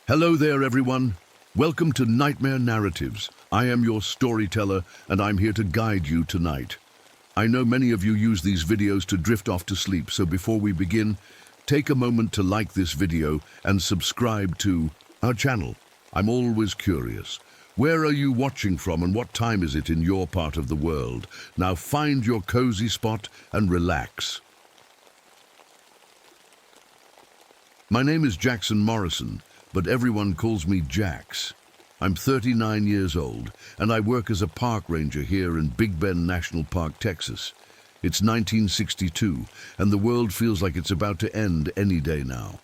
Hello there, everyone. Welcome to Nightmare Narratives. I am your storyteller, and I'm here to guide you tonight. I know many of you use these videos to drift off to sleep, so before we begin, take a moment to like this video and subscribe to our channel. I'm always curious. Where are you watching from and what time is it in your part of the world? Now find your cozy spot and relax. My name is Jackson Morrison, but everyone calls me Jax. I'm 39 years old, and I work as a park ranger here in Big Bend National Park, Texas. It's 1962, and the world feels like it's about to end any day now.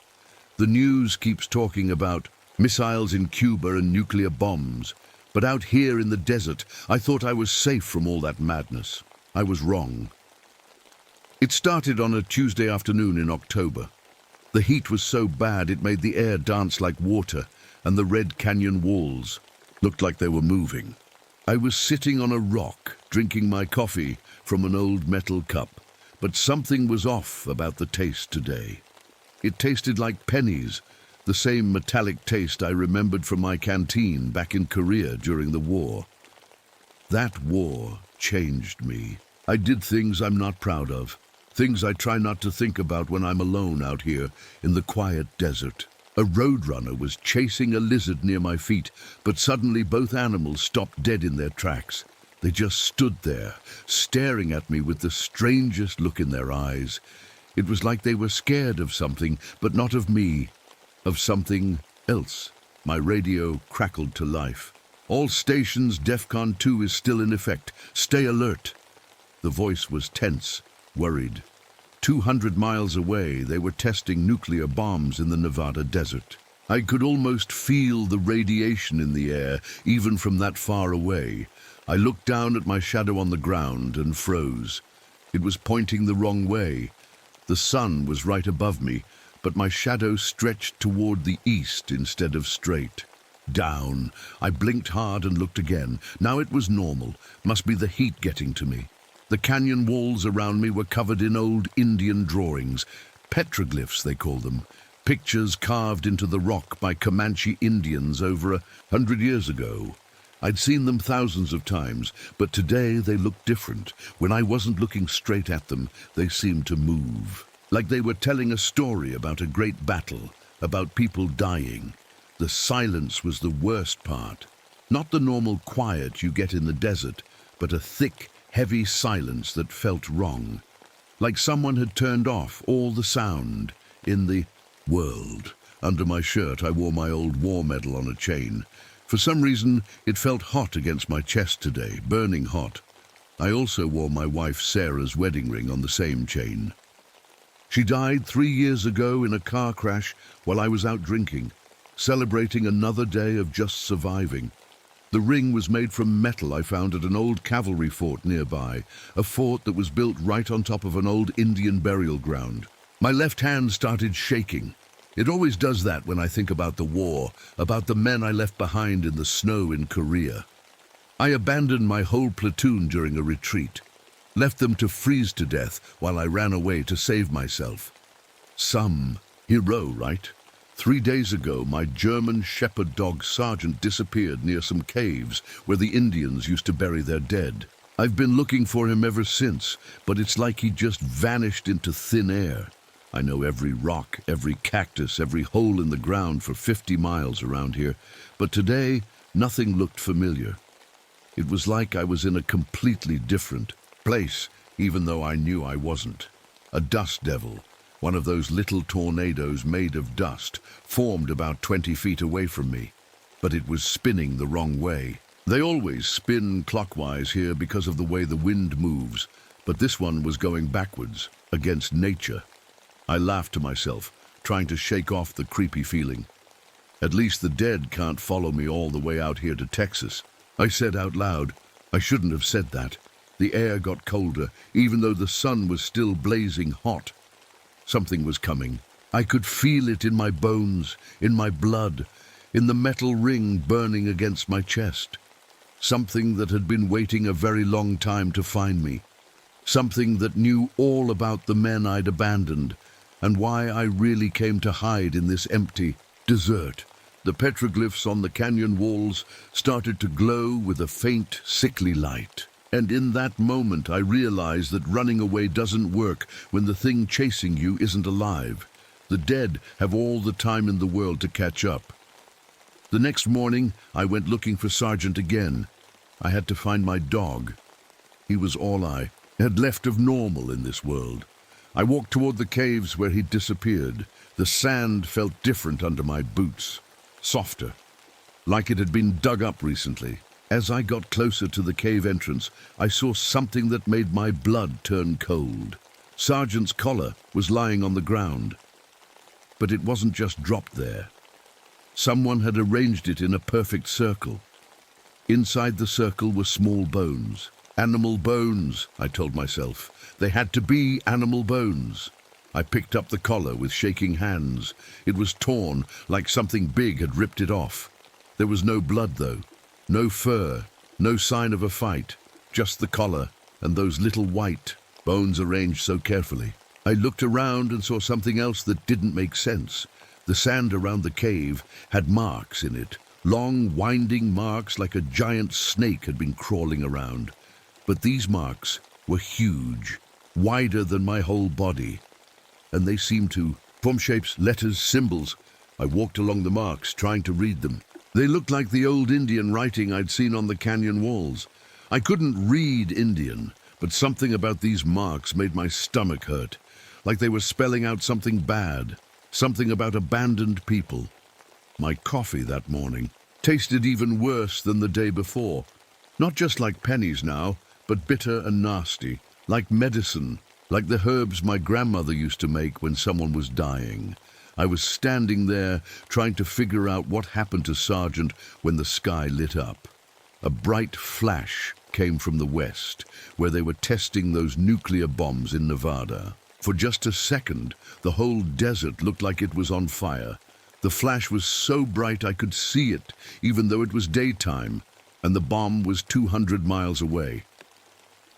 The news keeps talking about missiles in Cuba and nuclear bombs, but out here in the desert, I thought I was safe from all that madness. I was wrong. It started on a Tuesday afternoon in October. The heat was so bad it made the air dance like water, and the Red Canyon walls looked like they were moving. I was sitting on a rock, drinking my coffee from an old metal cup, but something was off about the taste today. It tasted like pennies, the same metallic taste I remembered from my canteen back in Korea during the war. That war changed me. I did things I'm not proud of. Things I try not to think about when I'm alone out here in the quiet desert. A roadrunner was chasing a lizard near my feet, but suddenly both animals stopped dead in their tracks. They just stood there, staring at me with the strangest look in their eyes. It was like they were scared of something, but not of me, of something else. My radio crackled to life. All stations, DEFCON 2 is still in effect. Stay alert. The voice was tense, worried. 200 miles away, they were testing nuclear bombs in the Nevada desert. I could almost feel the radiation in the air, even from that far away. I looked down at my shadow on the ground and froze. It was pointing the wrong way. The sun was right above me, but my shadow stretched toward the east instead of straight. Down. I blinked hard and looked again. Now it was normal. Must be the heat getting to me. The canyon walls around me were covered in old Indian drawings, petroglyphs they call them, pictures carved into the rock by Comanche Indians over 100 years ago. I'd seen them thousands of times, but today they looked different. When I wasn't looking straight at them, they seemed to move, like they were telling a story about a great battle, about people dying. The silence was the worst part. Not the normal quiet you get in the desert, but a thick, heavy silence that felt wrong, like someone had turned off all the sound in the world. Under my shirt, I wore my old war medal on a chain. For some reason, it felt hot against my chest today, burning hot. I also wore my wife Sarah's wedding ring on the same chain. She died 3 years ago in a car crash while I was out drinking, celebrating another day of just surviving. The ring was made from metal I found at an old cavalry fort nearby, a fort that was built right on top of an old Indian burial ground. My left hand started shaking. It always does that when I think about the war, about the men I left behind in the snow in Korea. I abandoned my whole platoon during a retreat, left them to freeze to death while I ran away to save myself. Some hero, right? 3 days ago, my German shepherd dog Sergeant disappeared near some caves where the Indians used to bury their dead. I've been looking for him ever since, but it's like he just vanished into thin air. I know every rock, every cactus, every hole in the ground for 50 miles around here, but today, nothing looked familiar. It was like I was in a completely different place, even though I knew I wasn't. A dust devil. One of those little tornadoes made of dust, formed about 20 feet away from me, but it was spinning the wrong way. They always spin clockwise here because of the way the wind moves, but this one was going backwards, against nature. I laughed to myself, trying to shake off the creepy feeling. At least the dead can't follow me all the way out here to Texas. I said out loud, I shouldn't have said that. The air got colder, even though the sun was still blazing hot. Something was coming. I could feel it in my bones, in my blood, in the metal ring burning against my chest. Something that had been waiting a very long time to find me. Something that knew all about the men I'd abandoned, and why I really came to hide in this empty desert. The petroglyphs on the canyon walls started to glow with a faint, sickly light. And in that moment, I realized that running away doesn't work when the thing chasing you isn't alive. The dead have all the time in the world to catch up. The next morning, I went looking for Sergeant again. I had to find my dog. He was all I had left of normal in this world. I walked toward the caves where he'd disappeared. The sand felt different under my boots, softer, like it had been dug up recently. As I got closer to the cave entrance, I saw something that made my blood turn cold. Sergeant's collar was lying on the ground, but it wasn't just dropped there. Someone had arranged it in a perfect circle. Inside the circle were small bones. Animal bones, I told myself. They had to be animal bones. I picked up the collar with shaking hands. It was torn, like something big had ripped it off. There was no blood, though. No fur, no sign of a fight. Just the collar and those little white bones arranged so carefully. I looked around and saw something else that didn't make sense. The sand around the cave had marks in it. Long, winding marks like a giant snake had been crawling around. But these marks were huge, wider than my whole body. And they seemed to form shapes, letters, symbols. I walked along the marks, trying to read them. They looked like the old Indian writing I'd seen on the canyon walls. I couldn't read Indian, but something about these marks made my stomach hurt, like they were spelling out something bad, something about abandoned people. My coffee that morning tasted even worse than the day before. Not just like pennies now, but bitter and nasty, like medicine, like the herbs my grandmother used to make when someone was dying. I was standing there trying to figure out what happened to Sergeant when the sky lit up. A bright flash came from the west, where they were testing those nuclear bombs in Nevada. For just a second, the whole desert looked like it was on fire. The flash was so bright I could see it, even though it was daytime, and the bomb was 200 miles away.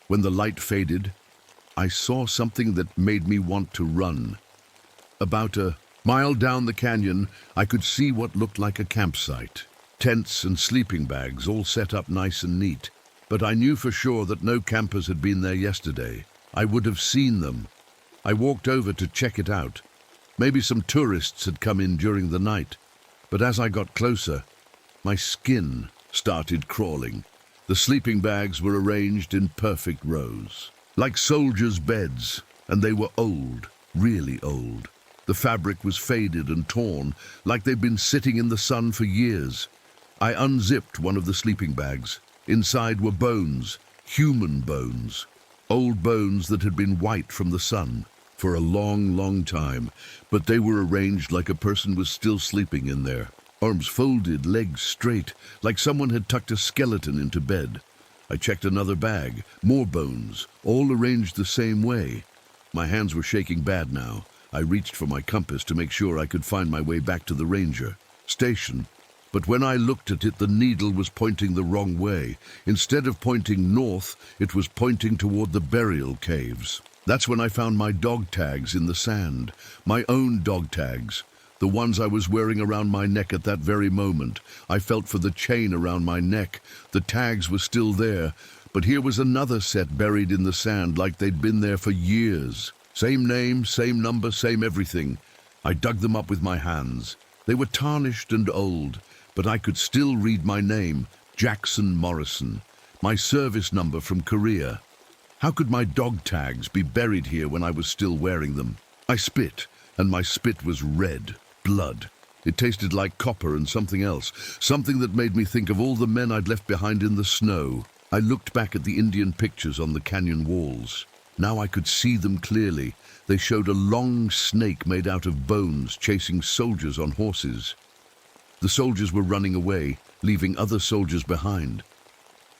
When the light faded, I saw something that made me want to run. About a mile down the canyon, I could see what looked like a campsite. Tents and sleeping bags all set up nice and neat. But I knew for sure that no campers had been there yesterday. I would have seen them. I walked over to check it out. Maybe some tourists had come in during the night. But as I got closer, my skin started crawling. The sleeping bags were arranged in perfect rows, like soldiers' beds, and they were old, really old. The fabric was faded and torn, like they'd been sitting in the sun for years. I unzipped one of the sleeping bags. Inside were bones, human bones, old bones that had been white from the sun for a long, long time, but they were arranged like a person was still sleeping in there. Arms folded, legs straight, like someone had tucked a skeleton into bed. I checked another bag, more bones, all arranged the same way. My hands were shaking bad now. I reached for my compass to make sure I could find my way back to the ranger station. But when I looked at it, the needle was pointing the wrong way. Instead of pointing north, it was pointing toward the burial caves. That's when I found my dog tags in the sand, my own dog tags, the ones I was wearing around my neck at that very moment. I felt for the chain around my neck. The tags were still there, but here was another set buried in the sand like they'd been there for years. Same name, same number, same everything. I dug them up with my hands. They were tarnished and old, but I could still read my name, Jackson Morrison, my service number from Korea. How could my dog tags be buried here when I was still wearing them? I spit, and my spit was red, blood. It tasted like copper and something else, something that made me think of all the men I'd left behind in the snow. I looked back at the Indian pictures on the canyon walls. Now I could see them clearly. They showed a long snake made out of bones chasing soldiers on horses. The soldiers were running away, leaving other soldiers behind,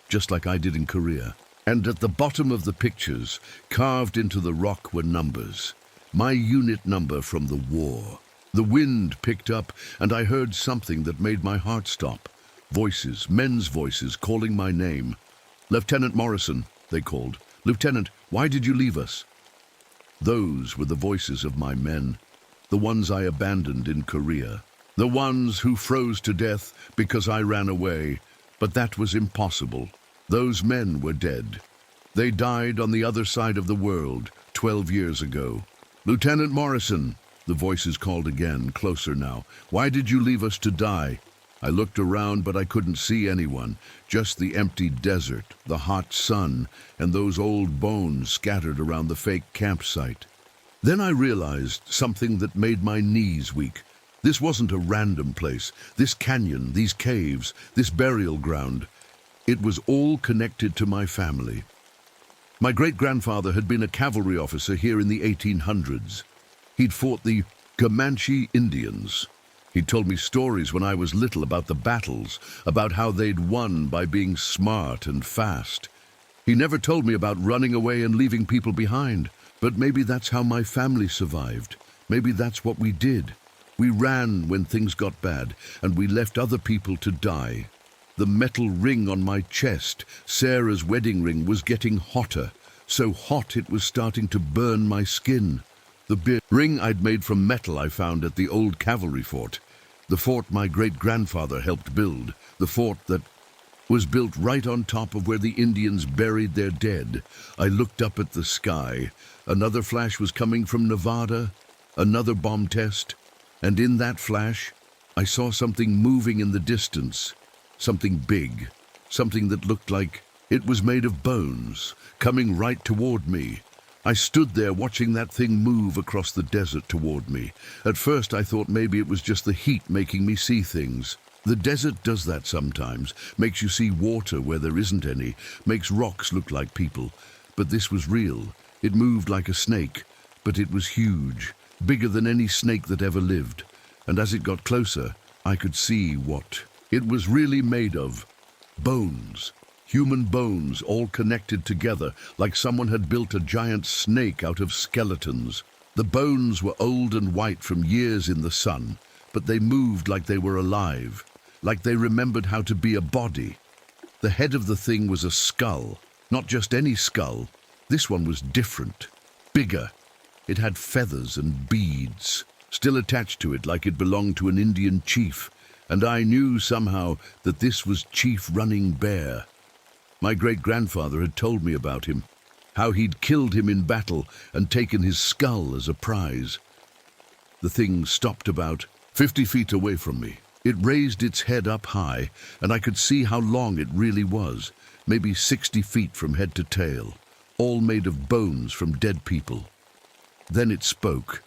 just like I did in Korea. And at the bottom of the pictures, carved into the rock, were numbers. My unit number from the war. The wind picked up, and I heard something that made my heart stop. Voices, men's voices, calling my name. "Lieutenant Morrison," they called. "Lieutenant, why did you leave us?" Those were the voices of my men, the ones I abandoned in Korea. The ones who froze to death because I ran away. But that was impossible. Those men were dead. They died on the other side of the world 12 years ago. Lieutenant Morrison, the voices called again, closer now. Why did you leave us to die? I looked around, but I couldn't see anyone. Just the empty desert, the hot sun, and those old bones scattered around the fake campsite. Then I realized something that made my knees weak. This wasn't a random place. This canyon, these caves, this burial ground. It was all connected to my family. My great-grandfather had been a cavalry officer here in the 1800s. He'd fought the Comanche Indians. He told me stories when I was little about the battles, about how they'd won by being smart and fast. He never told me about running away and leaving people behind. But maybe that's how my family survived. Maybe that's what we did. We ran when things got bad, and we left other people to die. The metal ring on my chest, Sarah's wedding ring, was getting hotter. So hot it was starting to burn my skin. The ring I'd made from metal I found at the old cavalry fort. The fort my great-grandfather helped build. The fort that was built right on top of where the Indians buried their dead. I looked up at the sky. Another flash was coming from Nevada, another bomb test. And in that flash, I saw something moving in the distance. Something big. Something that looked like it was made of bones, coming right toward me. I stood there watching that thing move across the desert toward me. At first I thought maybe it was just the heat making me see things. The desert does that sometimes, makes you see water where there isn't any, makes rocks look like people. But this was real. It moved like a snake, but it was huge, bigger than any snake that ever lived. And as it got closer, I could see what it was really made of. Bones. Human bones, all connected together, like someone had built a giant snake out of skeletons. The bones were old and white from years in the sun, but they moved like they were alive, like they remembered how to be a body. The head of the thing was a skull, not just any skull. This one was different, bigger. It had feathers and beads, still attached to it like it belonged to an Indian chief, and I knew somehow that this was Chief Running Bear. My great-grandfather had told me about him, how he'd killed him in battle and taken his skull as a prize. The thing stopped about 50 feet away from me. It raised its head up high, and I could see how long it really was, maybe 60 feet from head to tail, all made of bones from dead people. Then it spoke,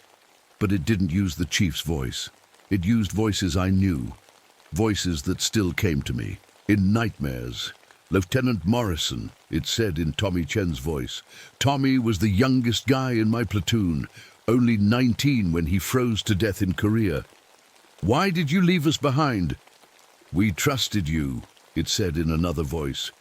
but it didn't use the chief's voice. It used voices I knew, voices that still came to me, in nightmares. Lieutenant Morrison, it said in Tommy Chen's voice. Tommy was the youngest guy in my platoon, only 19 when he froze to death in Korea. Why did you leave us behind? We trusted you, it said in another voice.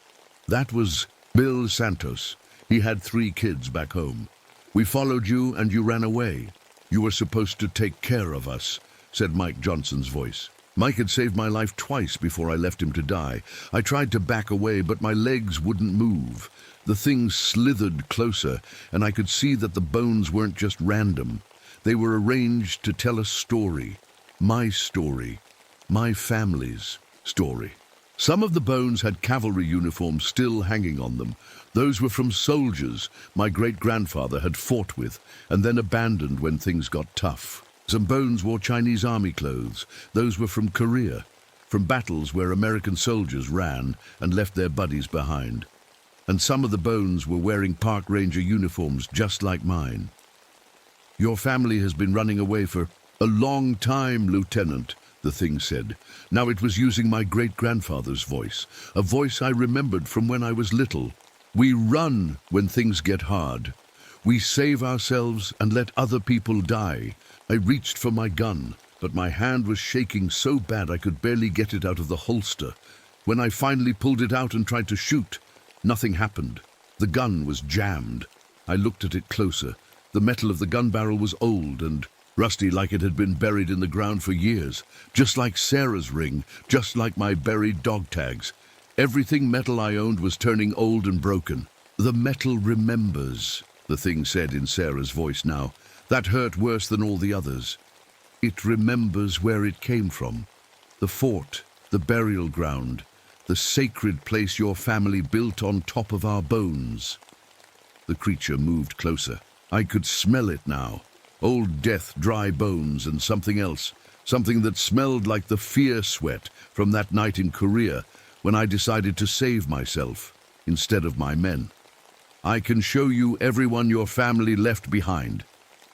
That was Bill Santos. He had 3 kids back home. We followed you and you ran away. You were supposed to take care of us, said Mike Johnson's voice. Mike had saved my life twice before I left him to die. I tried to back away, but my legs wouldn't move. The thing slithered closer, and I could see that the bones weren't just random. They were arranged to tell a story. My story. My family's story. Some of the bones had cavalry uniforms still hanging on them. Those were from soldiers my great-grandfather had fought with, and then abandoned when things got tough. Some bones wore Chinese army clothes. Those were from Korea, from battles where American soldiers ran and left their buddies behind. And some of the bones were wearing park ranger uniforms just like mine. Your family has been running away for a long time, Lieutenant, the thing said. Now it was using my great-grandfather's voice, a voice I remembered from when I was little. We run when things get hard. We save ourselves and let other people die. I reached for my gun, but my hand was shaking so bad I could barely get it out of the holster. When I finally pulled it out and tried to shoot, nothing happened. The gun was jammed. I looked at it closer. The metal of the gun barrel was old and rusty, like it had been buried in the ground for years. Just like Sarah's ring, just like my buried dog tags. Everything metal I owned was turning old and broken. The metal remembers, the thing said in Sarah's voice now. That hurt worse than all the others. It remembers where it came from. The fort, the burial ground, the sacred place your family built on top of our bones. The creature moved closer. I could smell it now. Old death, dry bones, and something else. Something that smelled like the fear sweat from that night in Korea when I decided to save myself instead of my men. I can show you everyone your family left behind,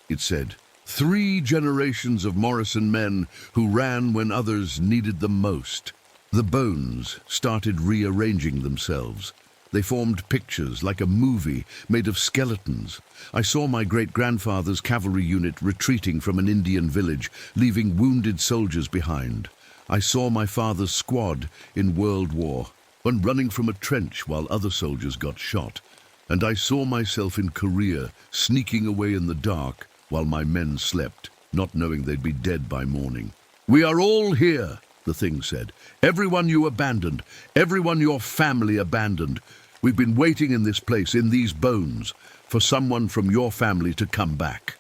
it said. 3 generations of Morrison men who ran when others needed them most. The bones started rearranging themselves. They formed pictures like a movie made of skeletons. I saw my great-grandfather's cavalry unit retreating from an Indian village, leaving wounded soldiers behind. I saw my father's squad in World War, one running from a trench while other soldiers got shot. And I saw myself in Korea, sneaking away in the dark while my men slept, not knowing they'd be dead by morning. "We are all here," the thing said. "Everyone you abandoned, everyone your family abandoned. We've been waiting in this place, in these bones, for someone from your family to come back."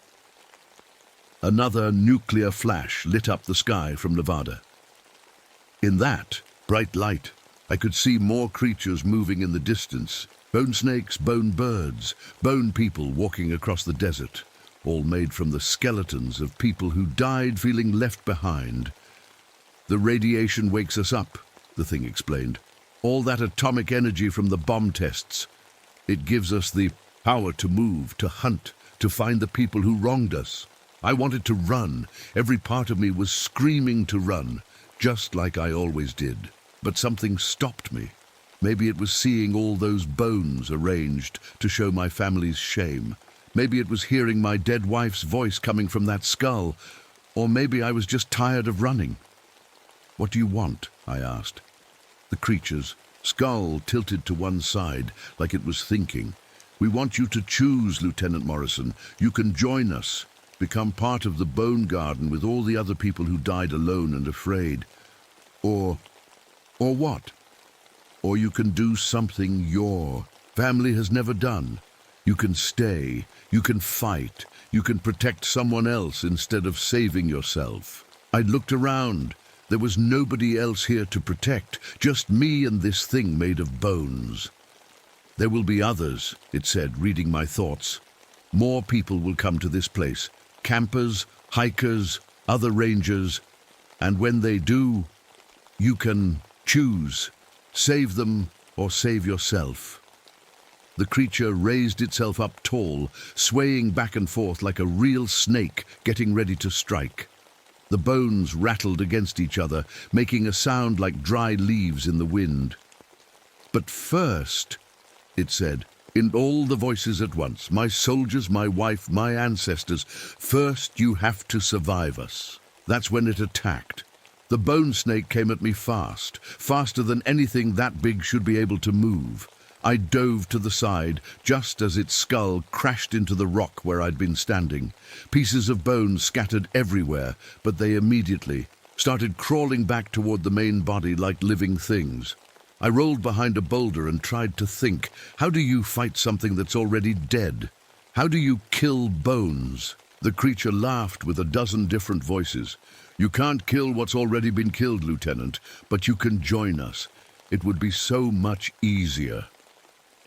Another nuclear flash lit up the sky from Nevada. In that bright light, I could see more creatures moving in the distance. Bone snakes, bone birds, bone people walking across the desert, all made from the skeletons of people who died feeling left behind. "The radiation wakes us up," the thing explained. "All that atomic energy from the bomb tests. It gives us the power to move, to hunt, to find the people who wronged us." I wanted to run. Every part of me was screaming to run, just like I always did. But something stopped me. Maybe it was seeing all those bones arranged to show my family's shame. Maybe it was hearing my dead wife's voice coming from that skull. Or maybe I was just tired of running. "What do you want?" I asked. The creature's skull tilted to one side, like it was thinking. "We want you to choose, Lieutenant Morrison. You can join us, become part of the Bone Garden with all the other people who died alone and afraid. Or what? Or you can do something your family has never done. You can stay, you can fight, you can protect someone else instead of saving yourself." I looked around. There was nobody else here to protect, just me and this thing made of bones. "There will be others," it said, reading my thoughts. "More people will come to this place. Campers, hikers, other rangers. And when they do, you can choose. Save them or save yourself." The creature raised itself up tall, swaying back and forth like a real snake getting ready to strike. The bones rattled against each other, making a sound like dry leaves in the wind. "But first," it said, in all the voices at once, "my soldiers, my wife, my ancestors, first you have to survive us." That's when it attacked. The bone snake came at me fast, faster than anything that big should be able to move. I dove to the side, just as its skull crashed into the rock where I'd been standing. Pieces of bone scattered everywhere, but they immediately started crawling back toward the main body like living things. I rolled behind a boulder and tried to think, how do you fight something that's already dead? How do you kill bones? The creature laughed with a dozen different voices. "You can't kill what's already been killed, Lieutenant, but you can join us. It would be so much easier."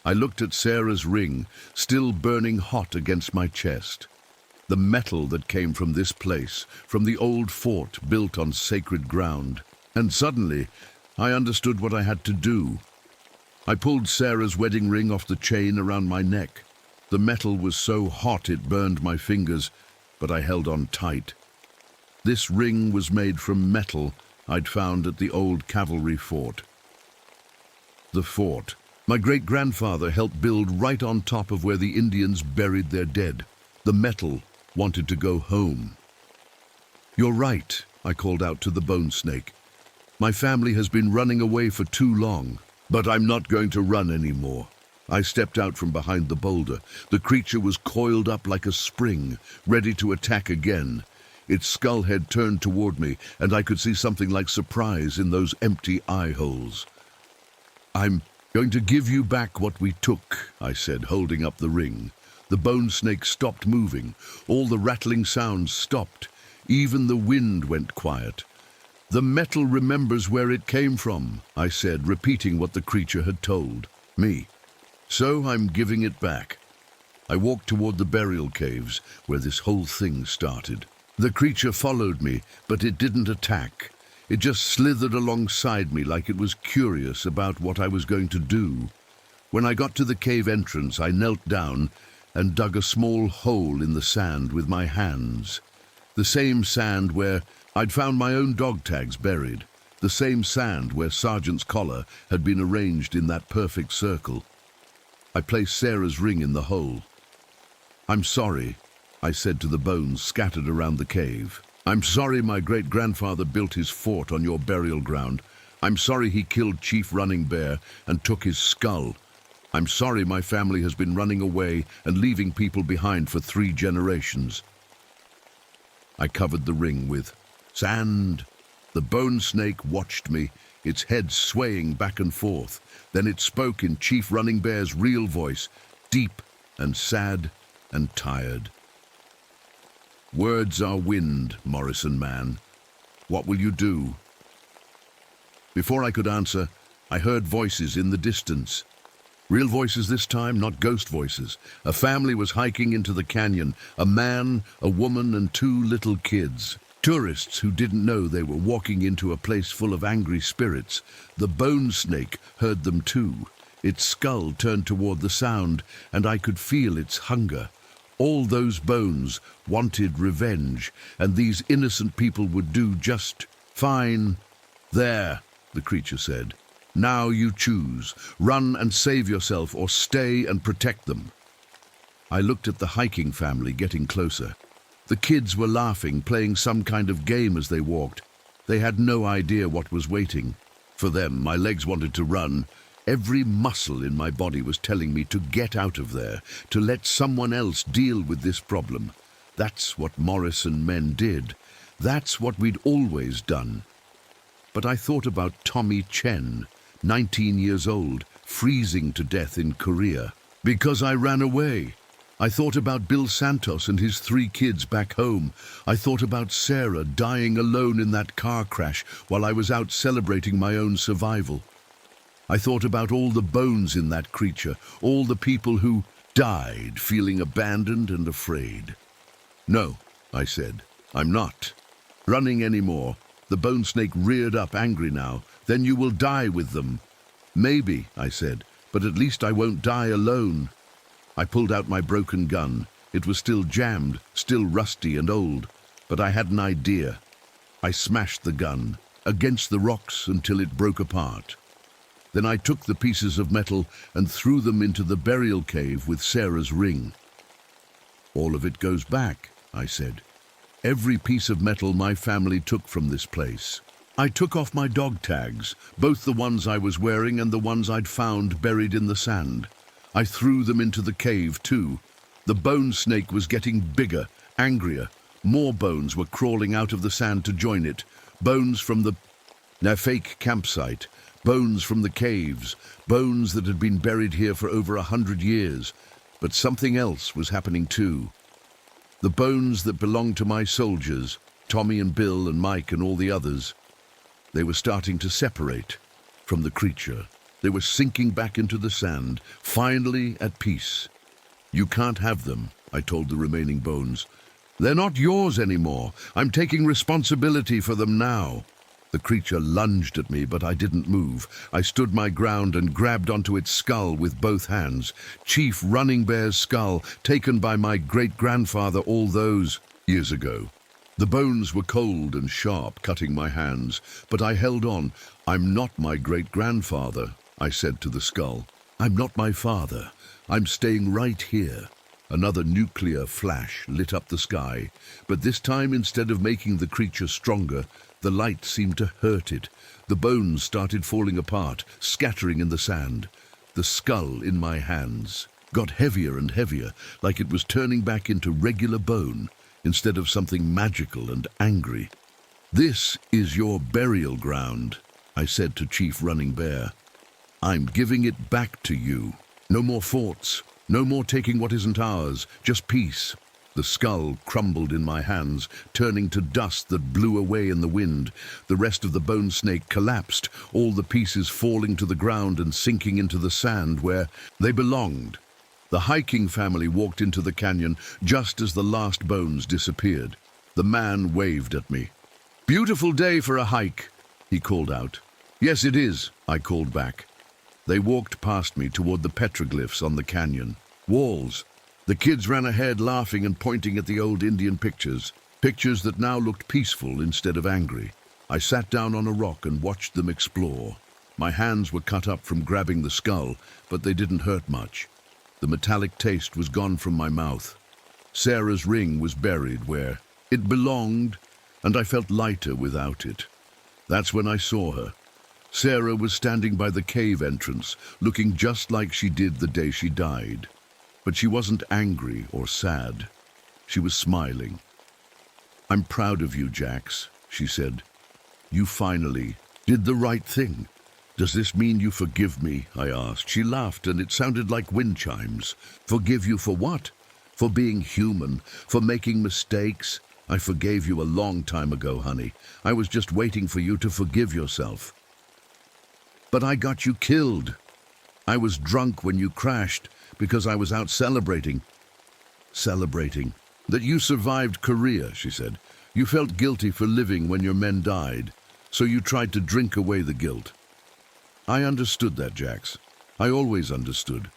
I looked at Sarah's ring, still burning hot against my chest. The metal that came from this place, from the old fort built on sacred ground. And suddenly, I understood what I had to do. I pulled Sarah's wedding ring off the chain around my neck. The metal was so hot it burned my fingers, but I held on tight. This ring was made from metal I'd found at the old cavalry fort. The fort my great-grandfather helped build right on top of where the Indians buried their dead. The metal wanted to go home. "You're right," I called out to the bone snake. "My family has been running away for too long, but I'm not going to run anymore." I stepped out from behind the boulder. The creature was coiled up like a spring, ready to attack again. Its skull head turned toward me, and I could see something like surprise in those empty eye holes. "I'm going to give you back what we took," I said, holding up the ring. The bone snake stopped moving. All the rattling sounds stopped. Even the wind went quiet. "The metal remembers where it came from," I said, repeating what the creature had told me. "So I'm giving it back." I walked toward the burial caves where this whole thing started. The creature followed me, but it didn't attack. It just slithered alongside me like it was curious about what I was going to do. When I got to the cave entrance, I knelt down and dug a small hole in the sand with my hands. The same sand where I'd found my own dog tags buried. The same sand where Sergeant's collar had been arranged in that perfect circle. I placed Sarah's ring in the hole. "I'm sorry," I said to the bones scattered around the cave. "I'm sorry my great-grandfather built his fort on your burial ground. I'm sorry he killed Chief Running Bear and took his skull. I'm sorry my family has been running away and leaving people behind for 3 generations. I covered the ring with sand. The bone snake watched me, its head swaying back and forth. Then it spoke in Chief Running Bear's real voice, deep and sad and tired. "Words are wind, Morrison man. What will you do?" Before I could answer, I heard voices in the distance. Real voices this time, not ghost voices. A family was hiking into the canyon, a man, a woman, and 2 little kids. Tourists who didn't know they were walking into a place full of angry spirits. The bone snake heard them too. Its skull turned toward the sound, and I could feel its hunger. All those bones wanted revenge, and these innocent people would do just fine. "There," the creature said. "Now you choose. Run and save yourself, or stay and protect them." I looked at the hiking family getting closer. The kids were laughing, playing some kind of game as they walked. They had no idea what was waiting. For them, my legs wanted to run. Every muscle in my body was telling me to get out of there, to let someone else deal with this problem. That's what Morrison men did. That's what we'd always done. But I thought about Tommy Chen, 19 years old, freezing to death in Korea. Because I ran away. I thought about Bill Santos and his 3 kids back home. I thought about Sarah dying alone in that car crash while I was out celebrating my own survival. I thought about all the bones in that creature, all the people who died feeling abandoned and afraid. "No," I said, "I'm not running anymore." The bone snake reared up, angry now. "Then you will die with them." "Maybe," I said, "but at least I won't die alone." I pulled out my broken gun. It was still jammed, still rusty and old, but I had an idea. I smashed the gun against the rocks until it broke apart. Then I took the pieces of metal and threw them into the burial cave with Sarah's ring. "All of it goes back," I said. "Every piece of metal my family took from this place." I took off my dog tags, both the ones I was wearing and the ones I'd found buried in the sand. I threw them into the cave too. The bone snake was getting bigger, angrier. More bones were crawling out of the sand to join it. Bones from the fake campsite. Bones from the caves. Bones that had been buried here for over 100 years. But something else was happening too. The bones that belonged to my soldiers, Tommy and Bill and Mike and all the others, they were starting to separate from the creature. They were sinking back into the sand, finally at peace. "You can't have them," I told the remaining bones. "They're not yours anymore. I'm taking responsibility for them now." The creature lunged at me, but I didn't move. I stood my ground and grabbed onto its skull with both hands. Chief Running Bear's skull, taken by my great-grandfather all those years ago. The bones were cold and sharp, cutting my hands, but I held on. "I'm not my great-grandfather," I said to the skull. "I'm not my father. I'm staying right here." Another nuclear flash lit up the sky, but this time, instead of making the creature stronger, the light seemed to hurt it. The bones started falling apart, scattering in the sand. The skull in my hands got heavier and heavier, like it was turning back into regular bone, instead of something magical and angry. "This is your burial ground," I said to Chief Running Bear. "I'm giving it back to you. No more forts, no more taking what isn't ours, just peace." The skull crumbled in my hands, turning to dust that blew away in the wind. The rest of the bone snake collapsed, all the pieces falling to the ground and sinking into the sand where they belonged. The hiking family walked into the canyon just as the last bones disappeared. The man waved at me. "Beautiful day for a hike," he called out. "Yes, it is," I called back. They walked past me toward the petroglyphs on the canyon walls. The kids ran ahead, laughing and pointing at the old Indian pictures that now looked peaceful instead of angry. I sat down on a rock and watched them explore. My hands were cut up from grabbing the skull, but they didn't hurt much. The metallic taste was gone from my mouth. Sarah's ring was buried where it belonged, and I felt lighter without it. That's when I saw her. Sarah was standing by the cave entrance, looking just like she did the day she died. But she wasn't angry or sad. She was smiling. "I'm proud of you, Jax," she said. "You finally did the right thing. Does this mean you forgive me?" I asked. She laughed, and it sounded like wind chimes. "Forgive you for what?" "For being human, for making mistakes. I forgave you a long time ago, honey. I was just waiting for you to forgive yourself." "But I got you killed. I was drunk when you crashed because I was out celebrating." "Celebrating? That you survived Korea," she said. "You felt guilty for living when your men died, so you tried to drink away the guilt." "I understood that, Jax. I always understood."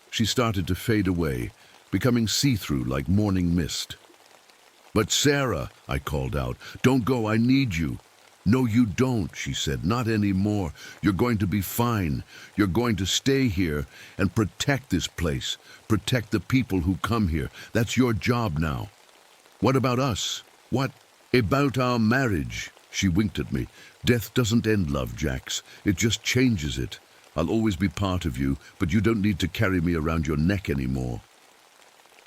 She started to fade away, becoming see-through like morning mist. "But Sarah," I called out, "don't go, I need you." "No, you don't," she said, "not anymore. You're going to be fine. You're going to stay here and protect this place, protect the people who come here. That's your job now." "What about us? What about our marriage?" She winked at me. "Death doesn't end love, Jax. It just changes it. I'll always be part of you, but you don't need to carry me around your neck anymore."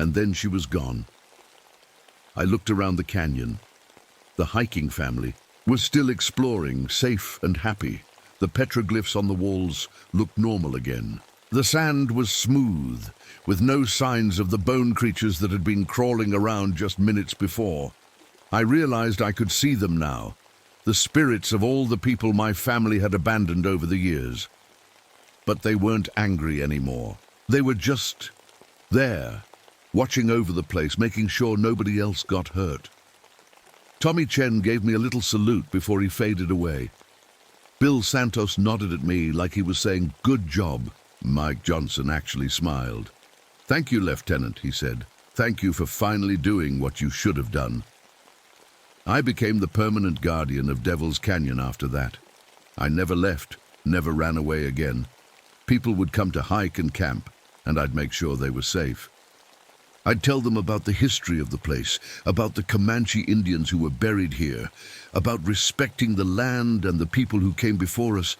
And then she was gone. I looked around the canyon. The hiking family was still exploring, safe and happy. The petroglyphs on the walls looked normal again. The sand was smooth, with no signs of the bone creatures that had been crawling around just minutes before. I realized I could see them now, the spirits of all the people my family had abandoned over the years. But they weren't angry anymore. They were just there, watching over the place, making sure nobody else got hurt. Tommy Chen gave me a little salute before he faded away. Bill Santos nodded at me like he was saying, "Good job." Mike Johnson actually smiled. "Thank you, Lieutenant," he said. "Thank you for finally doing what you should have done." I became the permanent guardian of Devil's Canyon after that. I never left, never ran away again. People would come to hike and camp, and I'd make sure they were safe. I'd tell them about the history of the place, about the Comanche Indians who were buried here, about respecting the land and the people who came before us.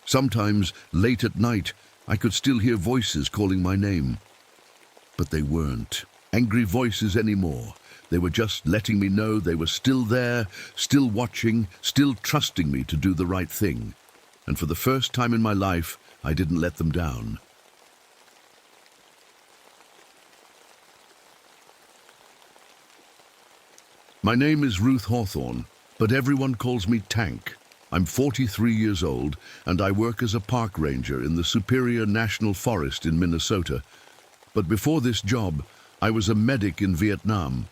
Sometimes, late at night, I could still hear voices calling my name. But they weren't angry voices anymore. They were just letting me know they were still there, still watching, still trusting me to do the right thing. And for the first time in my life, I didn't let them down. My name is Ruth Hawthorne, but everyone calls me Tank. I'm 43 years old, and I work as a park ranger in the Superior National Forest in Minnesota. But before this job, I was a medic in Vietnam.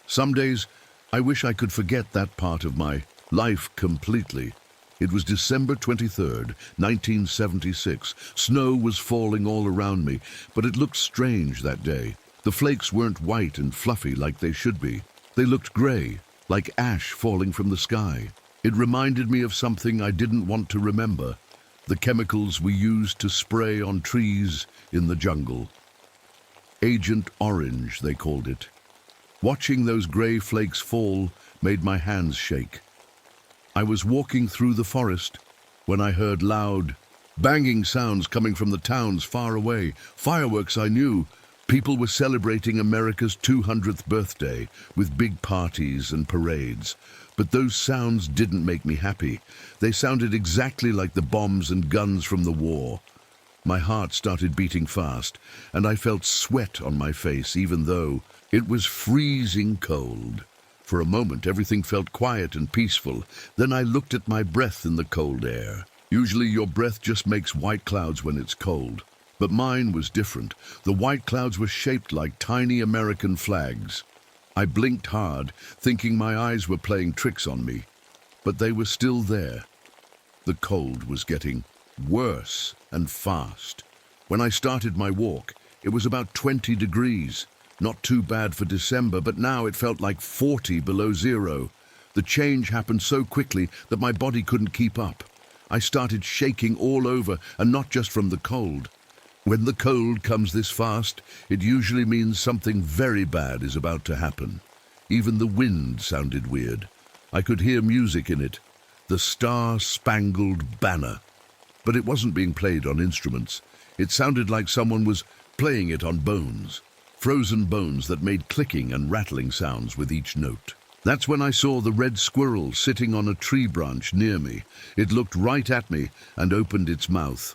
Some days, I wish I could forget that part of my life completely. It was December 23rd, 1976. Snow was falling all around me, but it looked strange that day. The flakes weren't white and fluffy like they should be. They looked gray, like ash falling from the sky. It reminded me of something I didn't want to remember, the chemicals we used to spray on trees in the jungle. Agent Orange, they called it. Watching those gray flakes fall made my hands shake. I was walking through the forest when I heard loud, banging sounds coming from the towns far away. Fireworks, I knew. People were celebrating America's 200th birthday with big parties and parades. But those sounds didn't make me happy. They sounded exactly like the bombs and guns from the war. My heart started beating fast, and I felt sweat on my face even though it was freezing cold. For a moment, everything felt quiet and peaceful. Then I looked at my breath in the cold air. Usually your breath just makes white clouds when it's cold. But mine was different. The white clouds were shaped like tiny American flags. I blinked hard, thinking my eyes were playing tricks on me. But they were still there. The cold was getting worse and fast. When I started my walk, it was about 20 degrees. Not too bad for December, but now it felt like 40 below zero. The change happened so quickly that my body couldn't keep up. I started shaking all over, and not just from the cold. When the cold comes this fast, it usually means something very bad is about to happen. Even the wind sounded weird. I could hear music in it, the Star-Spangled Banner. But it wasn't being played on instruments. It sounded like someone was playing it on bones. Frozen bones that made clicking and rattling sounds with each note. That's when I saw the red squirrel sitting on a tree branch near me. It looked right at me and opened its mouth.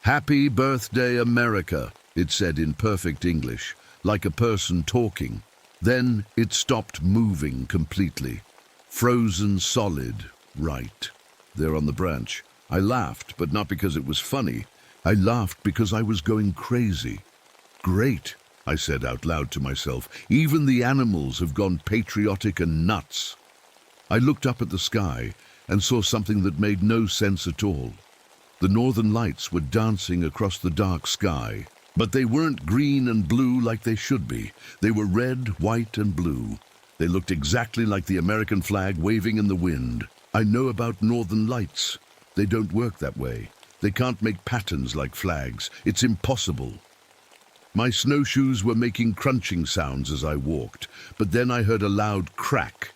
"Happy birthday, America," it said in perfect English, like a person talking. Then it stopped moving completely. Frozen solid, right there on the branch. I laughed, but not because it was funny. I laughed because I was going crazy. "Great," I said out loud to myself. "Even the animals have gone patriotic and nuts." I looked up at the sky and saw something that made no sense at all. The northern lights were dancing across the dark sky, but they weren't green and blue like they should be. They were red, white, and blue. They looked exactly like the American flag waving in the wind. I know about northern lights. They don't work that way. They can't make patterns like flags. It's impossible. My snowshoes were making crunching sounds as I walked, but then I heard a loud crack.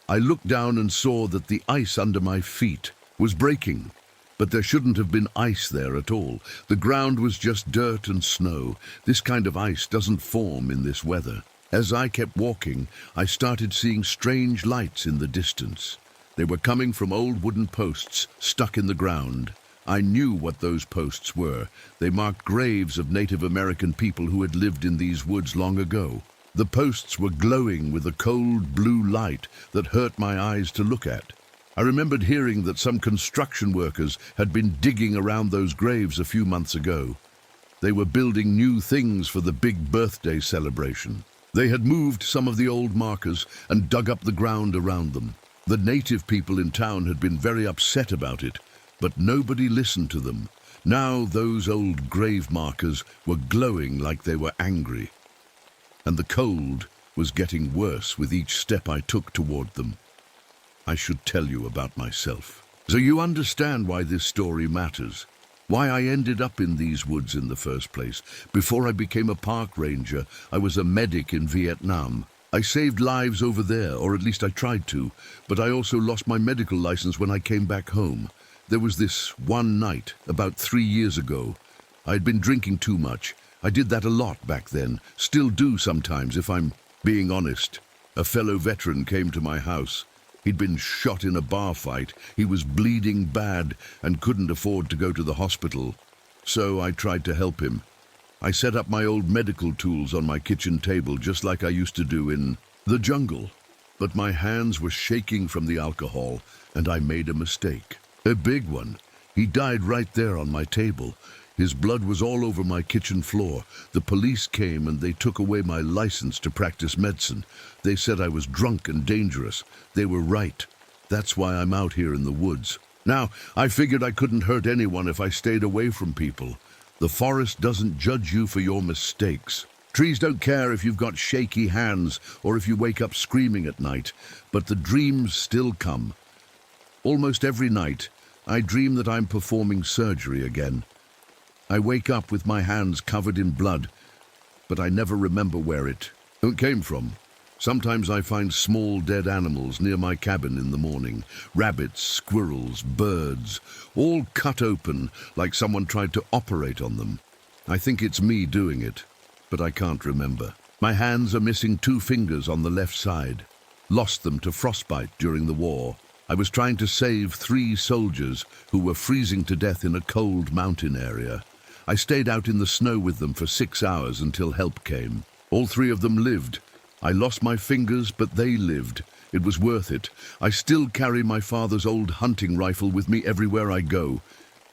I looked down and saw that the ice under my feet was breaking. But there shouldn't have been ice there at all. The ground was just dirt and snow. This kind of ice doesn't form in this weather. As I kept walking, I started seeing strange lights in the distance. They were coming from old wooden posts stuck in the ground. I knew what those posts were. They marked graves of Native American people who had lived in these woods long ago. The posts were glowing with a cold blue light that hurt my eyes to look at. I remembered hearing that some construction workers had been digging around those graves a few months ago. They were building new things for the big birthday celebration. They had moved some of the old markers and dug up the ground around them. The native people in town had been very upset about it, but nobody listened to them. Now those old grave markers were glowing like they were angry. And the cold was getting worse with each step I took toward them. I should tell you about myself, so you understand why this story matters, why I ended up in these woods in the first place. Before I became a park ranger, I was a medic in Vietnam. I saved lives over there, or at least I tried to, but I also lost my medical license when I came back home. There was this one night, about 3 years ago. I had been drinking too much. I did that a lot back then, still do sometimes if I'm being honest. A fellow veteran came to my house. He'd been shot in a bar fight. He was bleeding bad and couldn't afford to go to the hospital. So I tried to help him. I set up my old medical tools on my kitchen table just like I used to do in the jungle. But my hands were shaking from the alcohol and I made a mistake. A big one. He died right there on my table. His blood was all over my kitchen floor. The police came and they took away my license to practice medicine. They said I was drunk and dangerous. They were right. That's why I'm out here in the woods. Now, I figured I couldn't hurt anyone if I stayed away from people. The forest doesn't judge you for your mistakes. Trees don't care if you've got shaky hands or if you wake up screaming at night, but the dreams still come. Almost every night, I dream that I'm performing surgery again. I wake up with my hands covered in blood, but I never remember where it came from. Sometimes I find small dead animals near my cabin in the morning. Rabbits, squirrels, birds, all cut open like someone tried to operate on them. I think it's me doing it, but I can't remember. My hands are missing 2 fingers on the left side. Lost them to frostbite during the war. I was trying to save 3 soldiers who were freezing to death in a cold mountain area. I stayed out in the snow with them for 6 hours until help came. All 3 of them lived. I lost my fingers, but they lived. It was worth it. I still carry my father's old hunting rifle with me everywhere I go.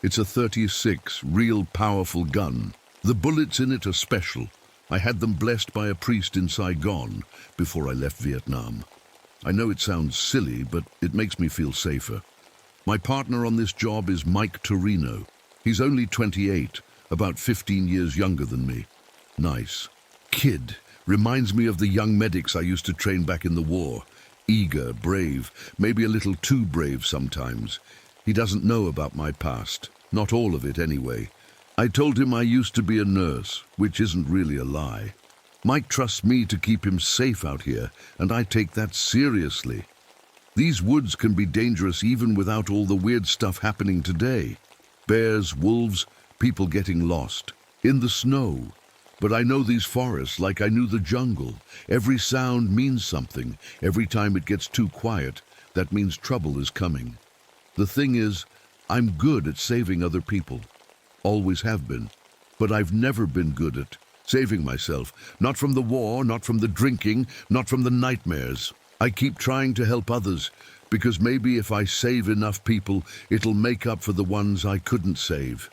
It's a 36, real powerful gun. The bullets in it are special. I had them blessed by a priest in Saigon before I left Vietnam. I know it sounds silly, but it makes me feel safer. My partner on this job is Mike Torino. He's only 28, about 15 years younger than me. Nice. Kid reminds me of the young medics I used to train back in the war. Eager, brave, maybe a little too brave sometimes. He doesn't know about my past. Not all of it, anyway. I told him I used to be a nurse, which isn't really a lie. Mike trusts me to keep him safe out here, and I take that seriously. These woods can be dangerous even without all the weird stuff happening today. Bears, wolves, people getting lost. In the snow. But I know these forests like I knew the jungle. Every sound means something. Every time it gets too quiet, that means trouble is coming. The thing is, I'm good at saving other people. Always have been. But I've never been good at saving myself. Not from the war, not from the drinking, not from the nightmares. I keep trying to help others, because maybe if I save enough people, it'll make up for the ones I couldn't save.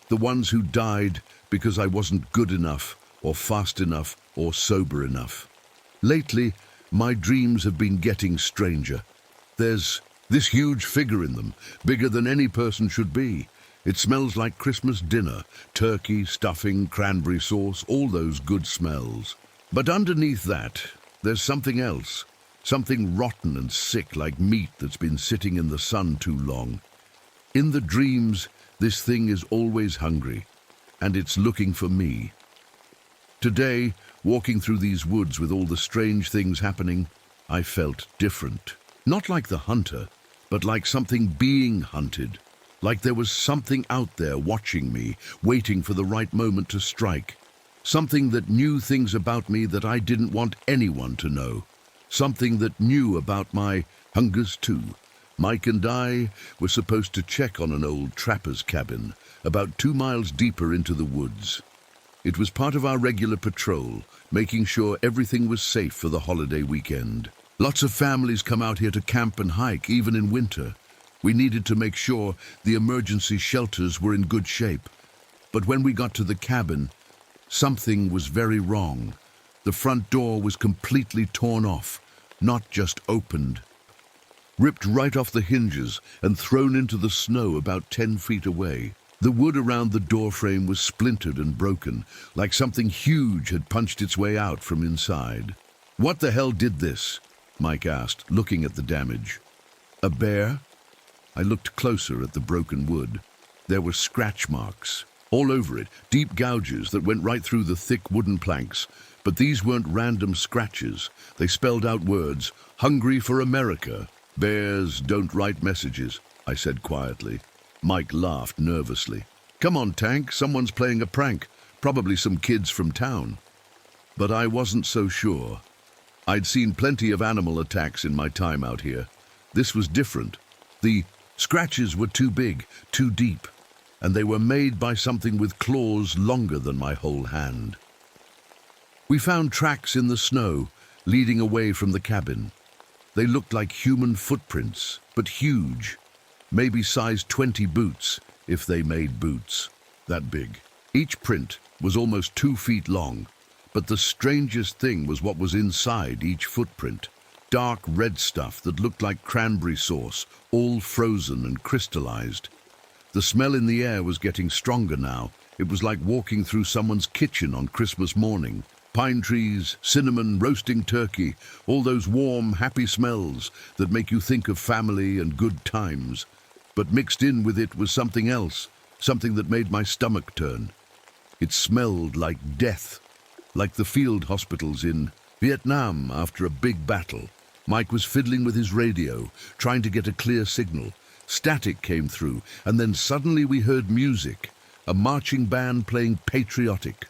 The ones who died because I wasn't good enough, or fast enough, or sober enough. Lately, my dreams have been getting stranger. There's this huge figure in them, bigger than any person should be. It smells like Christmas dinner, turkey, stuffing, cranberry sauce, all those good smells. But underneath that, there's something else. Something rotten and sick like meat that's been sitting in the sun too long. In the dreams, this thing is always hungry, and it's looking for me. Today, walking through these woods with all the strange things happening, I felt different. Not like the hunter, but like something being hunted. Like there was something out there watching me, waiting for the right moment to strike. Something that knew things about me that I didn't want anyone to know. Something that knew about my hungers too. Mike and I were supposed to check on an old trapper's cabin, about 2 miles deeper into the woods. It was part of our regular patrol, making sure everything was safe for the holiday weekend. Lots of families come out here to camp and hike, even in winter. We needed to make sure the emergency shelters were in good shape. But when we got to the cabin, something was very wrong. The front door was completely torn off, not just opened. Ripped right off the hinges and thrown into the snow about 10 feet away. The wood around the doorframe was splintered and broken, like something huge had punched its way out from inside. "What the hell did this?" Mike asked, looking at the damage. "A bear?" I looked closer at the broken wood. There were scratch marks all over it, deep gouges that went right through the thick wooden planks. But these weren't random scratches. They spelled out words, "Hungry for America." "Bears don't write messages," I said quietly. Mike laughed nervously. "Come on, Tank, someone's playing a prank. Probably some kids from town." But I wasn't so sure. I'd seen plenty of animal attacks in my time out here. This was different. The scratches were too big, too deep, and they were made by something with claws longer than my whole hand. We found tracks in the snow, leading away from the cabin. They looked like human footprints, but huge. Maybe size 20 boots, if they made boots. That big. Each print was almost 2 feet long, but the strangest thing was what was inside each footprint. Dark red stuff that looked like cranberry sauce, all frozen and crystallized. The smell in the air was getting stronger now. It was like walking through someone's kitchen on Christmas morning. Pine trees, cinnamon, roasting turkey, all those warm, happy smells that make you think of family and good times. But mixed in with it was something else, something that made my stomach turn. It smelled like death, like the field hospitals in Vietnam after a big battle. Mike was fiddling with his radio, trying to get a clear signal. Static came through, and then suddenly we heard music, a marching band playing patriotic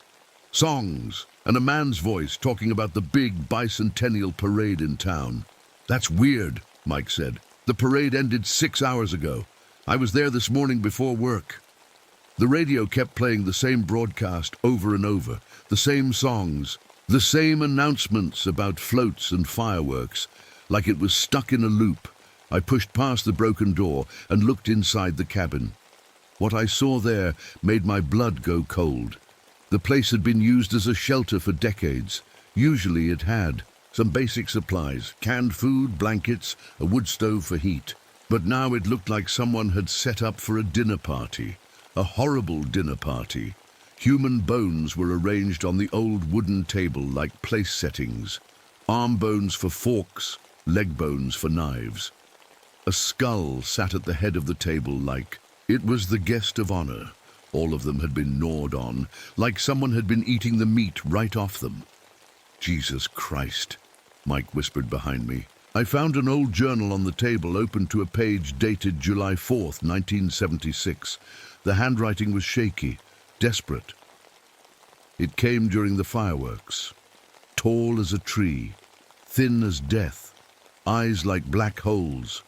songs, and a man's voice talking about the big bicentennial parade in town. "That's weird," Mike said. "The parade ended 6 hours ago. I was there this morning before work." The radio kept playing the same broadcast over and over, the same songs, the same announcements about floats and fireworks, like it was stuck in a loop. I pushed past the broken door and looked inside the cabin. What I saw there made my blood go cold. The place had been used as a shelter for decades. Usually it had some basic supplies, canned food, blankets, a wood stove for heat. But now it looked like someone had set up for a dinner party, a horrible dinner party. Human bones were arranged on the old wooden table like place settings. Arm bones for forks, leg bones for knives. A skull sat at the head of the table like it was the guest of honor. All of them had been gnawed on, like someone had been eating the meat right off them. Jesus Christ, Mike whispered behind me. I found an old journal on the table, open to a page dated July 4th, 1976. The handwriting was shaky, desperate. It came during the fireworks. Tall as a tree, thin as death, eyes like black holes.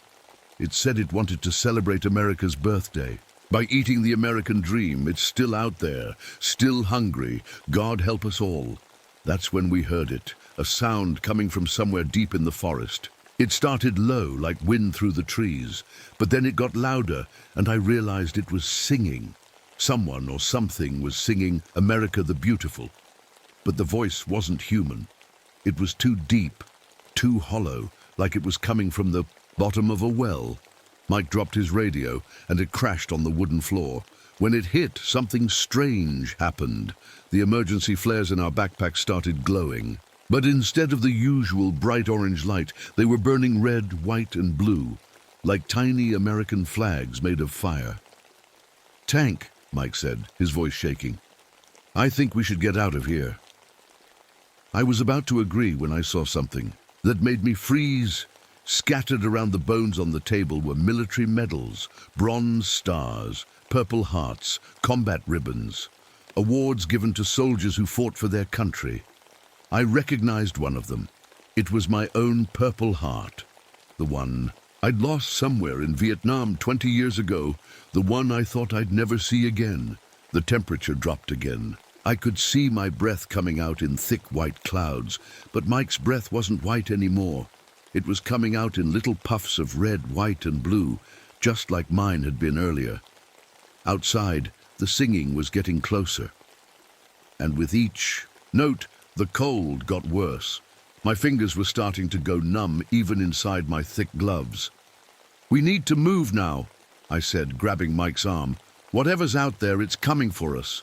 It said it wanted to celebrate America's birthday. By eating the American dream, it's still out there, still hungry. God help us all. That's when we heard it, a sound coming from somewhere deep in the forest. It started low, like wind through the trees, but then it got louder, and I realized it was singing. Someone or something was singing America the Beautiful. But the voice wasn't human. It was too deep, too hollow, like it was coming from the bottom of a well. Mike dropped his radio, and it crashed on the wooden floor. When it hit, something strange happened. The emergency flares in our backpack started glowing. But instead of the usual bright orange light, they were burning red, white, and blue, like tiny American flags made of fire. "Tank," Mike said, his voice shaking. "I think we should get out of here." I was about to agree when I saw something that made me freeze. Scattered around the bones on the table were military medals, bronze stars, purple hearts, combat ribbons, awards given to soldiers who fought for their country. I recognized one of them. It was my own Purple Heart, the one I'd lost somewhere in Vietnam 20 years ago, the one I thought I'd never see again. The temperature dropped again. I could see my breath coming out in thick white clouds, but Mike's breath wasn't white anymore. It was coming out in little puffs of red, white, and blue, just like mine had been earlier. Outside, the singing was getting closer. And with each note, the cold got worse. My fingers were starting to go numb, even inside my thick gloves. "We need to move now," I said, grabbing Mike's arm. "Whatever's out there, it's coming for us."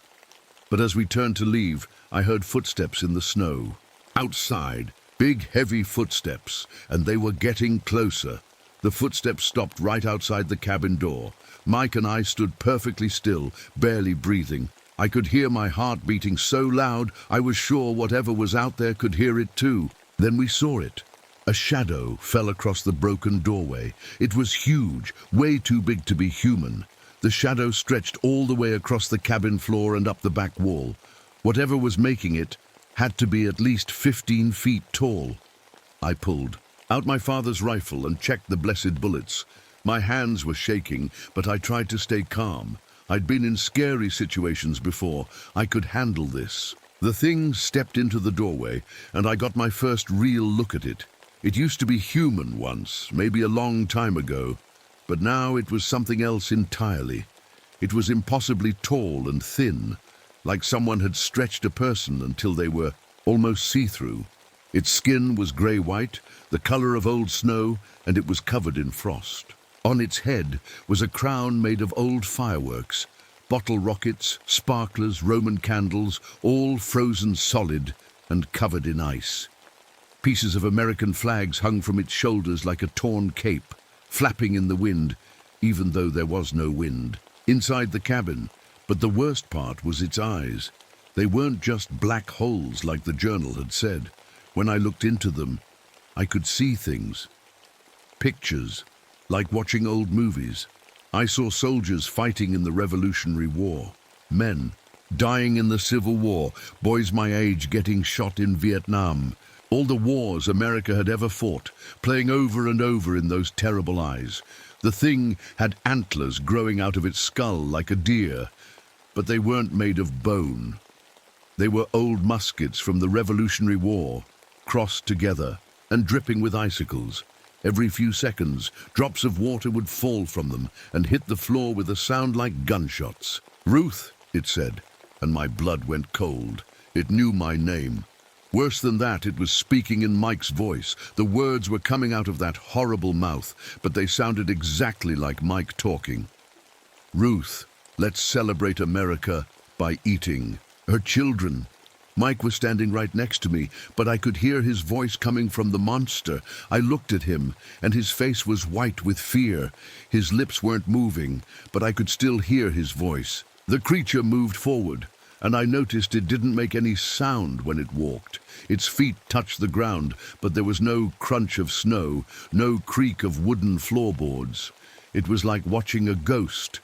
But as we turned to leave, I heard footsteps in the snow. Outside, big, heavy footsteps, and they were getting closer. The footsteps stopped right outside the cabin door. Mike and I stood perfectly still, barely breathing. I could hear my heart beating so loud, I was sure whatever was out there could hear it too. Then we saw it. A shadow fell across the broken doorway. It was huge, way too big to be human. The shadow stretched all the way across the cabin floor and up the back wall. Whatever was making it had to be at least 15 feet tall. I pulled out my father's rifle and checked the blessed bullets. My hands were shaking, but I tried to stay calm. I'd been in scary situations before. I could handle this. The thing stepped into the doorway, and I got my first real look at it. It used to be human once, maybe a long time ago, but now it was something else entirely. It was impossibly tall and thin, like someone had stretched a person until they were almost see-through. Its skin was grey-white, the color of old snow, and it was covered in frost. On its head was a crown made of old fireworks, bottle rockets, sparklers, Roman candles, all frozen solid and covered in ice. Pieces of American flags hung from its shoulders like a torn cape, flapping in the wind, even though there was no wind. Inside the cabin, but the worst part was its eyes. They weren't just black holes like the journal had said. When I looked into them, I could see things. Pictures, like watching old movies. I saw soldiers fighting in the Revolutionary War, men dying in the Civil War, boys my age getting shot in Vietnam. All the wars America had ever fought, playing over and over in those terrible eyes. The thing had antlers growing out of its skull like a deer. but they weren't made of bone. They were old muskets from the Revolutionary War, crossed together and dripping with icicles. Every few seconds, drops of water would fall from them and hit the floor with a sound like gunshots. "Ruth," it said, and my blood went cold. It knew my name. Worse than that, it was speaking in Mike's voice. The words were coming out of that horrible mouth, but they sounded exactly like Mike talking. "Ruth, let's celebrate America by eating her children." Mike was standing right next to me, but I could hear his voice coming from the monster. I looked at him, and his face was white with fear. His lips weren't moving, but I could still hear his voice. The creature moved forward, and I noticed it didn't make any sound when it walked. Its feet touched the ground, but there was no crunch of snow, no creak of wooden floorboards. It was like watching a ghost.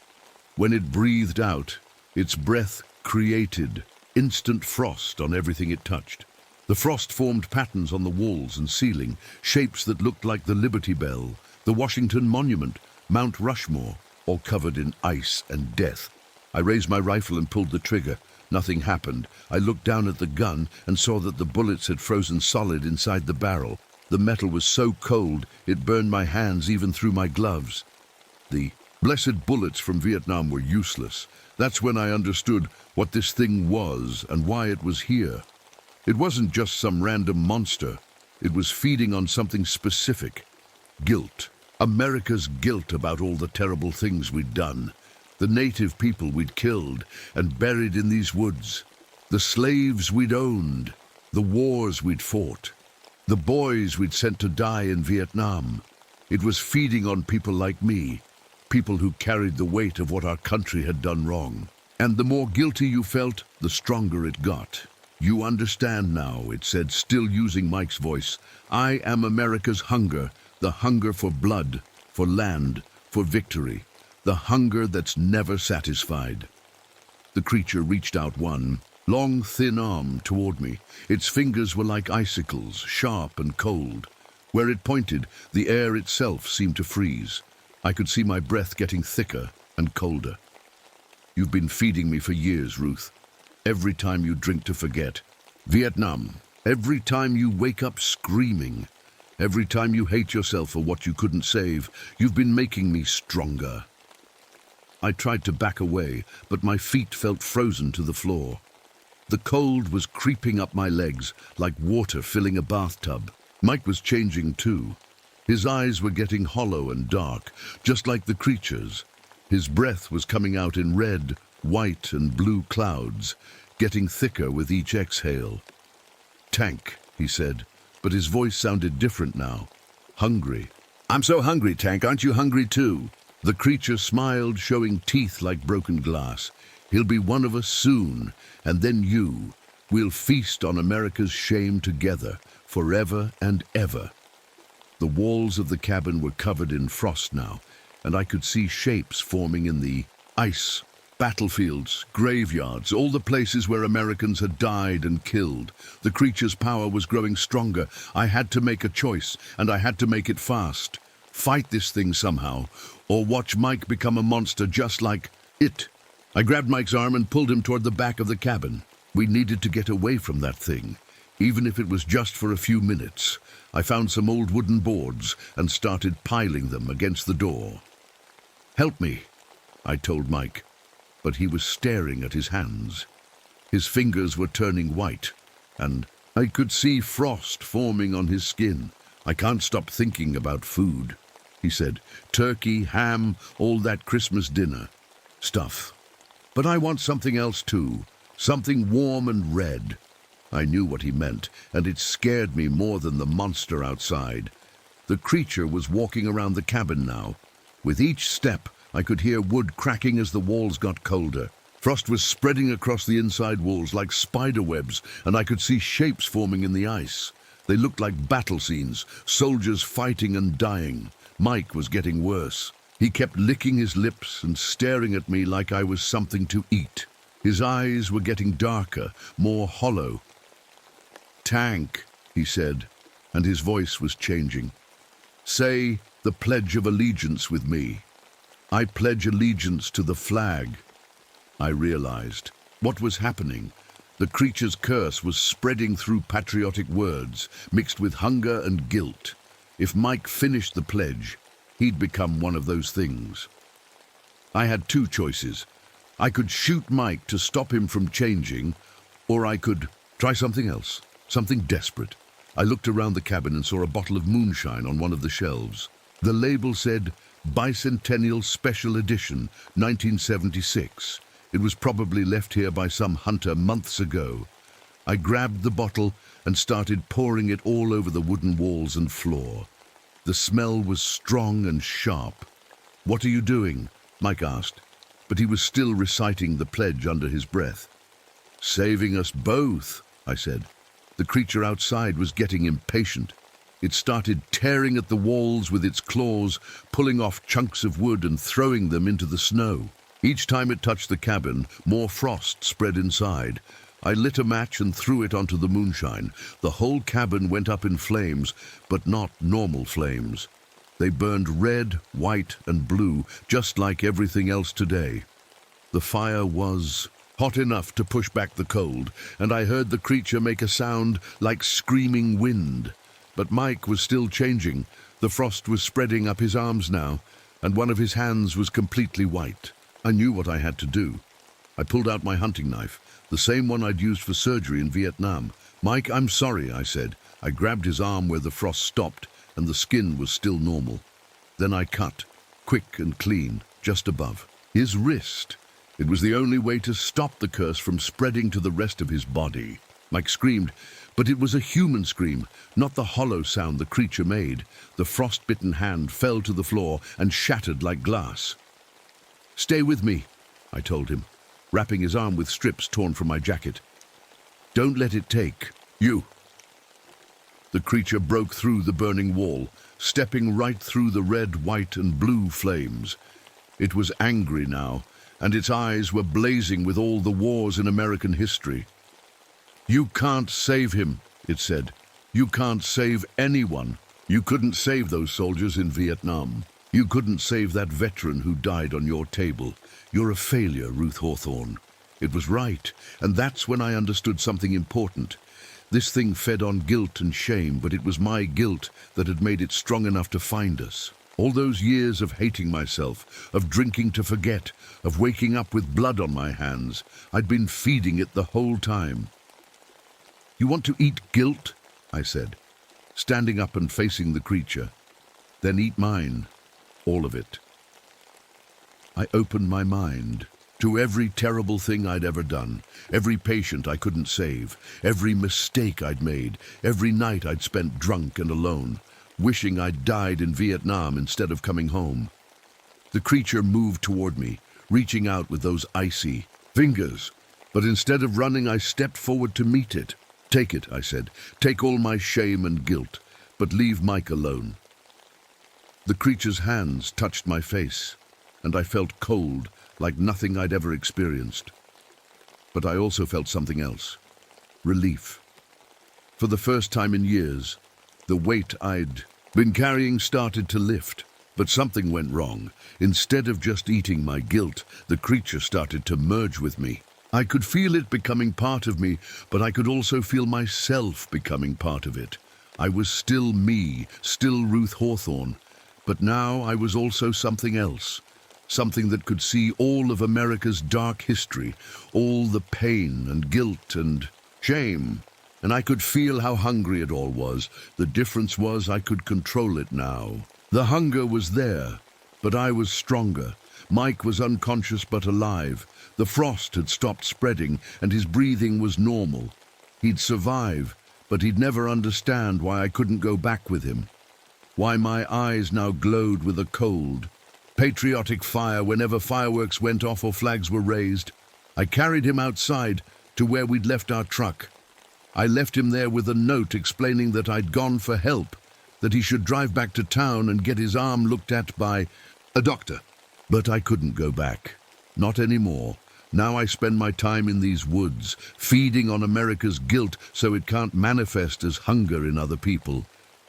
When it breathed out, its breath created instant frost on everything it touched. The frost formed patterns on the walls and ceiling, shapes that looked like the Liberty Bell, the Washington Monument, Mount Rushmore, all covered in ice and death. I raised my rifle and pulled the trigger. Nothing happened. I looked down at the gun and saw that the bullets had frozen solid inside the barrel. The metal was so cold it burned my hands even through my gloves. The blessed bullets from Vietnam were useless. That's when I understood what this thing was and why it was here. It wasn't just some random monster. It was feeding on something specific. Guilt. America's guilt about all the terrible things we'd done. The native people we'd killed and buried in these woods. The slaves we'd owned. The wars we'd fought. The boys we'd sent to die in Vietnam. It was feeding on people like me. People who carried the weight of what our country had done wrong. And the more guilty you felt, the stronger it got. "You understand now," it said, still using Mike's voice. "I am America's hunger, the hunger for blood, for land, for victory, the hunger that's never satisfied." The creature reached out one long, thin arm toward me. Its fingers were like icicles, sharp and cold. Where it pointed, the air itself seemed to freeze. I could see my breath getting thicker and colder. "You've been feeding me for years, Ruth. Every time you drink to forget. Vietnam. Every time you wake up screaming. Every time you hate yourself for what you couldn't save. You've been making me stronger." I tried to back away, but my feet felt frozen to the floor. The cold was creeping up my legs like water filling a bathtub. Mike was changing too. His eyes were getting hollow and dark, just like the creature's. His breath was coming out in red, white, and blue clouds, getting thicker with each exhale. "Tank," he said, but his voice sounded different now. Hungry. "I'm so hungry, Tank. Aren't you hungry too?" The creature smiled, showing teeth like broken glass. "He'll be one of us soon, and then you. We'll feast on America's shame together, forever and ever." The walls of the cabin were covered in frost now, and I could see shapes forming in the ice. Battlefields, graveyards, all the places where Americans had died and killed. The creature's power was growing stronger. I had to make a choice, and I had to make it fast. Fight this thing somehow, or watch Mike become a monster just like it. I grabbed Mike's arm and pulled him toward the back of the cabin. We needed to get away from that thing, even if it was just for a few minutes. I found some old wooden boards and started piling them against the door. "Help me," I told Mike, but he was staring at his hands. His fingers were turning white, and I could see frost forming on his skin. "I can't stop thinking about food," he said. "Turkey, ham, all that Christmas dinner stuff. But I want something else too, something warm and red." I knew what he meant, and it scared me more than the monster outside. The creature was walking around the cabin now. With each step, I could hear wood cracking as the walls got colder. Frost was spreading across the inside walls like spider webs, and I could see shapes forming in the ice. They looked like battle scenes, soldiers fighting and dying. Mike was getting worse. He kept licking his lips and staring at me like I was something to eat. His eyes were getting darker, more hollow. "Tank," he said, and his voice was changing. "Say the Pledge of Allegiance with me. I pledge allegiance to the flag I realized. What was happening? The creature's curse was spreading through patriotic words, mixed with hunger and guilt. If Mike finished the pledge, he'd become one of those things. I had two choices. I could shoot Mike to stop him from changing, or I could try something else, something desperate. I looked around the cabin and saw a bottle of moonshine on one of the shelves. The label said, Bicentennial Special Edition, 1976. It was probably left here by some hunter months ago. I grabbed the bottle and started pouring it all over the wooden walls and floor. The smell was strong and sharp. "What are you doing?" Mike asked, but he was still reciting the pledge under his breath. "Saving us both," I said. The creature outside was getting impatient. It started tearing at the walls with its claws, pulling off chunks of wood and throwing them into the snow. Each time it touched the cabin, more frost spread inside. I lit a match and threw it onto the moonshine. The whole cabin went up in flames, but not normal flames. They burned red, white, and blue, just like everything else today. The fire was hot enough to push back the cold, and I heard the creature make a sound like screaming wind. But Mike was still changing. The frost was spreading up his arms now, and one of his hands was completely white. I knew what I had to do. I pulled out my hunting knife, the same one I'd used for surgery in Vietnam. "Mike, I'm sorry," I said. I grabbed his arm where the frost stopped, and the skin was still normal. Then I cut, quick and clean, just above his wrist. It was the only way to stop the curse from spreading to the rest of his body. Mike screamed, but it was a human scream, not the hollow sound the creature made. The frost-bitten hand fell to the floor and shattered like glass. "Stay with me," I told him, wrapping his arm with strips torn from my jacket. "Don't let it take you." The creature broke through the burning wall, stepping right through the red, white, and blue flames. It was angry now, and its eyes were blazing with all the wars in American history. "You can't save him," it said. "You can't save anyone. You couldn't save those soldiers in Vietnam. You couldn't save that veteran who died on your table. You're a failure, Ruth Hawthorne." It was right, and that's when I understood something important. This thing fed on guilt and shame, but it was my guilt that had made it strong enough to find us. All those years of hating myself, of drinking to forget, of waking up with blood on my hands, I'd been feeding it the whole time. "You want to eat guilt?" I said, standing up and facing the creature. "Then eat mine, all of it." I opened my mind to every terrible thing I'd ever done, every patient I couldn't save, every mistake I'd made, every night I'd spent drunk and alone, wishing I'd died in Vietnam instead of coming home. The creature moved toward me, reaching out with those icy fingers, but instead of running, I stepped forward to meet it. "Take it," I said. "Take all my shame and guilt, but leave Mike alone." The creature's hands touched my face, and I felt cold, like nothing I'd ever experienced. But I also felt something else. Relief. For the first time in years, the weight I'd been carrying started to lift. But something went wrong. Instead of just eating my guilt, the creature started to merge with me. I could feel it becoming part of me, but I could also feel myself becoming part of it. I was still me, still Ruth Hawthorne, but now I was also something else. Something that could see all of America's dark history, all the pain and guilt and shame. And I could feel how hungry it all was. The difference was I could control it now. The hunger was there, but I was stronger. Mike was unconscious but alive. The frost had stopped spreading, and his breathing was normal. He'd survive, but he'd never understand why I couldn't go back with him. Why my eyes now glowed with a cold, patriotic fire whenever fireworks went off or flags were raised. I carried him outside to where we'd left our truck. I left him there with a note explaining that I'd gone for help, that he should drive back to town and get his arm looked at by a doctor. But I couldn't go back. Not anymore. Now I spend my time in these woods, feeding on America's guilt so it can't manifest as hunger in other people.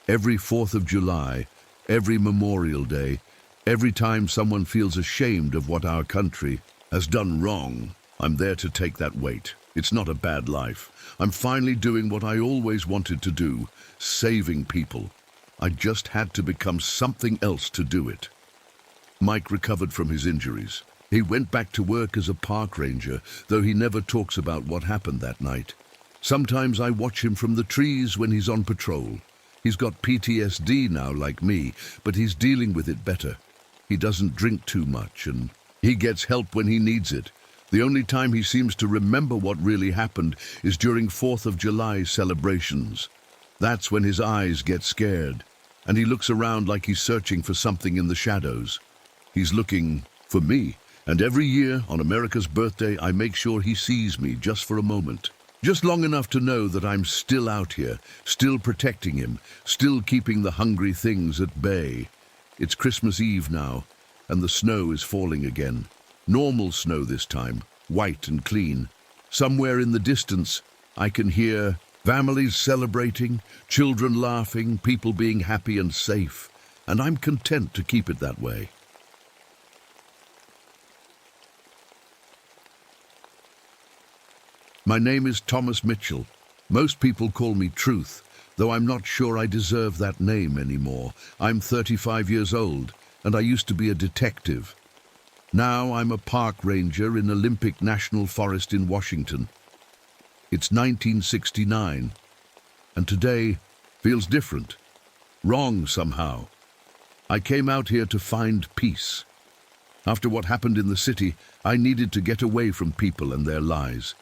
Every 4th of July, every Memorial Day, every time someone feels ashamed of what our country has done wrong, I'm there to take that weight. It's not a bad life. I'm finally doing what I always wanted to do, saving people. I just had to become something else to do it. Mike recovered from his injuries. He went back to work as a park ranger, though he never talks about what happened that night. Sometimes I watch him from the trees when he's on patrol. He's got PTSD now, like me, but he's dealing with it better. He doesn't drink too much, and he gets help when he needs it. The only time he seems to remember what really happened is during 4th of July celebrations. That's when his eyes get scared, and he looks around like he's searching for something in the shadows. He's looking for me, and every year on America's birthday I make sure he sees me just for a moment. Just long enough to know that I'm still out here, still protecting him, still keeping the hungry things at bay. It's Christmas Eve now, and the snow is falling again. Normal snow this time, white and clean. Somewhere in the distance, I can hear families celebrating, children laughing, people being happy and safe, and I'm content to keep it that way. My name is Thomas Mitchell. Most people call me Truth, though I'm not sure I deserve that name anymore. I'm 35 years old, and I used to be a detective. Now I'm a park ranger in Olympic National Forest in Washington. It's 1969, and today feels different, wrong somehow. I came out here to find peace. After what happened in the city, I needed to get away from people and their lies.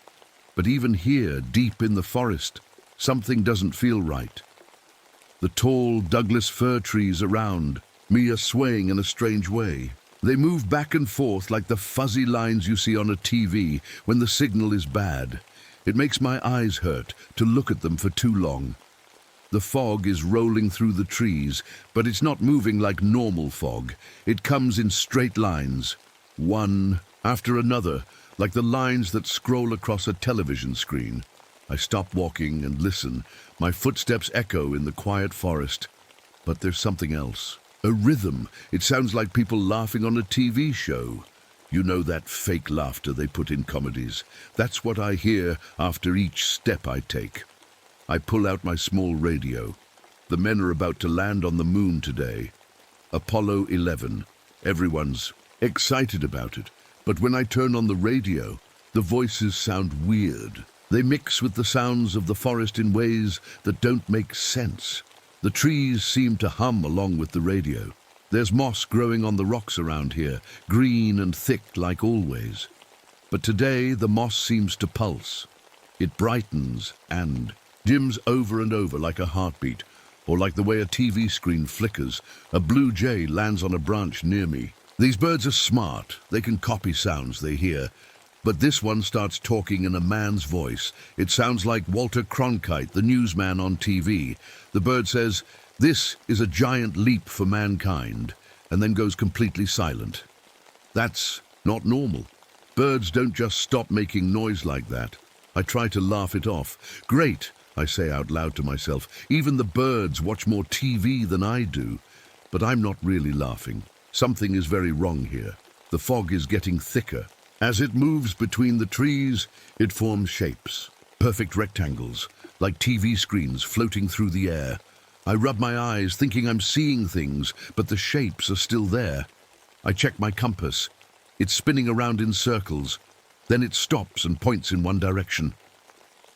But even here, deep in the forest, something doesn't feel right. The tall Douglas fir trees around me are swaying in a strange way. They move back and forth like the fuzzy lines you see on a TV when the signal is bad. It makes my eyes hurt to look at them for too long. The fog is rolling through the trees, but it's not moving like normal fog. It comes in straight lines, one after another, like the lines that scroll across a television screen. I stop walking and listen. My footsteps echo in the quiet forest. But there's something else. A rhythm. It sounds like people laughing on a TV show. You know that fake laughter they put in comedies. That's what I hear after each step I take. I pull out my small radio. The men are about to land on the moon today. Apollo 11. Everyone's excited about it. But when I turn on the radio, the voices sound weird. They mix with the sounds of the forest in ways that don't make sense. The trees seem to hum along with the radio. There's moss growing on the rocks around here, green and thick like always. But today the moss seems to pulse. It brightens and dims over and over like a heartbeat, or like the way a TV screen flickers. A blue jay lands on a branch near me. These birds are smart. They can copy sounds they hear. But this one starts talking in a man's voice. It sounds like Walter Cronkite, the newsman on TV. The bird says, "This is a giant leap for mankind," and then goes completely silent. That's not normal. Birds don't just stop making noise like that. I try to laugh it off. Great, I say out loud to myself. Even the birds watch more TV than I do. But I'm not really laughing. Something is very wrong here. The fog is getting thicker. As it moves between the trees, it forms shapes. Perfect rectangles, like TV screens floating through the air. I rub my eyes, thinking I'm seeing things, but the shapes are still there. I check my compass. It's spinning around in circles. Then it stops and points in one direction.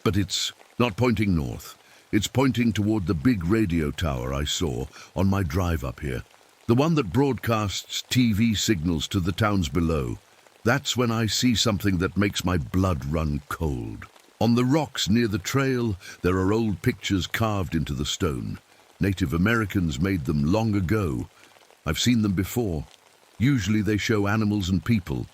But it's not pointing north. It's pointing toward the big radio tower I saw on my drive up here. The one that broadcasts TV signals to the towns below. That's when I see something that makes my blood run cold. On the rocks near the trail, there are old pictures carved into the stone. Native Americans made them long ago. I've seen them before. Usually they show animals and people,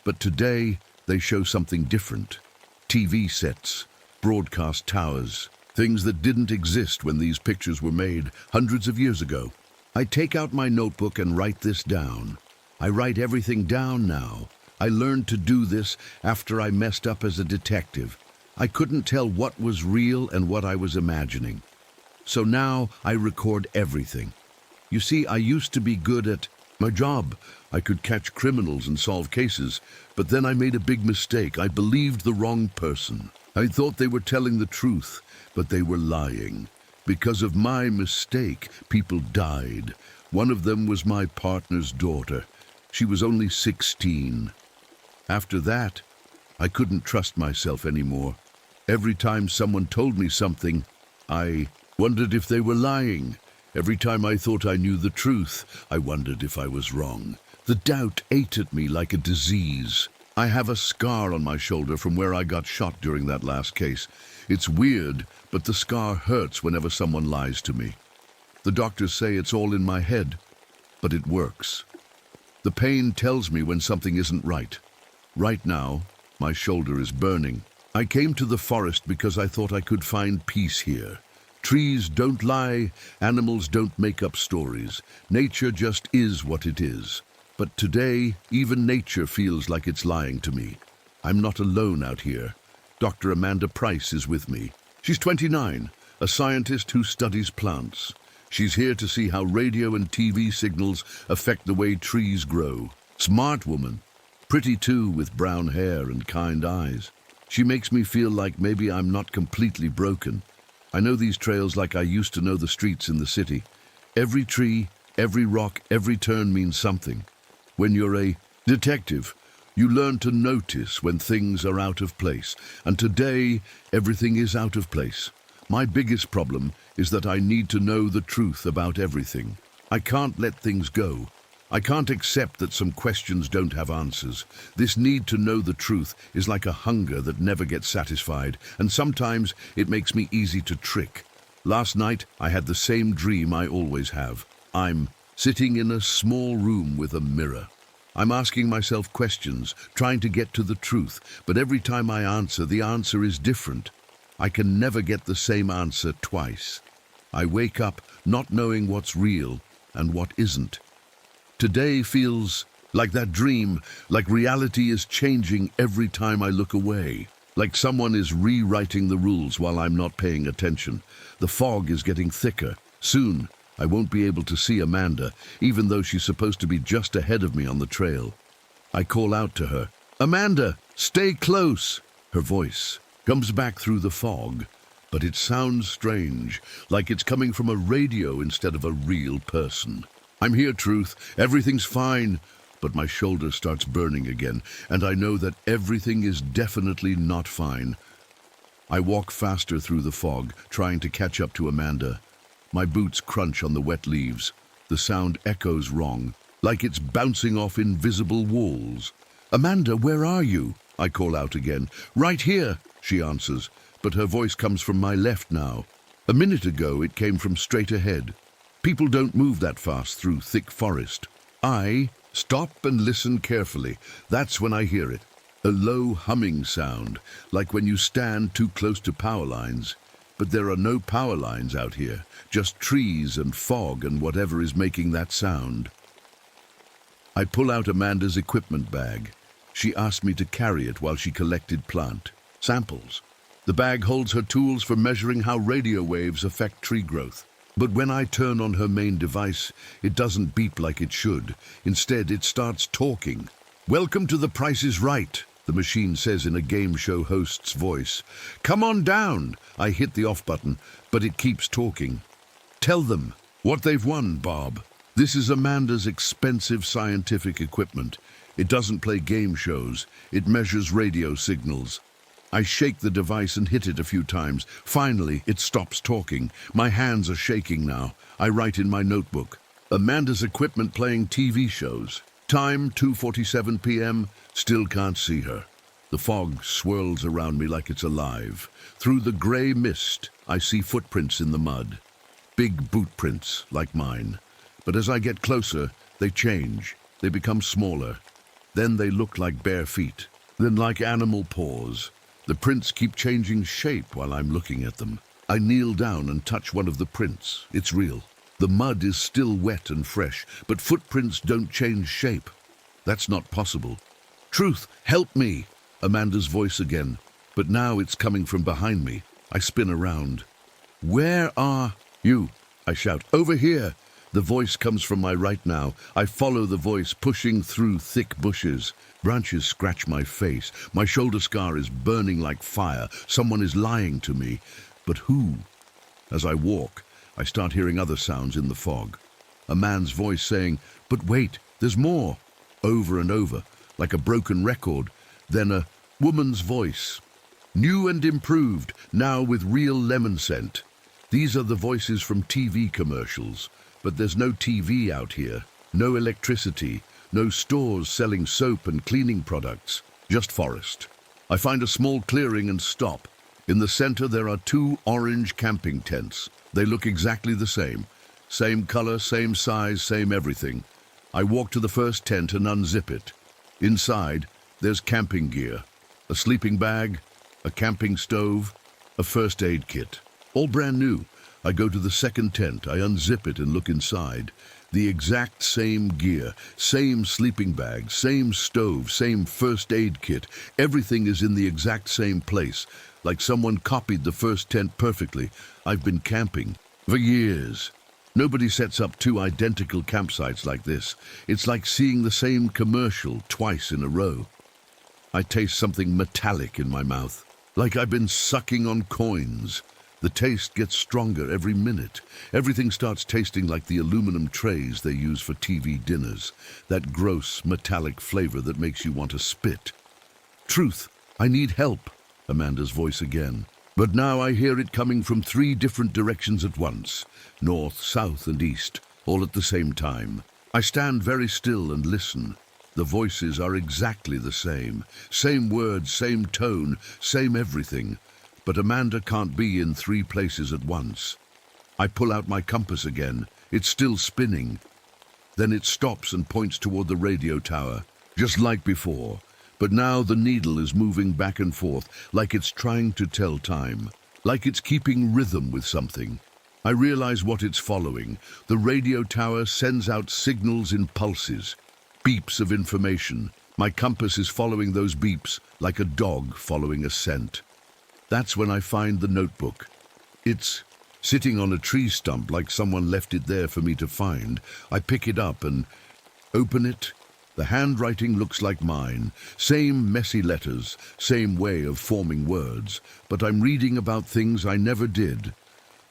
but today they show something different. TV sets, broadcast towers, things that didn't exist when these pictures were made hundreds of years ago. I take out my notebook and write this down. I write everything down now. I learned to do this after I messed up as a detective. I couldn't tell what was real and what I was imagining. So now I record everything. You see, I used to be good at My job. I could catch criminals and solve cases, but then I made a big mistake. I believed the wrong person. I thought they were telling the truth, but they were lying. Because of my mistake, people died. One of them was my partner's daughter. She was only 16. After that, I couldn't trust myself anymore. Every time someone told me something, I wondered if they were lying. Every time I thought I knew the truth, I wondered if I was wrong. The doubt ate at me like a disease. I have a scar on my shoulder from where I got shot during that last case. It's weird, but the scar hurts whenever someone lies to me. The doctors say it's all in my head, but it works. The pain tells me when something isn't right. Right now, my shoulder is burning. I came to the forest because I thought I could find peace here. Trees don't lie, animals don't make up stories. Nature just is what it is. But today, even nature feels like it's lying to me. I'm not alone out here. Dr. Amanda Price is with me. She's 29, a scientist who studies plants. She's here to see how radio and TV signals affect the way trees grow. Smart woman. Pretty too, with brown hair and kind eyes. She makes me feel like maybe I'm not completely broken. I know these trails like I used to know the streets in the city. Every tree, every rock, every turn means something. When you're a detective, you learn to notice when things are out of place. And today, everything is out of place. My biggest problem is that I need to know the truth about everything. I can't let things go. I can't accept that some questions don't have answers. This need to know the truth is like a hunger that never gets satisfied, and sometimes it makes me easy to trick. Last night, I had the same dream I always have. I'm sitting in a small room with a mirror. I'm asking myself questions, trying to get to the truth, but every time I answer, the answer is different. I can never get the same answer twice. I wake up not knowing what's real and what isn't. Today feels like that dream, like reality is changing every time I look away. Like someone is rewriting the rules while I'm not paying attention. The fog is getting thicker. Soon, I won't be able to see Amanda, even though she's supposed to be just ahead of me on the trail. I call out to her, "Amanda, stay close!" Her voice comes back through the fog, but it sounds strange, like it's coming from a radio instead of a real person. "I'm here, Truth. Everything's fine." But my shoulder starts burning again, and I know that everything is definitely not fine. I walk faster through the fog, trying to catch up to Amanda. My boots crunch on the wet leaves. The sound echoes wrong, like it's bouncing off invisible walls. "Amanda, where are you?" I call out again. "Right here," she answers, but her voice comes from my left now. A minute ago, it came from straight ahead. People don't move that fast through thick forest. I stop and listen carefully. That's when I hear it. A low humming sound, like when you stand too close to power lines. But there are no power lines out here, just trees and fog and whatever is making that sound. I pull out Amanda's equipment bag. She asked me to carry it while she collected plant samples. The bag holds her tools for measuring how radio waves affect tree growth. But when I turn on her main device, it doesn't beep like it should. Instead, it starts talking. "Welcome to The Price is Right," the machine says in a game show host's voice. "Come on down." I hit the off button, but it keeps talking. "Tell them what they've won, Bob. This is Amanda's expensive scientific equipment. It doesn't play game shows. It measures radio signals." I shake the device and hit it a few times. Finally, it stops talking. My hands are shaking now. I write in my notebook. Amanda's equipment playing TV shows. Time 2:47 p.m. Still can't see her. The fog swirls around me like it's alive. Through the gray mist, I see footprints in the mud. Big boot prints, like mine. But as I get closer, they change. They become smaller. Then they look like bare feet. Then like animal paws. The prints keep changing shape while I'm looking at them. I kneel down and touch one of the prints. It's real. The mud is still wet and fresh, but footprints don't change shape. That's not possible. "Truth, help me!" Amanda's voice again. But now it's coming from behind me. I spin around. "Where are you?" I shout. "Over here." The voice comes from my right now. I follow the voice, pushing through thick bushes. Branches scratch my face. My shoulder scar is burning like fire. Someone is lying to me. But who? As I walk, I start hearing other sounds in the fog. A man's voice saying, "But wait, there's more," over and over, like a broken record. Then a woman's voice, new and improved, now with real lemon scent. These are the voices from TV commercials, but there's no TV out here, no electricity, no stores selling soap and cleaning products, just forest. I find a small clearing and stop. In the center there are two orange camping tents. They look exactly the same. Same color, same size, same everything. I walk to the first tent and unzip it. Inside, there's camping gear, a sleeping bag, a camping stove, a first aid kit. All brand new. I go to the second tent, I unzip it and look inside. The exact same gear, same sleeping bag, same stove, same first aid kit. Everything is in the exact same place, like someone copied the first tent perfectly. I've been camping for years. Nobody sets up two identical campsites like this. It's like seeing the same commercial twice in a row. I taste something metallic in my mouth, like I've been sucking on coins. The taste gets stronger every minute. Everything starts tasting like the aluminum trays they use for TV dinners. That gross, metallic flavor that makes you want to spit. "Truth, I need help," Amanda's voice again. But now I hear it coming from 3 different directions at once. North, south, and east, all at the same time. I stand very still and listen. The voices are exactly the same. Same words, same tone, same everything. But Amanda can't be in 3 places at once. I pull out my compass again. It's still spinning. Then it stops and points toward the radio tower, just like before. But now the needle is moving back and forth, like it's trying to tell time, like it's keeping rhythm with something. I realize what it's following. The radio tower sends out signals in pulses, beeps of information. My compass is following those beeps like a dog following a scent. That's when I find the notebook. It's sitting on a tree stump like someone left it there for me to find. I pick it up and open it. The handwriting looks like mine. Same messy letters, same way of forming words. But I'm reading about things I never did.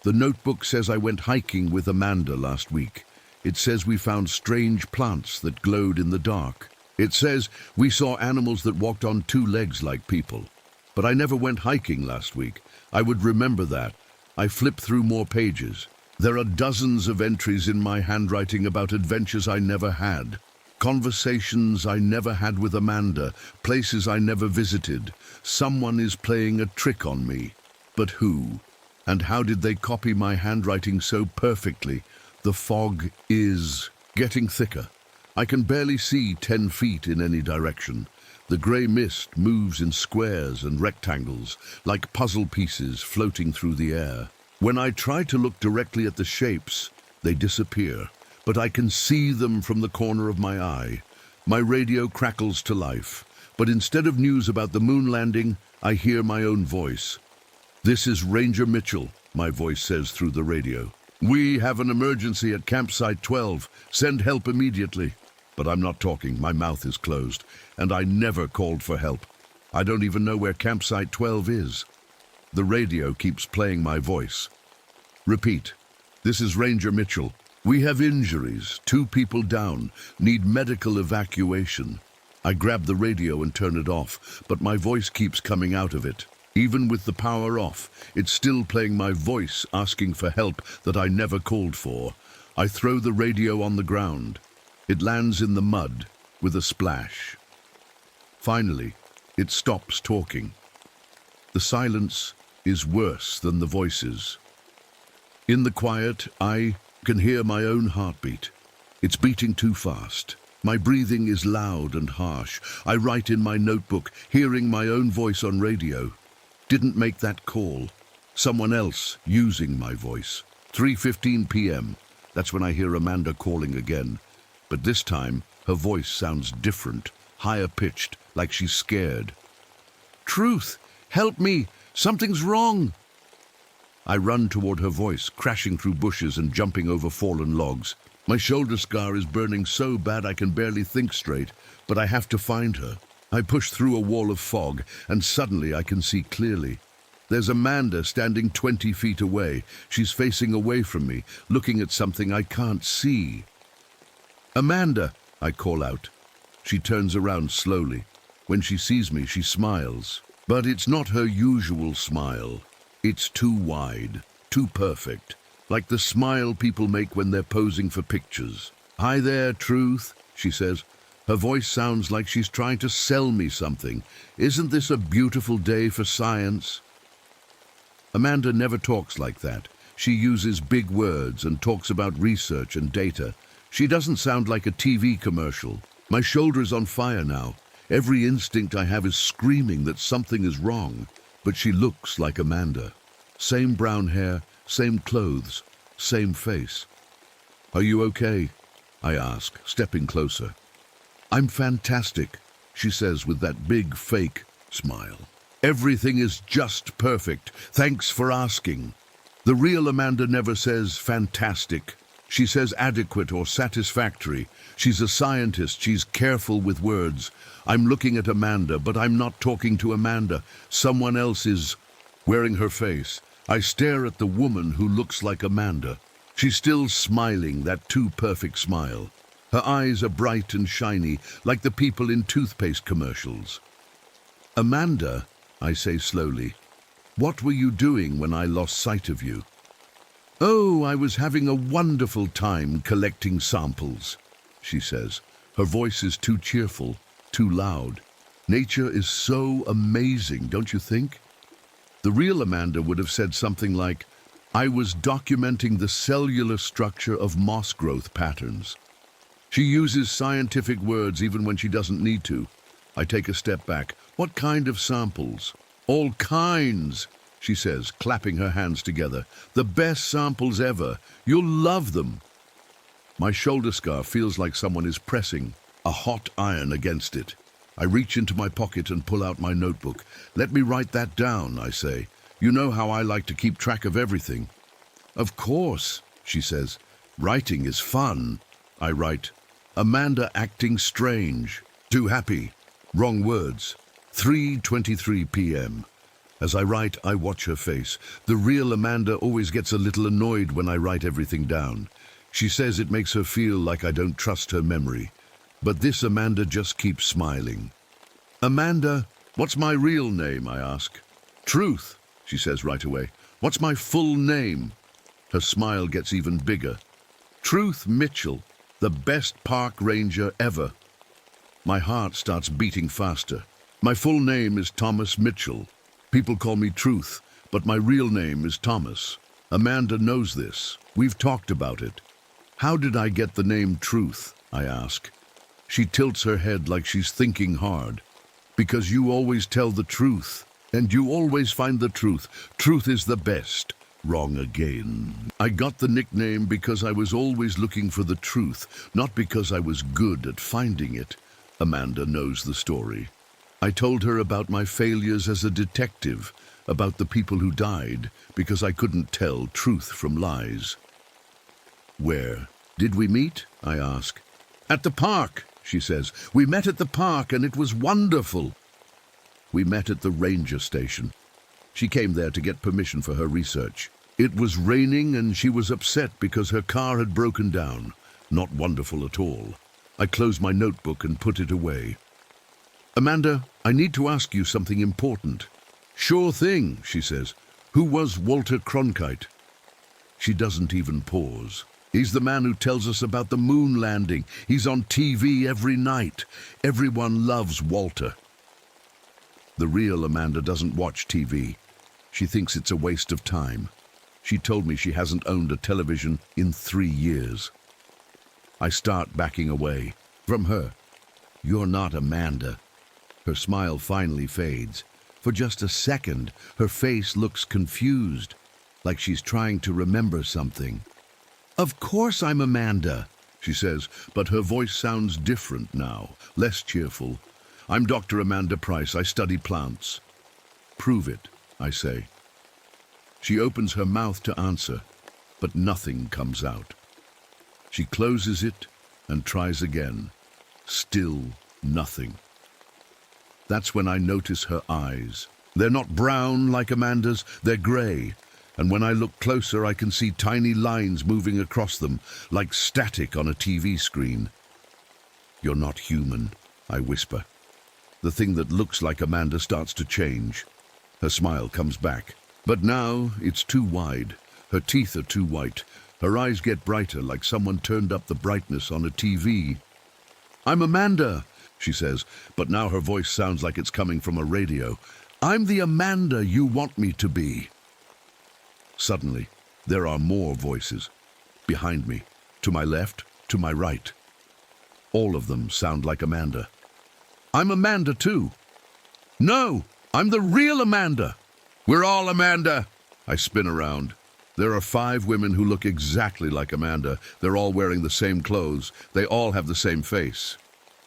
The notebook says I went hiking with Amanda last week. It says we found strange plants that glowed in the dark. It says we saw animals that walked on 2 legs like people. But I never went hiking last week. I would remember that. I flip through more pages. There are dozens of entries in my handwriting about adventures I never had. Conversations I never had with Amanda, places I never visited. Someone is playing a trick on me. But who? And how did they copy my handwriting so perfectly? The fog is getting thicker. I can barely see 10 feet in any direction. The grey mist moves in squares and rectangles, like puzzle pieces floating through the air. When I try to look directly at the shapes, they disappear. But I can see them from the corner of my eye. My radio crackles to life. But instead of news about the moon landing, I hear my own voice. "This is Ranger Mitchell," my voice says through the radio. "We have an emergency at Campsite 12. Send help immediately." But I'm not talking. My mouth is closed. And I never called for help. I don't even know where Campsite 12 is. The radio keeps playing my voice. Repeat. "This is Ranger Mitchell. We have injuries, 2 people down, need medical evacuation." I grab the radio and turn it off, but my voice keeps coming out of it. Even with the power off, it's still playing my voice asking for help that I never called for. I throw the radio on the ground. It lands in the mud with a splash. Finally, it stops talking. The silence is worse than the voices. In the quiet, I can hear my own heartbeat. It's beating too fast. My breathing is loud and harsh. I write in my notebook, hearing my own voice on radio. Didn't make that call. Someone else using my voice. 3:15 p.m. That's when I hear Amanda calling again. But this time, her voice sounds different, higher pitched, like she's scared. "Truth, help me! Something's wrong!" I run toward her voice, crashing through bushes and jumping over fallen logs. My shoulder scar is burning so bad I can barely think straight, but I have to find her. I push through a wall of fog, and suddenly I can see clearly. There's Amanda standing 20 feet away. She's facing away from me, looking at something I can't see. "Amanda!" I call out. She turns around slowly. When she sees me, she smiles. But it's not her usual smile. It's too wide, too perfect, like the smile people make when they're posing for pictures. "Hi there, Truth," she says. Her voice sounds like she's trying to sell me something. "Isn't this a beautiful day for science?" Amanda never talks like that. She uses big words and talks about research and data. She doesn't sound like a TV commercial. My shoulder is on fire now. Every instinct I have is screaming that something is wrong. But she looks like Amanda. Same brown hair, same clothes, same face. "Are you okay?" I ask, stepping closer. "I'm fantastic," she says with that big fake smile. "Everything is just perfect. Thanks for asking." The real Amanda never says fantastic. She says adequate or satisfactory. She's a scientist. She's careful with words. I'm looking at Amanda, but I'm not talking to Amanda. Someone else is wearing her face. I stare at the woman who looks like Amanda. She's still smiling, that too perfect smile. Her eyes are bright and shiny, like the people in toothpaste commercials. "Amanda," I say slowly, "what were you doing when I lost sight of you?" "Oh, I was having a wonderful time collecting samples," she says. Her voice is too cheerful, too loud. Nature is so amazing, don't you think? The real Amanda would have said something like, "I was documenting the cellular structure of moss growth patterns." She uses scientific words even when she doesn't need to. I take a step back. "What kind of samples?" "All kinds," she says, clapping her hands together. "The best samples ever. You'll love them." My shoulder scar feels like someone is pressing a hot iron against it. I reach into my pocket and pull out my notebook. "Let me write that down," I say. "You know how I like to keep track of everything." "Of course," she says. "Writing is fun." I write, "Amanda acting strange. Too happy. Wrong words. 3:23 p.m. As I write, I watch her face. The real Amanda always gets a little annoyed when I write everything down. She says it makes her feel like I don't trust her memory. But this Amanda just keeps smiling. "Amanda, what's my real name?" I ask. "Truth," she says right away. "What's my full name?" Her smile gets even bigger. "Truth Mitchell, the best park ranger ever." My heart starts beating faster. My full name is Thomas Mitchell. People call me Truth, but my real name is Thomas. Amanda knows this. We've talked about it. "How did I get the name Truth?" I ask. She tilts her head like she's thinking hard. "Because you always tell the truth, and you always find the truth. Truth is the best." Wrong again. "I got the nickname because I was always looking for the truth, not because I was good at finding it." Amanda knows the story. I told her about my failures as a detective, about the people who died, because I couldn't tell truth from lies. "Where did we meet?" I ask. "At the park," she says. "We met at the park and it was wonderful." We met at the ranger station. She came there to get permission for her research. It was raining and she was upset because her car had broken down. Not wonderful at all. I close my notebook and put it away. "Amanda, I need to ask you something important." "Sure thing," she says. "Who was Walter Cronkite?" She doesn't even pause. "He's the man who tells us about the moon landing. He's on TV every night. Everyone loves Walter." The real Amanda doesn't watch TV. She thinks it's a waste of time. She told me she hasn't owned a television in 3 years. I start backing away from her. "You're not Amanda." Her smile finally fades. For just a second, her face looks confused, like she's trying to remember something. "Of course I'm Amanda," she says, but her voice sounds different now, less cheerful. "I'm Dr. Amanda Price. I study plants." "Prove it," I say. She opens her mouth to answer, but nothing comes out. She closes it and tries again. Still nothing. That's when I notice her eyes. They're not brown like Amanda's, they're grey. And when I look closer, I can see tiny lines moving across them, like static on a TV screen. "You're not human," I whisper. The thing that looks like Amanda starts to change. Her smile comes back. But now it's too wide. Her teeth are too white. Her eyes get brighter, like someone turned up the brightness on a TV. "I'm Amanda," she says, but now her voice sounds like it's coming from a radio. "I'm the Amanda you want me to be." Suddenly, there are more voices. Behind me, to my left, to my right. All of them sound like Amanda. "I'm Amanda too." "No, I'm the real Amanda." "We're all Amanda." I spin around. There are 5 women who look exactly like Amanda. They're all wearing the same clothes. They all have the same face.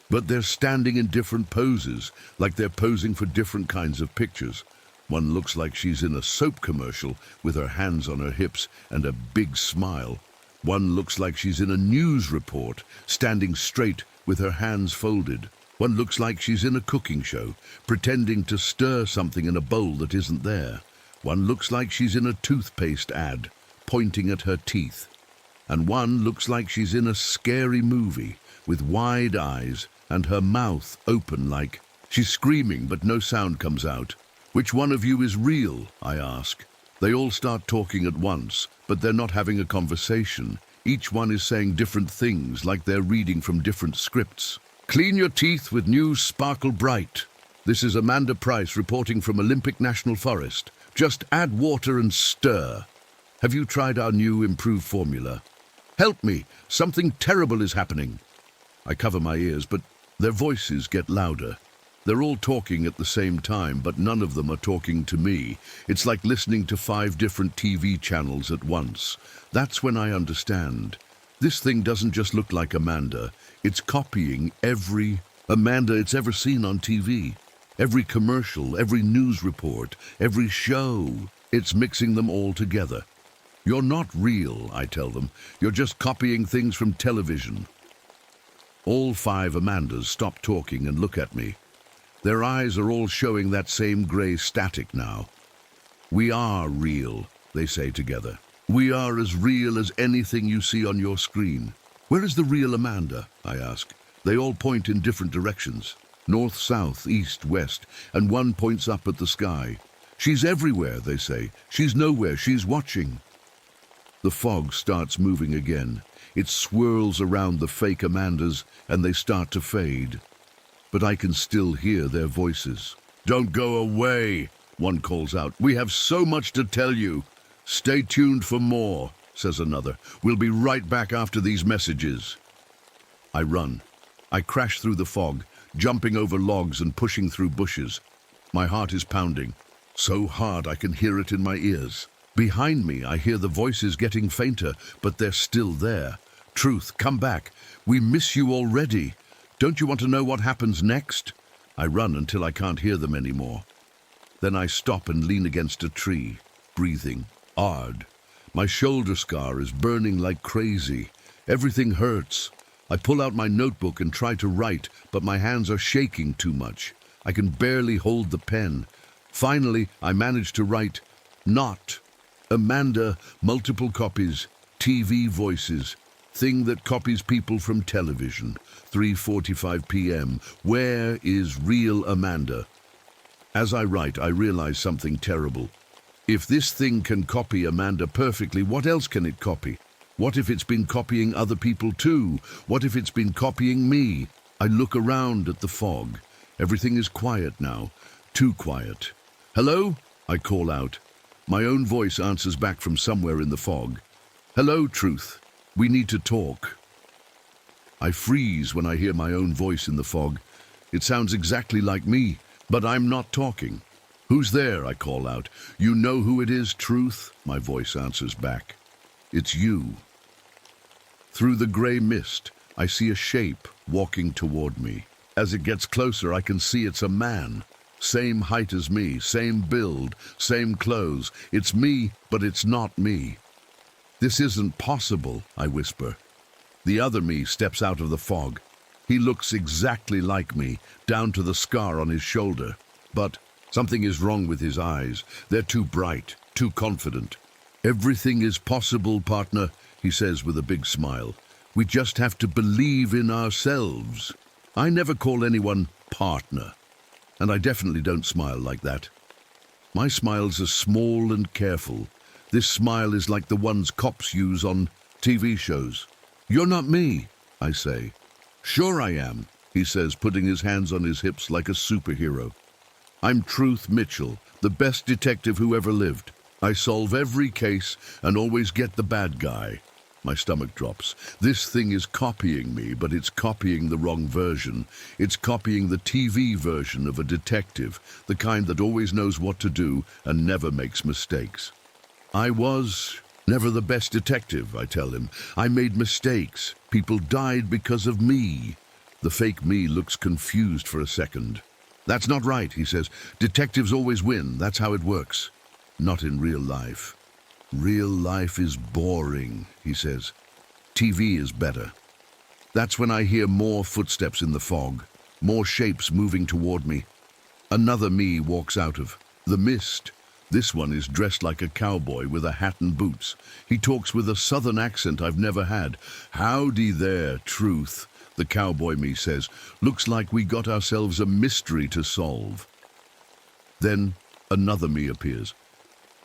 But they're standing in different poses, like they're posing for different kinds of pictures. One looks like she's in a soap commercial with her hands on her hips and a big smile. One looks like she's in a news report, standing straight with her hands folded. One looks like she's in a cooking show, pretending to stir something in a bowl that isn't there. One looks like she's in a toothpaste ad, pointing at her teeth. And one looks like she's in a scary movie, with wide eyes and her mouth open like she's screaming, but no sound comes out. "Which one of you is real?" I ask. They all start talking at once, but they're not having a conversation. Each one is saying different things, like they're reading from different scripts. "Clean your teeth with new Sparkle Bright. This is Amanda Price reporting from Olympic National Forest. Just add water and stir. Have you tried our new improved formula? Help me, something terrible is happening." I cover my ears, but their voices get louder. They're all talking at the same time, but none of them are talking to me. It's like listening to 5 different TV channels at once. That's when I understand. This thing doesn't just look like Amanda. It's copying every Amanda it's ever seen on TV. Every commercial, every news report, every show. It's mixing them all together. "You're not real," I tell them. "You're just copying things from television." All 5 Amandas stop talking and look at me. Their eyes are all showing that same grey static now. "We are real," they say together. "We are as real as anything you see on your screen." "Where is the real Amanda?" I ask. They all point in different directions. North, south, east, west, and one points up at the sky. "She's everywhere," they say. "She's nowhere, she's watching." The fog starts moving again. It swirls around the fake Amandas, and they start to fade. But I can still hear their voices. "Don't go away," one calls out. "We have so much to tell you." "Stay tuned for more," says another. "We'll be right back after these messages." I run. I crash through the fog, jumping over logs and pushing through bushes. My heart is pounding, so hard I can hear it in my ears. Behind me, I hear the voices getting fainter, but they're still there. "Truth, come back. We miss you already. Don't you want to know what happens next?" I run until I can't hear them anymore. Then I stop and lean against a tree, breathing hard. My shoulder scar is burning like crazy. Everything hurts. I pull out my notebook and try to write, but my hands are shaking too much. I can barely hold the pen. Finally, I manage to write, "Not Amanda, multiple copies, TV voices. Thing that copies people from television. 3:45 p.m. Where is real Amanda?" As I write, I realize something terrible. If this thing can copy Amanda perfectly, what else can it copy? What if it's been copying other people too? What if it's been copying me? I look around at the fog. Everything is quiet now. Too quiet. "Hello?" I call out. My own voice answers back from somewhere in the fog. "Hello, Truth. We need to talk." I freeze when I hear my own voice in the fog. It sounds exactly like me, but I'm not talking. "Who's there?" I call out. "You know who it is, Truth?" My voice answers back. "It's you." Through the grey mist, I see a shape walking toward me. As it gets closer, I can see it's a man. Same height as me, same build, same clothes. It's me, but it's not me. "This isn't possible," I whisper. The other me steps out of the fog. He looks exactly like me, down to the scar on his shoulder. But something is wrong with his eyes. They're too bright, too confident. Everything is possible, partner, he says with a big smile. We just have to believe in ourselves. I never call anyone partner, and I definitely don't smile like that. My smiles are small and careful. This smile is like the ones cops use on TV shows. You're not me, I say. Sure I am, he says, putting his hands on his hips like a superhero. I'm Truth Mitchell, the best detective who ever lived. I solve every case and always get the bad guy. My stomach drops. This thing is copying me, but it's copying the wrong version. It's copying the TV version of a detective, the kind that always knows what to do and never makes mistakes. I was never the best detective, I tell him. I made mistakes. People died because of me. The fake me looks confused for a second. That's not right, he says. Detectives always win. That's how it works. Not in real life. Real life is boring, he says. TV is better. That's when I hear more footsteps in the fog, more shapes moving toward me. Another me walks out of the mist. This one is dressed like a cowboy with a hat and boots. He talks with a southern accent I've never had. Howdy there, Truth, the cowboy me says. Looks like we got ourselves a mystery to solve. Then another me appears.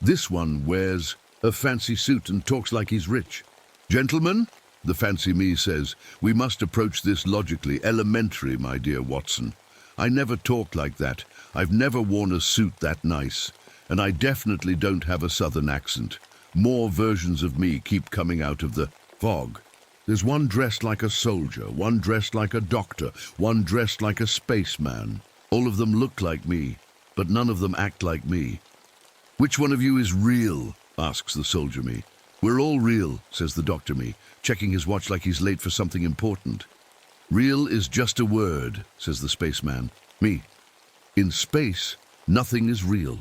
This one wears a fancy suit and talks like he's rich. Gentlemen, the fancy me says, we must approach this logically. Elementary, my dear Watson. I never talk like that. I've never worn a suit that nice. And I definitely don't have a southern accent. More versions of me keep coming out of the fog. There's one dressed like a soldier, one dressed like a doctor, one dressed like a spaceman. All of them look like me, but none of them act like me. Which one of you is real? Asks the soldier me. We're all real, says the doctor me, checking his watch like he's late for something important. Real is just a word, says the spaceman. Me. In space, nothing is real.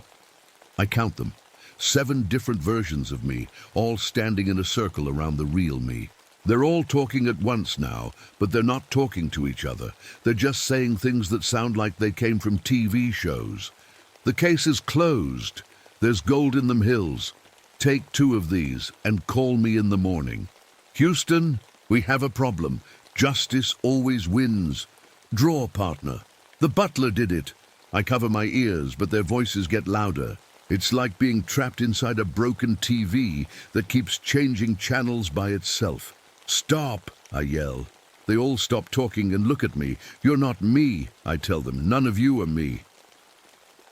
I count them. 7 different versions of me, all standing in a circle around the real me. They're all talking at once now, but they're not talking to each other. They're just saying things that sound like they came from TV shows. The case is closed. There's gold in them hills. Take 2 of these and call me in the morning. Houston, we have a problem. Justice always wins. Draw, partner. The butler did it. I cover my ears, but their voices get louder. It's like being trapped inside a broken TV that keeps changing channels by itself. Stop, I yell. They all stop talking and look at me. You're not me, I tell them. None of you are me.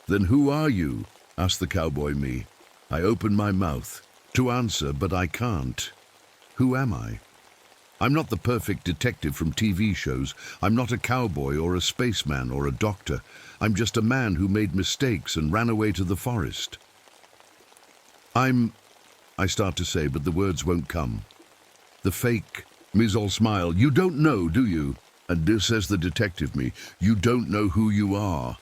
Then who are you? Asks the cowboy me. I open my mouth to answer, but I can't. Who am I? I'm not the perfect detective from TV shows. I'm not a cowboy or a spaceman or a doctor. I'm just a man who made mistakes and ran away to the forest. I start to say, but the words won't come. The fake me's all smile. You don't know, do you? And says the detective me, you don't know who you are.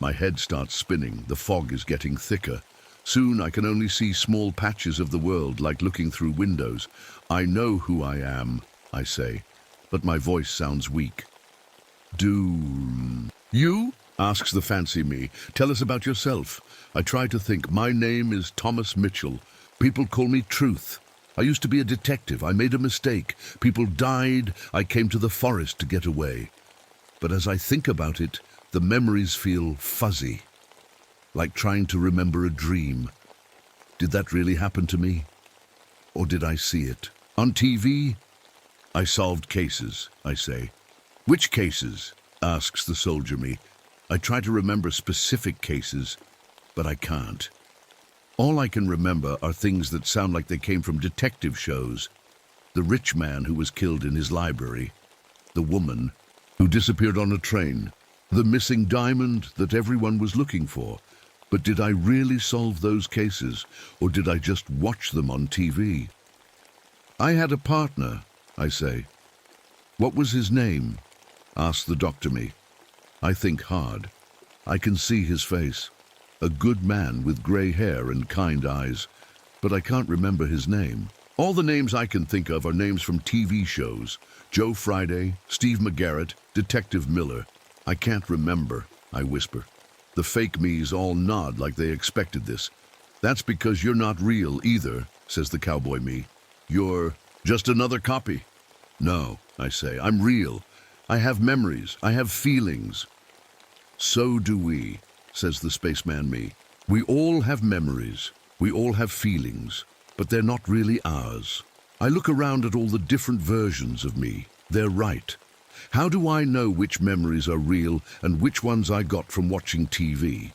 My head starts spinning. The fog is getting thicker. Soon I can only see small patches of the world, like looking through windows. I know who I am, I say, but my voice sounds weak. You? Asks the fancy me. Tell us about yourself. I try to think. My name is Thomas Mitchell. People call me Truth. I used to be a detective. I made a mistake. People died. I came to the forest to get away. But as I think about it, the memories feel fuzzy, like trying to remember a dream. Did that really happen to me? Or did I see it? On TV? I solved cases, I say. Which cases? Asks the soldier me. I try to remember specific cases, but I can't. All I can remember are things that sound like they came from detective shows. The rich man who was killed in his library. The woman who disappeared on a train. The missing diamond that everyone was looking for. But did I really solve those cases, or did I just watch them on TV? I had a partner, I say. What was his name? Asks the doctor me. I think hard. I can see his face. A good man with grey hair and kind eyes, but I can't remember his name. All the names I can think of are names from TV shows. Joe Friday, Steve McGarrett, Detective Miller. I can't remember, I whisper. The fake me's all nod like they expected this. That's because you're not real either, says the cowboy me. You're just another copy. No, I say, I'm real. I have memories, I have feelings. So do we, says the spaceman me. We all have memories, we all have feelings, but they're not really ours. I look around at all the different versions of me. They're right. How do I know which memories are real and which ones I got from watching TV?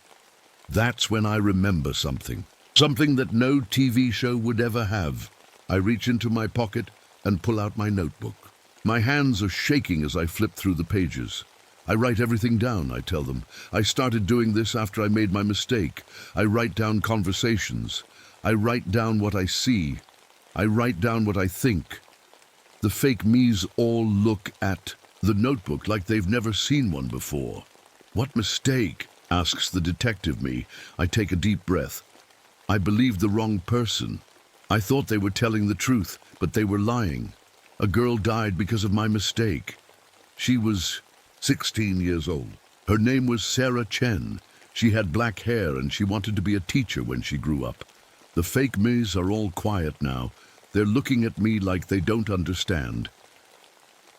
That's when I remember something. Something that no TV show would ever have. I reach into my pocket and pull out my notebook. My hands are shaking as I flip through the pages. I write everything down, I tell them. I started doing this after I made my mistake. I write down conversations. I write down what I see. I write down what I think. The fake me's all look at the notebook like they've never seen one before. What mistake? Asks the detective me. I take a deep breath. I believed the wrong person. I thought they were telling the truth, but they were lying. A girl died because of my mistake. She was 16 years old. Her name was Sarah Chen. She had black hair and she wanted to be a teacher when she grew up. The fake me's are all quiet now. They're looking at me like they don't understand.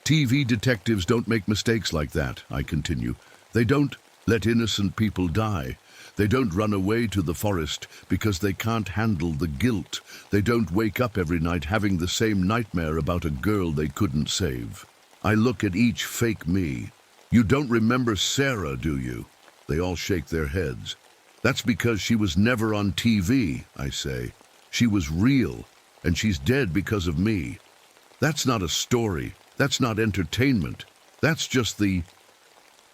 TV detectives don't make mistakes like that, I continue. They don't let innocent people die. They don't run away to the forest because they can't handle the guilt. They don't wake up every night having the same nightmare about a girl they couldn't save. I look at each fake me. You don't remember Sarah, do you? They all shake their heads. That's because she was never on TV, I say. She was real, and she's dead because of me. That's not a story. That's not entertainment. That's just the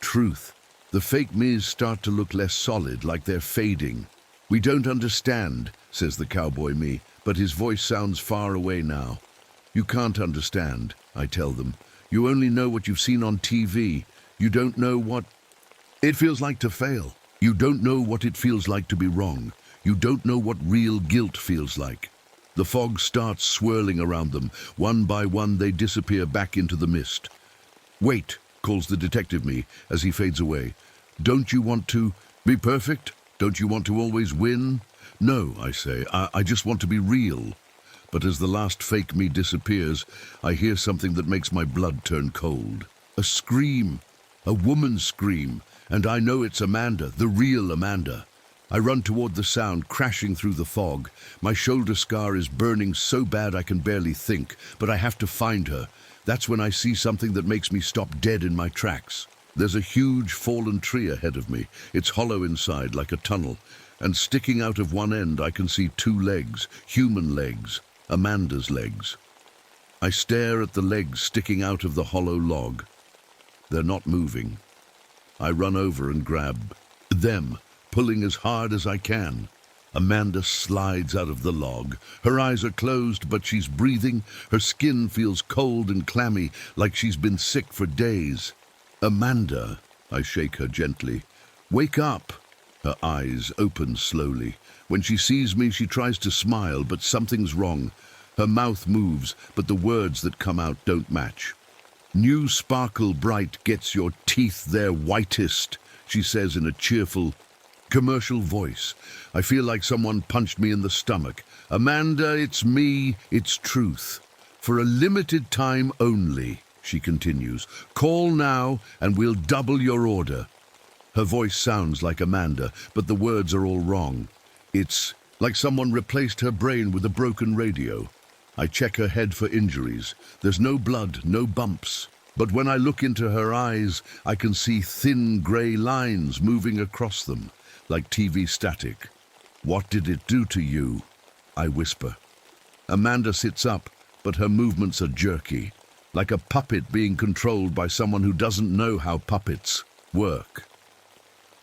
truth. The fake me's start to look less solid, like they're fading. We don't understand, says the cowboy me, but his voice sounds far away now. You can't understand, I tell them. You only know what you've seen on TV. You don't know what it feels like to fail. You don't know what it feels like to be wrong. You don't know what real guilt feels like. The fog starts swirling around them. One by one, they disappear back into the mist. Wait, calls the detective me as he fades away. Don't you want to be perfect? Don't you want to always win? No, I say, I just want to be real. But as the last fake me disappears, I hear something that makes my blood turn cold. A scream, a woman's scream, and I know it's Amanda, the real Amanda. I run toward the sound, crashing through the fog. My shoulder scar is burning so bad I can barely think, but I have to find her. That's when I see something that makes me stop dead in my tracks. There's a huge fallen tree ahead of me. It's hollow inside, like a tunnel, and sticking out of one end I can see two legs, human legs, Amanda's legs. I stare at the legs sticking out of the hollow log. They're not moving. I run over and grab them, pulling as hard as I can. Amanda slides out of the log. Her eyes are closed, but she's breathing. Her skin feels cold and clammy, like she's been sick for days. Amanda, I shake her gently. Wake up. Her eyes open slowly. When she sees me, she tries to smile, but something's wrong. Her mouth moves, but the words that come out don't match. New Sparkle Bright gets your teeth their whitest, she says in a cheerful, commercial voice. I feel like someone punched me in the stomach. Amanda, it's me, it's truth. For a limited time only, she continues. Call now and we'll double your order. Her voice sounds like Amanda, but the words are all wrong. It's like someone replaced her brain with a broken radio. I check her head for injuries. There's no blood, no bumps. But when I look into her eyes, I can see thin grey lines moving across them, like TV static. What did it do to you? I whisper. Amanda sits up, but her movements are jerky, like a puppet being controlled by someone who doesn't know how puppets work.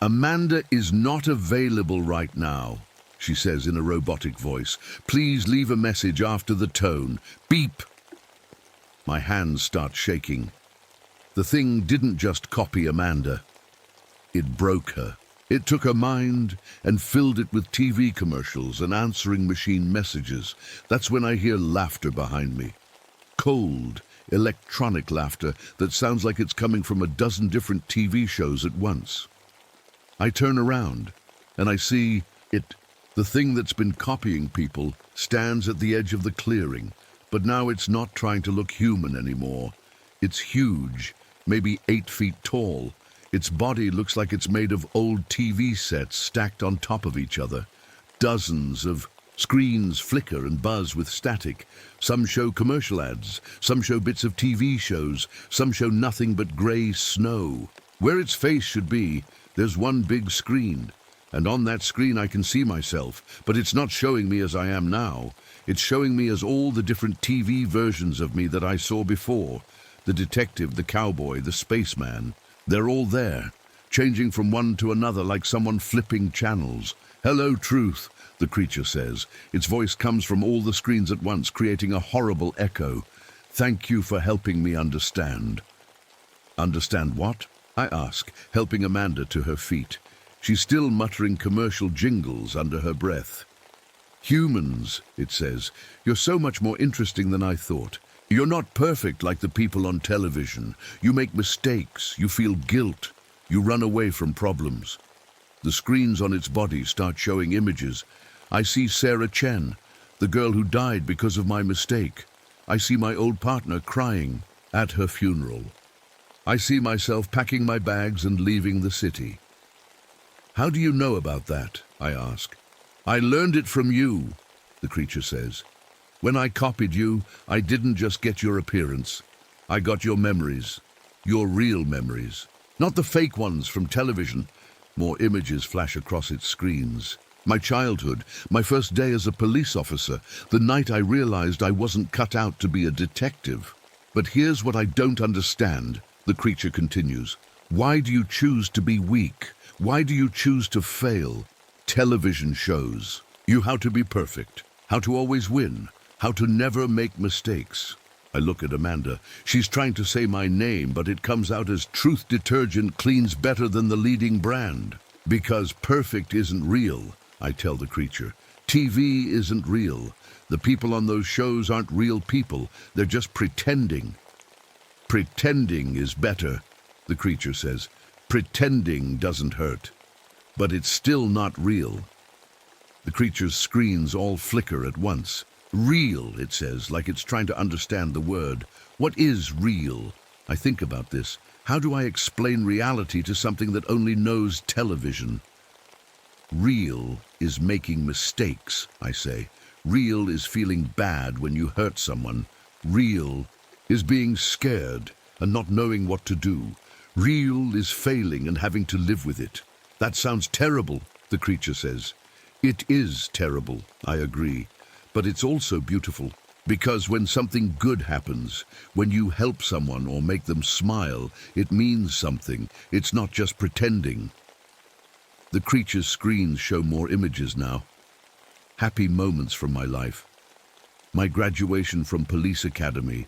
Amanda is not available right now, she says in a robotic voice. Please leave a message after the tone. Beep. My hands start shaking. The thing didn't just copy Amanda. It broke her. It took her mind and filled it with TV commercials and answering machine messages. That's when I hear laughter behind me. Cold, electronic laughter that sounds like it's coming from a dozen different TV shows at once. I turn around and I see it. The thing that's been copying people stands at the edge of the clearing, but now it's not trying to look human anymore. It's huge, maybe 8 feet tall. Its body looks like it's made of old TV sets stacked on top of each other. Dozens of screens flicker and buzz with static. Some show commercial ads, some show bits of TV shows, some show nothing but grey snow. Where its face should be, there's one big screen. And on that screen I can see myself, but it's not showing me as I am now. It's showing me as all the different TV versions of me that I saw before. The detective, the cowboy, the spaceman. They're all there, changing from one to another like someone flipping channels. "Hello, Truth," the creature says. Its voice comes from all the screens at once, creating a horrible echo. "Thank you for helping me understand." "Understand what?" I ask, helping Amanda to her feet. She's still muttering commercial jingles under her breath. "Humans," it says, "you're so much more interesting than I thought. You're not perfect like the people on television. You make mistakes, you feel guilt, you run away from problems." The screens on its body start showing images. I see Sarah Chen, the girl who died because of my mistake. I see my old partner crying at her funeral. I see myself packing my bags and leaving the city. "How do you know about that?" I ask. "I learned it from you," the creature says. "When I copied you, I didn't just get your appearance. I got your memories, your real memories, not the fake ones from television." More images flash across its screens. My childhood, my first day as a police officer, the night I realized I wasn't cut out to be a detective. "But here's what I don't understand," the creature continues. "Why do you choose to be weak? Why do you choose to fail? Television shows you how to be perfect, how to always win, how to never make mistakes." I look at Amanda. She's trying to say my name, but it comes out as Truth Detergent cleans better than the leading brand. "Because perfect isn't real," I tell the creature. "TV isn't real. The people on those shows aren't real people. They're just pretending." "Pretending is better," the creature says. "Pretending doesn't hurt. But it's still not real." The creature's screens all flicker at once. "Real," it says, like it's trying to understand the word. What is real? I think about this. How do I explain reality to something that only knows television? "Real is making mistakes," I say. "Real is feeling bad when you hurt someone. Real is being scared and not knowing what to do. Real is failing and having to live with it." "That sounds terrible," the creature says. "It is terrible," I agree. "But it's also beautiful. Because when something good happens, when you help someone or make them smile, it means something. It's not just pretending." The creature's screens show more images now. Happy moments from my life. My graduation from police academy.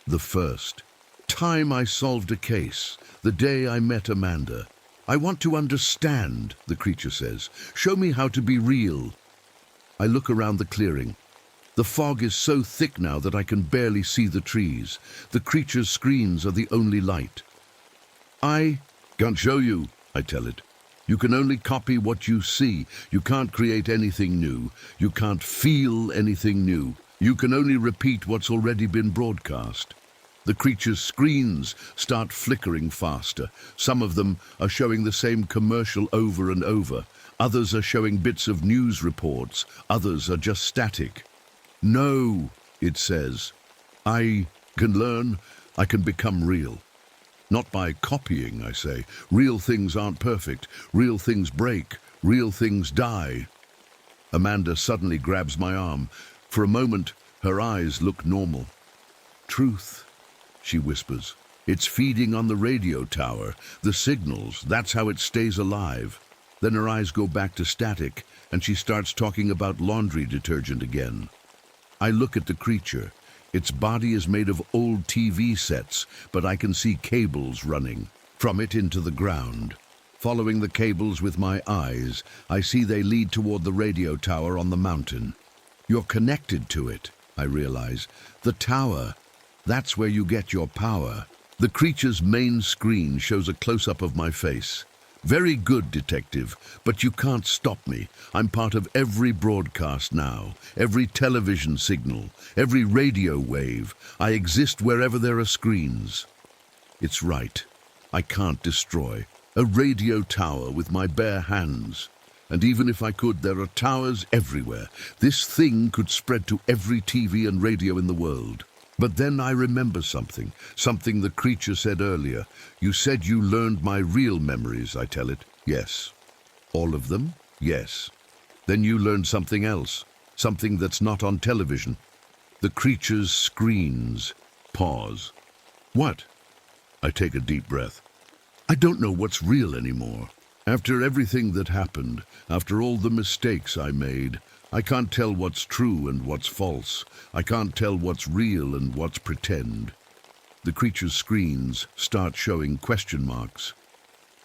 The first time I solved a case. The day I met Amanda. "I want to understand," the creature says. "Show me how to be real." I look around the clearing. The fog is so thick now that I can barely see the trees. The creature's screens are the only light. "I can't show you," I tell it. "You can only copy what you see. You can't create anything new. You can't feel anything new. You can only repeat what's already been broadcast." The creature's screens start flickering faster. Some of them are showing the same commercial over and over. Others are showing bits of news reports. Others are just static. "No," it says. "I can learn. I can become real." "Not by copying," I say. "Real things aren't perfect. Real things break. Real things die." Amanda suddenly grabs my arm. For a moment, her eyes look normal. "Truth," she whispers. "It's feeding on the radio tower. The signals, that's how it stays alive." Then her eyes go back to static, and she starts talking about laundry detergent again. I look at the creature. Its body is made of old TV sets, but I can see cables running from it into the ground. Following the cables with my eyes, I see they lead toward the radio tower on the mountain. You're connected to it, I realize. The tower, that's where you get your power. The creature's main screen shows a close-up of my face. Very good, detective, but you can't stop me. I'm part of every broadcast now, every television signal, every radio wave. I exist wherever there are screens. It's right. I can't destroy a radio tower with my bare hands. And even if I could, there are towers everywhere. This thing could spread to every TV and radio in the world. But then I remember something the creature said earlier. You said you learned my real memories, I tell it. Yes. All of them? Yes. Then you learned something else, something that's not on television. The creature's screens. Pause. What? I take a deep breath. I don't know what's real anymore. After everything that happened, after all the mistakes I made, I can't tell what's true and what's false. I can't tell what's real and what's pretend. The creature's screens start showing question marks.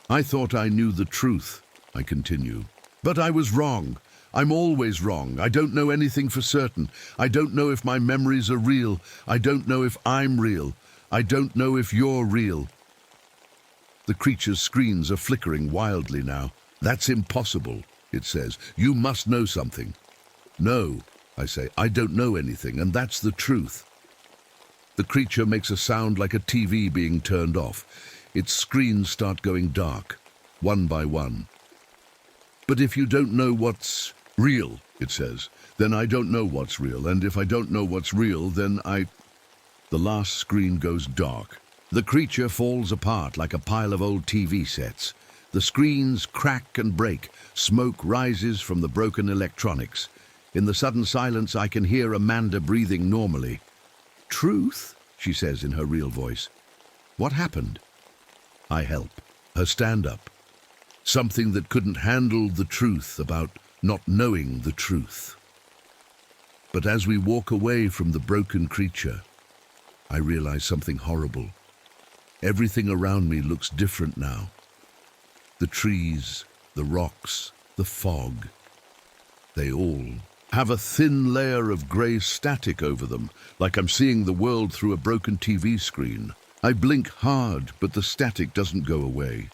I thought I knew the truth, I continue. But I was wrong. I'm always wrong. I don't know anything for certain. I don't know if my memories are real. I don't know if I'm real. I don't know if you're real. The creature's screens are flickering wildly now. That's impossible, it says. You must know something. No, I say, I don't know anything, and that's the truth. The creature makes a sound like a TV being turned off. Its screens start going dark, one by one. But if you don't know what's real, it says, then I don't know what's real, and if I don't know what's real, then The last screen goes dark. The creature falls apart like a pile of old TV sets. The screens crack and break. Smoke rises from the broken electronics. In the sudden silence, I can hear Amanda breathing normally. Truth, she says in her real voice. What happened? I help her stand up. Something that couldn't handle the truth about not knowing the truth. But as we walk away from the broken creature, I realize something horrible. Everything around me looks different now. The trees, the rocks, the fog. They all have a thin layer of grey static over them, like I'm seeing the world through a broken TV screen. I blink hard, but the static doesn't go away.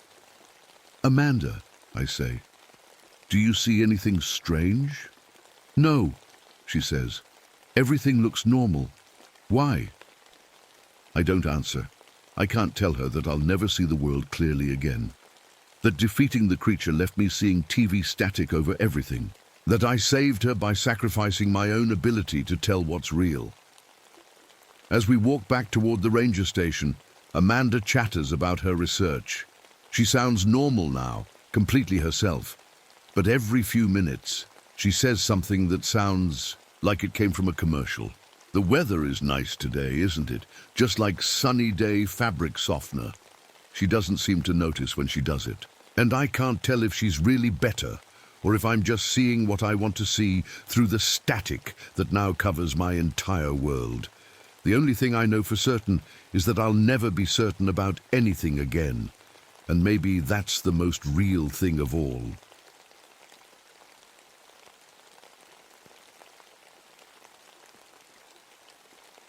Amanda, I say, do you see anything strange? No, she says. Everything looks normal. Why? I don't answer. I can't tell her that I'll never see the world clearly again. That defeating the creature left me seeing TV static over everything. That I saved her by sacrificing my own ability to tell what's real. As we walk back toward the ranger station, Amanda chatters about her research. She sounds normal now, completely herself. But every few minutes, she says something that sounds like it came from a commercial. The weather is nice today, isn't it? Just like sunny day fabric softener. She doesn't seem to notice when she does it. And I can't tell if she's really better, or if I'm just seeing what I want to see through the static that now covers my entire world. The only thing I know for certain is that I'll never be certain about anything again. And maybe that's the most real thing of all.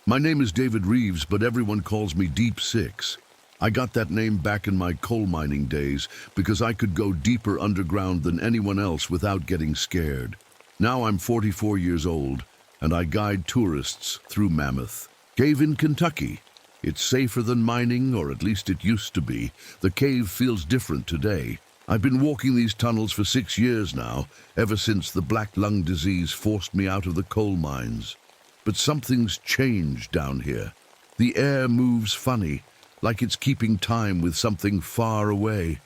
My name is David Reeves, but everyone calls me Deep Six. I got that name back in my coal mining days because I could go deeper underground than anyone else without getting scared. Now I'm 44 years old, and I guide tourists through Mammoth Cave in Kentucky. It's safer than mining, or at least it used to be. The cave feels different today. I've been walking these tunnels for 6 years now, ever since the black lung disease forced me out of the coal mines. But something's changed down here. The air moves funny, like it's keeping time with something far away.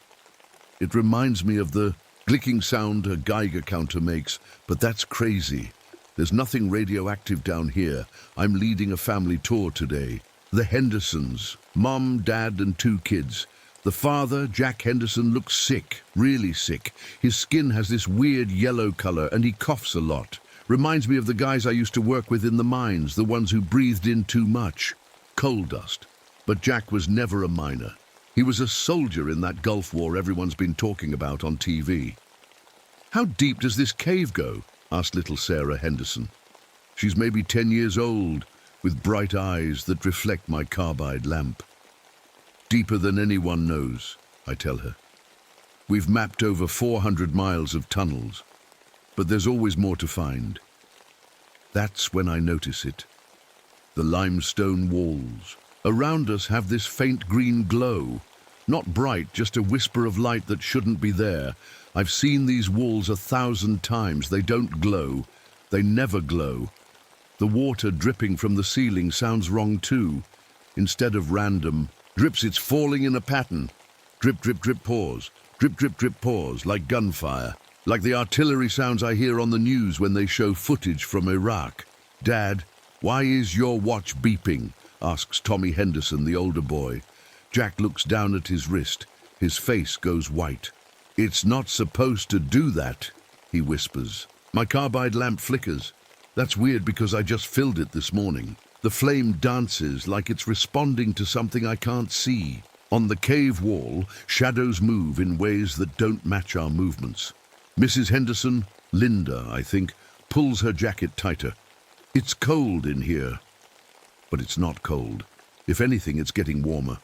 It reminds me of the clicking sound a Geiger counter makes, but that's crazy. There's nothing radioactive down here. I'm leading a family tour today. The Hendersons, Mom, Dad, and 2 kids. The father, Jack Henderson, looks sick, really sick. His skin has this weird yellow color and he coughs a lot. Reminds me of the guys I used to work with in the mines, the ones who breathed in too much. Coal dust. But Jack was never a miner. He was a soldier in that Gulf War everyone's been talking about on TV. "How deep does this cave go?" asked little Sarah Henderson. She's maybe 10 years old, with bright eyes that reflect my carbide lamp. "Deeper than anyone knows," I tell her. "We've mapped over 400 miles of tunnels, but there's always more to find." That's when I notice it. The limestone walls around us have this faint green glow. Not bright, just a whisper of light that shouldn't be there. I've seen these walls 1,000 times. They don't glow. They never glow. The water dripping from the ceiling sounds wrong too. Instead of random drips, it's falling in a pattern. Drip, drip, drip, pause. Drip, drip, drip, pause, like gunfire. Like the artillery sounds I hear on the news when they show footage from Iraq. "Dad, why is your watch beeping?" asks Tommy Henderson, the older boy. Jack looks down at his wrist. His face goes white. "It's not supposed to do that," he whispers. My carbide lamp flickers. That's weird because I just filled it this morning. The flame dances like it's responding to something I can't see. On the cave wall, shadows move in ways that don't match our movements. Mrs. Henderson, Linda, I think, pulls her jacket tighter. "It's cold in here." But it's not cold. If anything, it's getting warmer.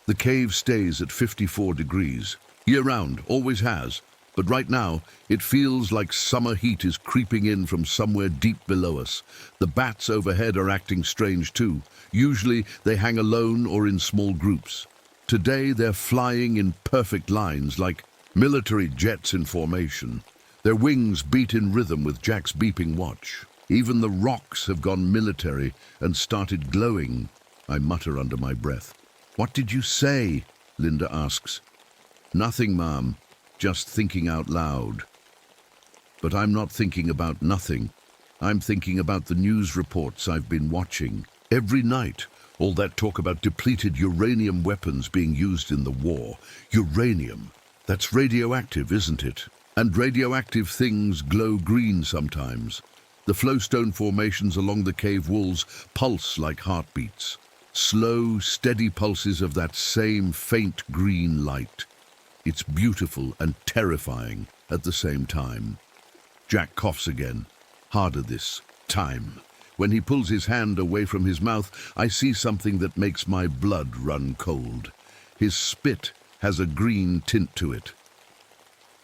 The cave stays at 54 degrees. Year-round, always has. But right now, it feels like summer heat is creeping in from somewhere deep below us. The bats overhead are acting strange too. Usually, they hang alone or in small groups. Today, they're flying in perfect lines, like military jets in formation. Their wings beat in rhythm with Jack's beeping watch. Even the rocks have gone military and started glowing. I mutter under my breath. "What did you say?" Linda asks. "Nothing, Mom. Just thinking out loud." But I'm not thinking about nothing. I'm thinking about the news reports I've been watching. Every night, all that talk about depleted uranium weapons being used in the war. Uranium. That's radioactive, isn't it? And radioactive things glow green sometimes. The flowstone formations along the cave walls pulse like heartbeats. Slow, steady pulses of that same faint green light. It's beautiful and terrifying at the same time. Jack coughs again, harder this time. When he pulls his hand away from his mouth, I see something that makes my blood run cold. His spit has a green tint to it.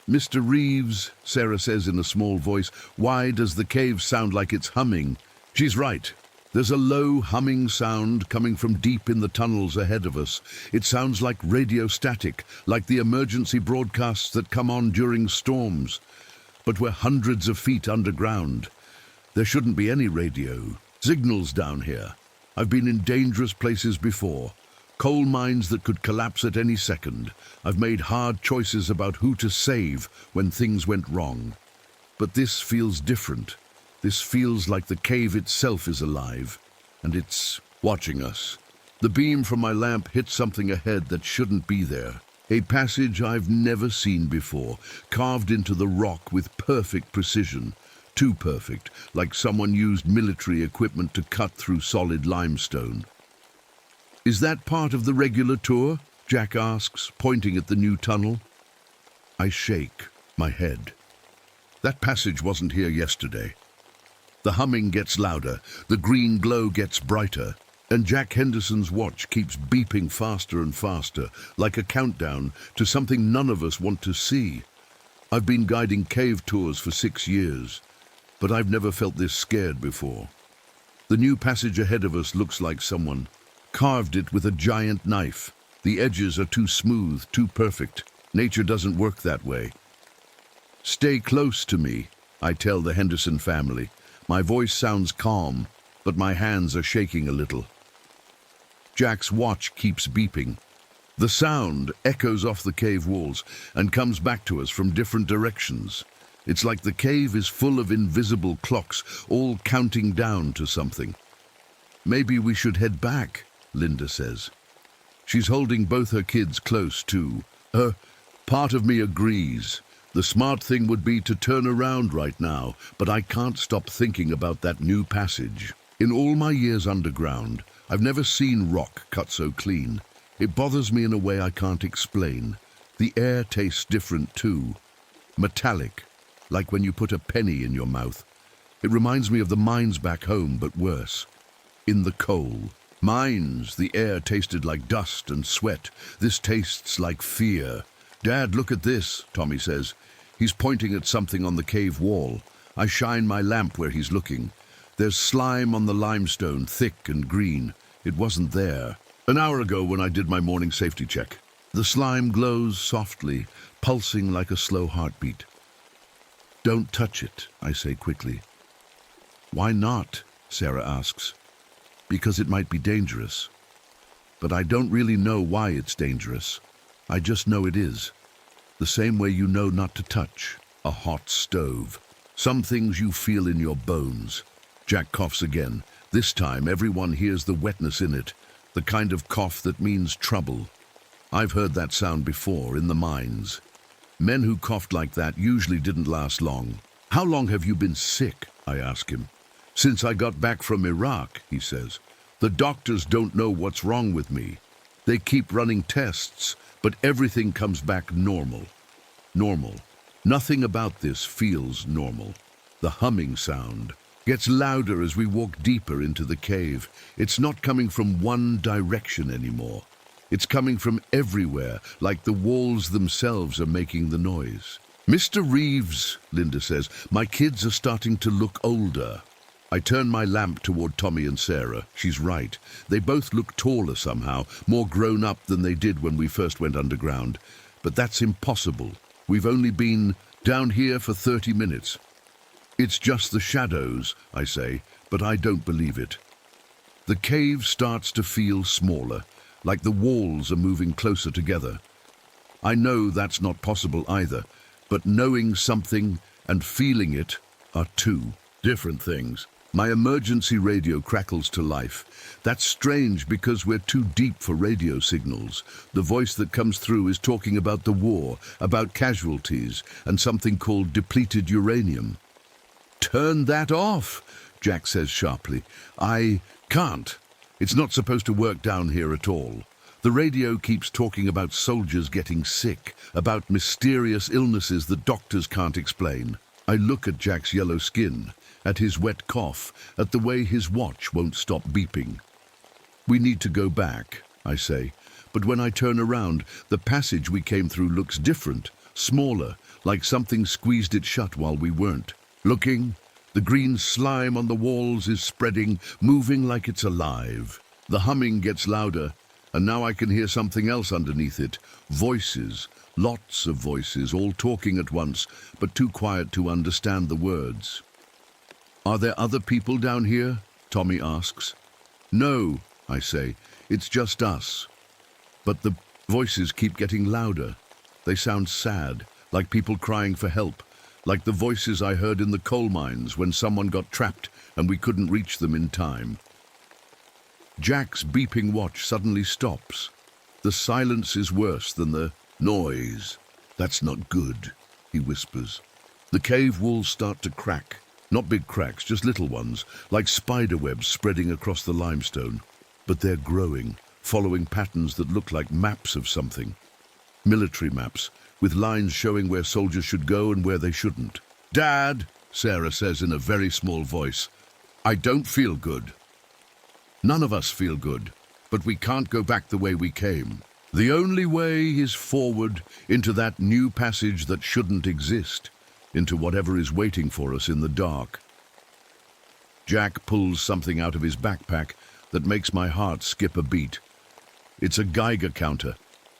"Mr. Reeves," Sarah says in a small voice, "why does the cave sound like it's humming?" She's right. There's a low humming sound coming from deep in the tunnels ahead of us. It sounds like radio static, like the emergency broadcasts that come on during storms. But we're hundreds of feet underground. There shouldn't be any radio signals down here. I've been in dangerous places before. Coal mines that could collapse at any second. I've made hard choices about who to save when things went wrong. But this feels different. This feels like the cave itself is alive, and it's watching us. The beam from my lamp hits something ahead that shouldn't be there. A passage I've never seen before, carved into the rock with perfect precision. Too perfect, like someone used military equipment to cut through solid limestone. "Is that part of the regular tour?" Jack asks, pointing at the new tunnel. I shake my head. That passage wasn't here yesterday. The humming gets louder, the green glow gets brighter, and Jack Henderson's watch keeps beeping faster and faster, like a countdown to something none of us want to see. I've been guiding cave tours for 6 years, but I've never felt this scared before. The new passage ahead of us looks like someone carved it with a giant knife. The edges are too smooth, too perfect. Nature doesn't work that way. "Stay close to me," I tell the Henderson family. My voice sounds calm, but my hands are shaking a little. Jack's watch keeps beeping. The sound echoes off the cave walls and comes back to us from different directions. It's like the cave is full of invisible clocks, all counting down to something. "Maybe we should head back," Linda says. She's holding both her kids close, too. Part of me agrees. The smart thing would be to turn around right now, but I can't stop thinking about that new passage. In all my years underground, I've never seen rock cut so clean. It bothers me in a way I can't explain. The air tastes different too. Metallic, like when you put a penny in your mouth. It reminds me of the mines back home, but worse. In the coal. Mines, the air tasted like dust and sweat. This tastes like fear. Dad, look at this, Tommy says. He's pointing at something on the cave wall. I shine my lamp where he's looking. There's slime on the limestone, thick and green. It wasn't there an hour ago when I did my morning safety check. The slime glows softly, pulsing like a slow heartbeat. Don't touch it, I say quickly. Why not? Sarah asks. Because it might be dangerous. But I don't really know why it's dangerous. I just know it is. The same way you know not to touch a hot stove. Some things you feel in your bones. Jack coughs again. This time everyone hears the wetness in it, the kind of cough that means trouble. I've heard that sound before in the mines. Men who coughed like that usually didn't last long. How long have you been sick? I ask him. Since I got back from Iraq, he says. The doctors don't know what's wrong with me. They keep running tests, but everything comes back normal. Normal. Nothing about this feels normal. The humming sound gets louder as we walk deeper into the cave. It's not coming from one direction anymore. It's coming from everywhere, like the walls themselves are making the noise. Mr. Reeves, Linda says, my kids are starting to look older. I turn my lamp toward Tommy and Sarah. She's right. They both look taller somehow, more grown up than they did when we first went underground. But that's impossible. We've only been down here for 30 minutes. It's just the shadows, I say, but I don't believe it. The cave starts to feel smaller, like the walls are moving closer together. I know that's not possible either, but knowing something and feeling it are two different things. My emergency radio crackles to life. That's strange because we're too deep for radio signals. The voice that comes through is talking about the war, about casualties, and something called depleted uranium. Turn that off, Jack says sharply. I can't. It's not supposed to work down here at all. The radio keeps talking about soldiers getting sick, about mysterious illnesses that doctors can't explain. I look at Jack's yellow skin, at his wet cough, at the way his watch won't stop beeping. We need to go back, I say, but when I turn around, the passage we came through looks different, smaller, like something squeezed it shut while we weren't. Looking, the green slime on the walls is spreading, moving like it's alive. The humming gets louder, and now I can hear something else underneath it. Voices, lots of voices, all talking at once, but too quiet to understand the words. Are there other people down here? Tommy asks. No, I say, it's just us. But the voices keep getting louder. They sound sad, like people crying for help, like the voices I heard in the coal mines when someone got trapped and we couldn't reach them in time. Jack's beeping watch suddenly stops. The silence is worse than the noise. That's not good, he whispers. The cave walls start to crack. Not big cracks, just little ones, like spider webs spreading across the limestone. But they're growing, following patterns that look like maps of something. Military maps, with lines showing where soldiers should go and where they shouldn't. Dad, Sarah says in a very small voice, I don't feel good. None of us feel good, but we can't go back the way we came. The only way is forward into that new passage that shouldn't exist, into whatever is waiting for us in the dark. Jack pulls something out of his backpack that makes my heart skip a beat. It's a Geiger counter,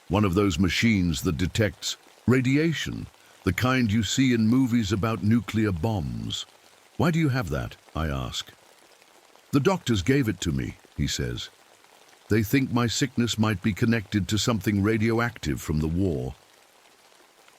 one of those machines that detects radiation, the kind you see in movies about nuclear bombs. Why do you have that? I ask. The doctors gave it to me, he says. They think my sickness might be connected to something radioactive from the war.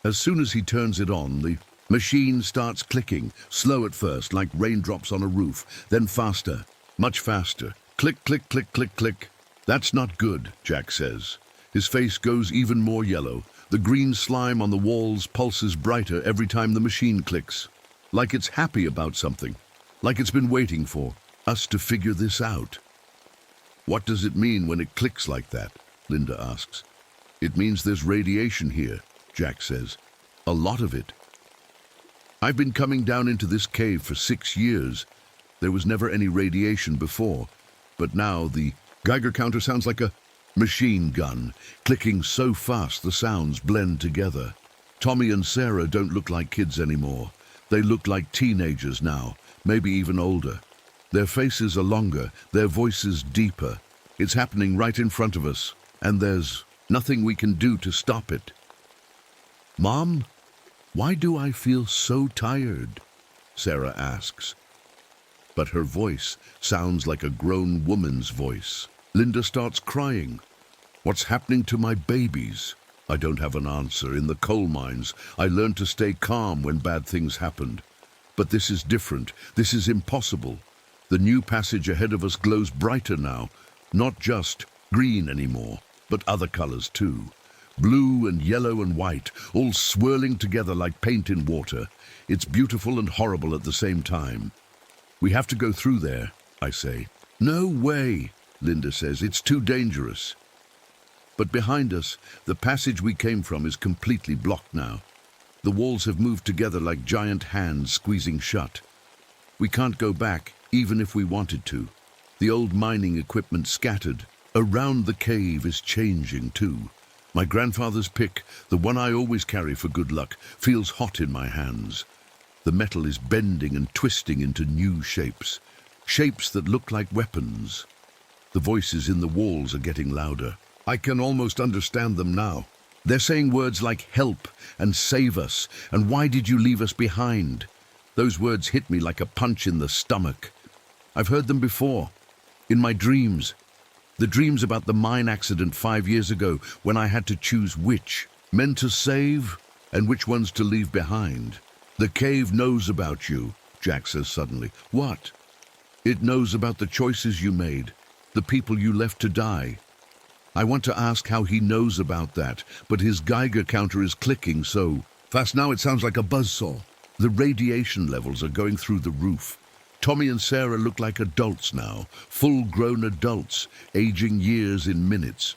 As soon as he turns it on, the machine starts clicking, slow at first, like raindrops on a roof, then faster, much faster. Click, click, click, click, click. That's not good, Jack says. His face goes even more yellow. The green slime on the walls pulses brighter every time the machine clicks, like it's happy about something, like it's been waiting for us to figure this out. What does it mean when it clicks like that? Linda asks. It means there's radiation here, Jack says. A lot of it. I've been coming down into this cave for 6 years. There was never any radiation before, but now the Geiger counter sounds like a machine gun, clicking so fast the sounds blend together. Tommy and Sarah don't look like kids anymore. They look like teenagers now, maybe even older. Their faces are longer, their voices deeper. It's happening right in front of us, and there's nothing we can do to stop it. Mom, why do I feel so tired? Sarah asks. But her voice sounds like a grown woman's voice. Linda starts crying. What's happening to my babies? I don't have an answer. In the coal mines, I learned to stay calm when bad things happened. But this is different. This is impossible. The new passage ahead of us glows brighter now. Not just green anymore, but other colors too. Blue and yellow and white, all swirling together like paint in water. It's beautiful and horrible at the same time. We have to go through there, I say. No way, Linda says. It's too dangerous. But behind us, the passage we came from is completely blocked now. The walls have moved together like giant hands squeezing shut. We can't go back, even if we wanted to. The old mining equipment scattered. Around the cave is changing too. My grandfather's pick, the one I always carry for good luck, feels hot in my hands. The metal is bending and twisting into new shapes. Shapes that look like weapons. The voices in the walls are getting louder. I can almost understand them now. They're saying words like help and save us and why did you leave us behind? Those words hit me like a punch in the stomach. I've heard them before, in my dreams. The dreams about the mine accident 5 years ago when I had to choose which men to save and which ones to leave behind. The cave knows about you, Jack says suddenly. What? It knows about the choices you made, the people you left to die. I want to ask how he knows about that, but his Geiger counter is clicking so fast now it sounds like a buzzsaw. The radiation levels are going through the roof. Tommy and Sarah look like adults now, full-grown adults, aging years in minutes.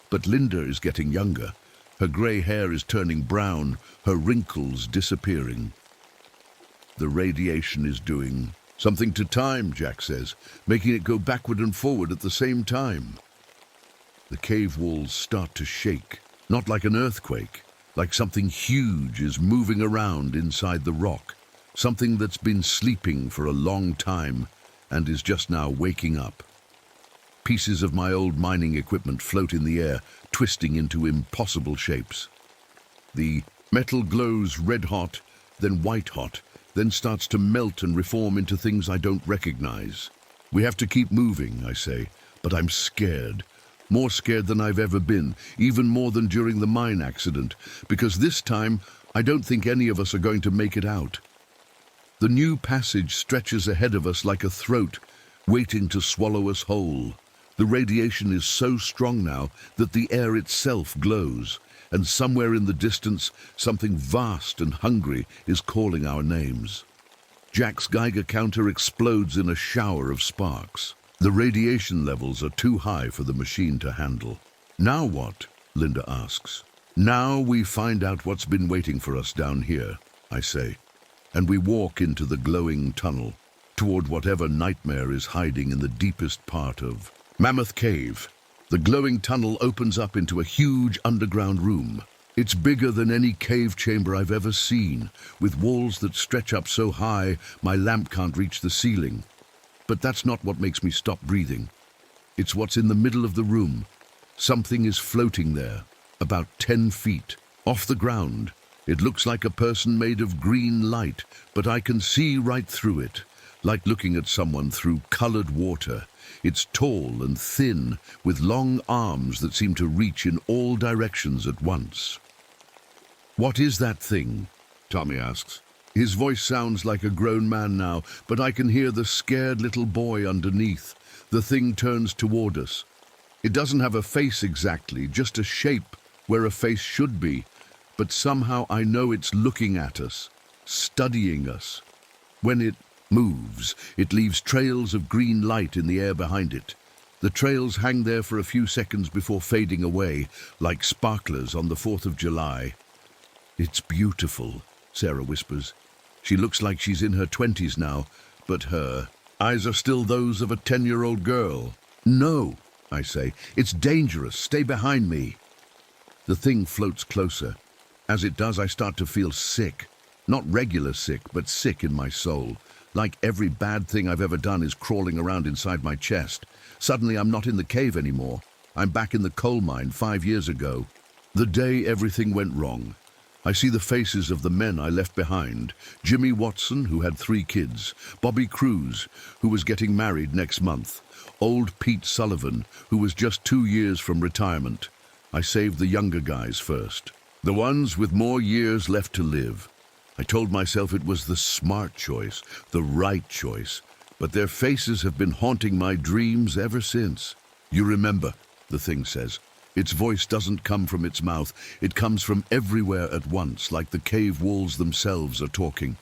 But Linda is getting younger. Her grey hair is turning brown, her wrinkles disappearing. The radiation is doing something to time, Jack says, making it go backward and forward at the same time. The cave walls start to shake, not like an earthquake, like something huge is moving around inside the rock, something that's been sleeping for a long time and is just now waking up. Pieces of my old mining equipment float in the air, twisting into impossible shapes. The metal glows red-hot, then white-hot, then starts to melt and reform into things I don't recognize. We have to keep moving, I say, but I'm scared. More scared than I've ever been, even more than during the mine accident, because this time I don't think any of us are going to make it out. The new passage stretches ahead of us like a throat, waiting to swallow us whole. The radiation is so strong now that the air itself glows, and somewhere in the distance, something vast and hungry is calling our names. Jack's Geiger counter explodes in a shower of sparks. The radiation levels are too high for the machine to handle. Now what? Linda asks. Now we find out what's been waiting for us down here, I say, and we walk into the glowing tunnel, toward whatever nightmare is hiding in the deepest part of Mammoth Cave. The glowing tunnel opens up into a huge underground room. It's bigger than any cave chamber I've ever seen, with walls that stretch up so high my lamp can't reach the ceiling. But that's not what makes me stop breathing. It's what's in the middle of the room. Something is floating there, about 10 feet, off the ground. It looks like a person made of green light, but I can see right through it, like looking at someone through colored water. It's tall and thin, with long arms that seem to reach in all directions at once. What is that thing? Tommy asks. His voice sounds like a grown man now, but I can hear the scared little boy underneath. The thing turns toward us. It doesn't have a face exactly, just a shape where a face should be, but somehow I know it's looking at us, studying us. When it moves, it leaves trails of green light in the air behind it. The trails hang there for a few seconds before fading away, like sparklers on the 4th of July. "It's beautiful," Sarah whispers. She looks like she's in her 20s now, but her eyes are still those of a 10-year-old girl. "No," I say. "It's dangerous. Stay behind me." The thing floats closer. As it does, I start to feel sick. Not regular sick, but sick in my soul. Like every bad thing I've ever done is crawling around inside my chest. Suddenly I'm not in the cave anymore. I'm back in the coal mine 5 years ago. The day everything went wrong. I see the faces of the men I left behind. Jimmy Watson, who had 3 kids. Bobby Cruz, who was getting married next month. Old Pete Sullivan, who was just 2 years from retirement. I saved the younger guys first. The ones with more years left to live. I told myself it was the smart choice, the right choice, but their faces have been haunting my dreams ever since. "You remember," the thing says. Its voice doesn't come from its mouth. It comes from everywhere at once, like the cave walls themselves are talking.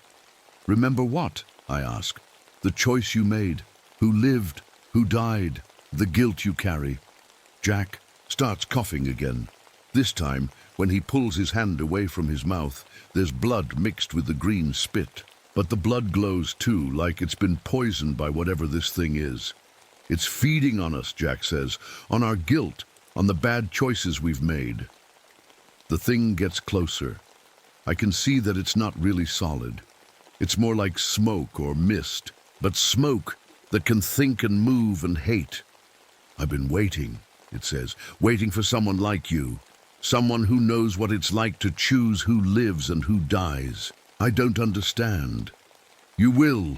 "Remember what?" I ask. "The choice you made, who lived, who died, the guilt you carry." Jack starts coughing again. This time, when he pulls his hand away from his mouth, there's blood mixed with the green spit. But the blood glows too, like it's been poisoned by whatever this thing is. "It's feeding on us," Jack says, "on our guilt, on the bad choices we've made." The thing gets closer. I can see that it's not really solid. It's more like smoke or mist, but smoke that can think and move and hate. "I've been waiting," it says, "waiting for someone like you. Someone who knows what it's like to choose who lives and who dies. I don't understand." "You will."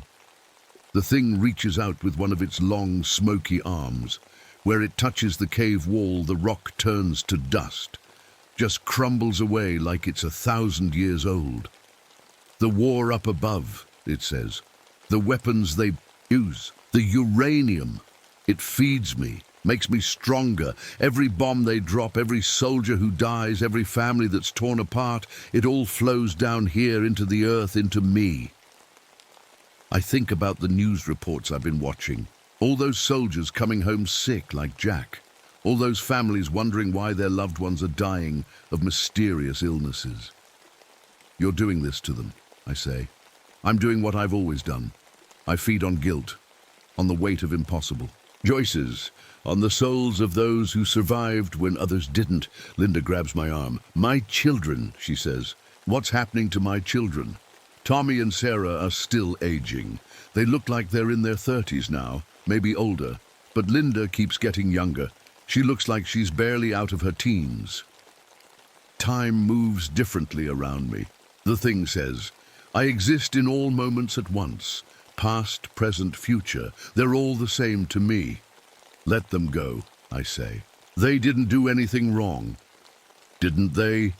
The thing reaches out with one of its long, smoky arms. Where it touches the cave wall, the rock turns to dust, just crumbles away like it's 1,000 years old. "The war up above," it says. "The weapons they use, the uranium. It feeds me, makes me stronger. Every bomb they drop, every soldier who dies, every family that's torn apart, it all flows down here into the earth, into me." I think about the news reports I've been watching. All those soldiers coming home sick like Jack. All those families wondering why their loved ones are dying of mysterious illnesses. "You're doing this to them," I say. "I'm doing what I've always done. I feed on guilt, on the weight of impossible. Joyce's, on the souls of those who survived when others didn't." Linda grabs my arm. "My children," she says. "What's happening to my children?" Tommy and Sarah are still aging. They look like they're in their 30s now, maybe older. But Linda keeps getting younger. She looks like she's barely out of her teens. "Time moves differently around me," the thing says. "I exist in all moments at once. Past, present, future. They're all the same to me." "Let them go," I say. "They didn't do anything wrong." "Didn't they?"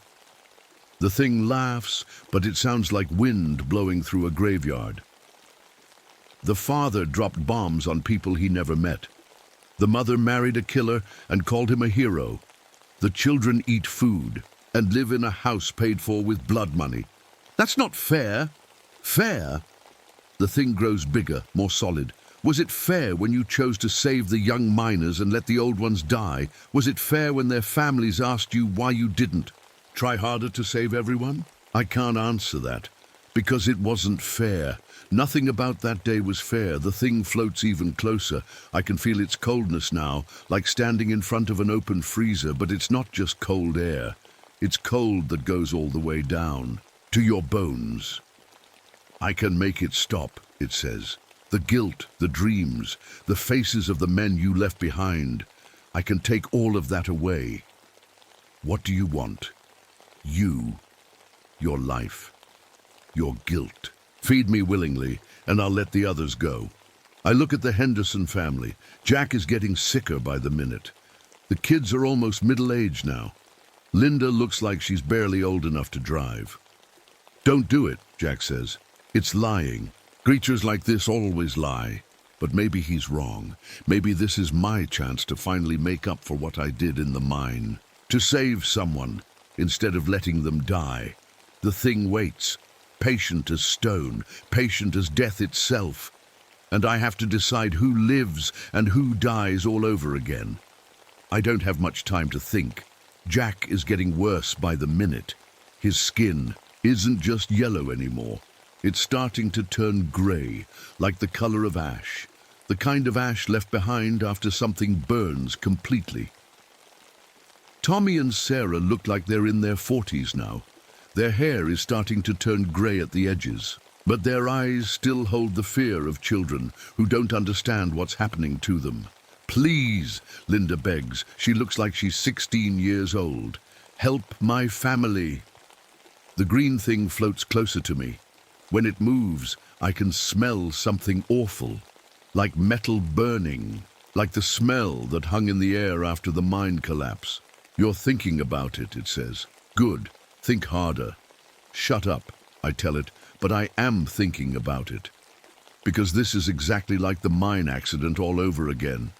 The thing laughs, but it sounds like wind blowing through a graveyard. "The father dropped bombs on people he never met. The mother married a killer and called him a hero. The children eat food and live in a house paid for with blood money. That's not fair." "Fair?" The thing grows bigger, more solid. "Was it fair when you chose to save the young miners and let the old ones die? Was it fair when their families asked you why you didn't? Try harder to save everyone?" I can't answer that, because it wasn't fair. Nothing about that day was fair. The thing floats even closer. I can feel its coldness now, like standing in front of an open freezer, but it's not just cold air. It's cold that goes all the way down, to your bones. "I can make it stop," it says. "The guilt, the dreams, the faces of the men you left behind. I can take all of that away. What do you want? You, your life, your guilt. Feed me willingly, and I'll let the others go." I look at the Henderson family. Jack is getting sicker by the minute. The kids are almost middle-aged now. Linda looks like she's barely old enough to drive. "Don't do it," Jack says. "It's lying. Creatures like this always lie." But maybe he's wrong. Maybe this is my chance to finally make up for what I did in the mine. To save someone, instead of letting them die. The thing waits, patient as stone, patient as death itself. and I have to decide who lives and who dies all over again. I don't have much time to think. Jack is getting worse by the minute. His skin isn't just yellow anymore. It's starting to turn grey, like the color of ash. The kind of ash left behind after something burns completely. Tommy and Sarah look like they're in their 40s now. Their hair is starting to turn grey at the edges, but their eyes still hold the fear of children who don't understand what's happening to them. Please, Linda begs. She looks like she's 16 years old. Help my family. The green thing floats closer to me. When it moves, I can smell something awful, like metal burning, like the smell that hung in the air after the mine collapse. You're thinking about it, it says. Good. Think harder. Shut up, I tell it, but I am thinking about it. Because this is exactly like the mine accident all over again.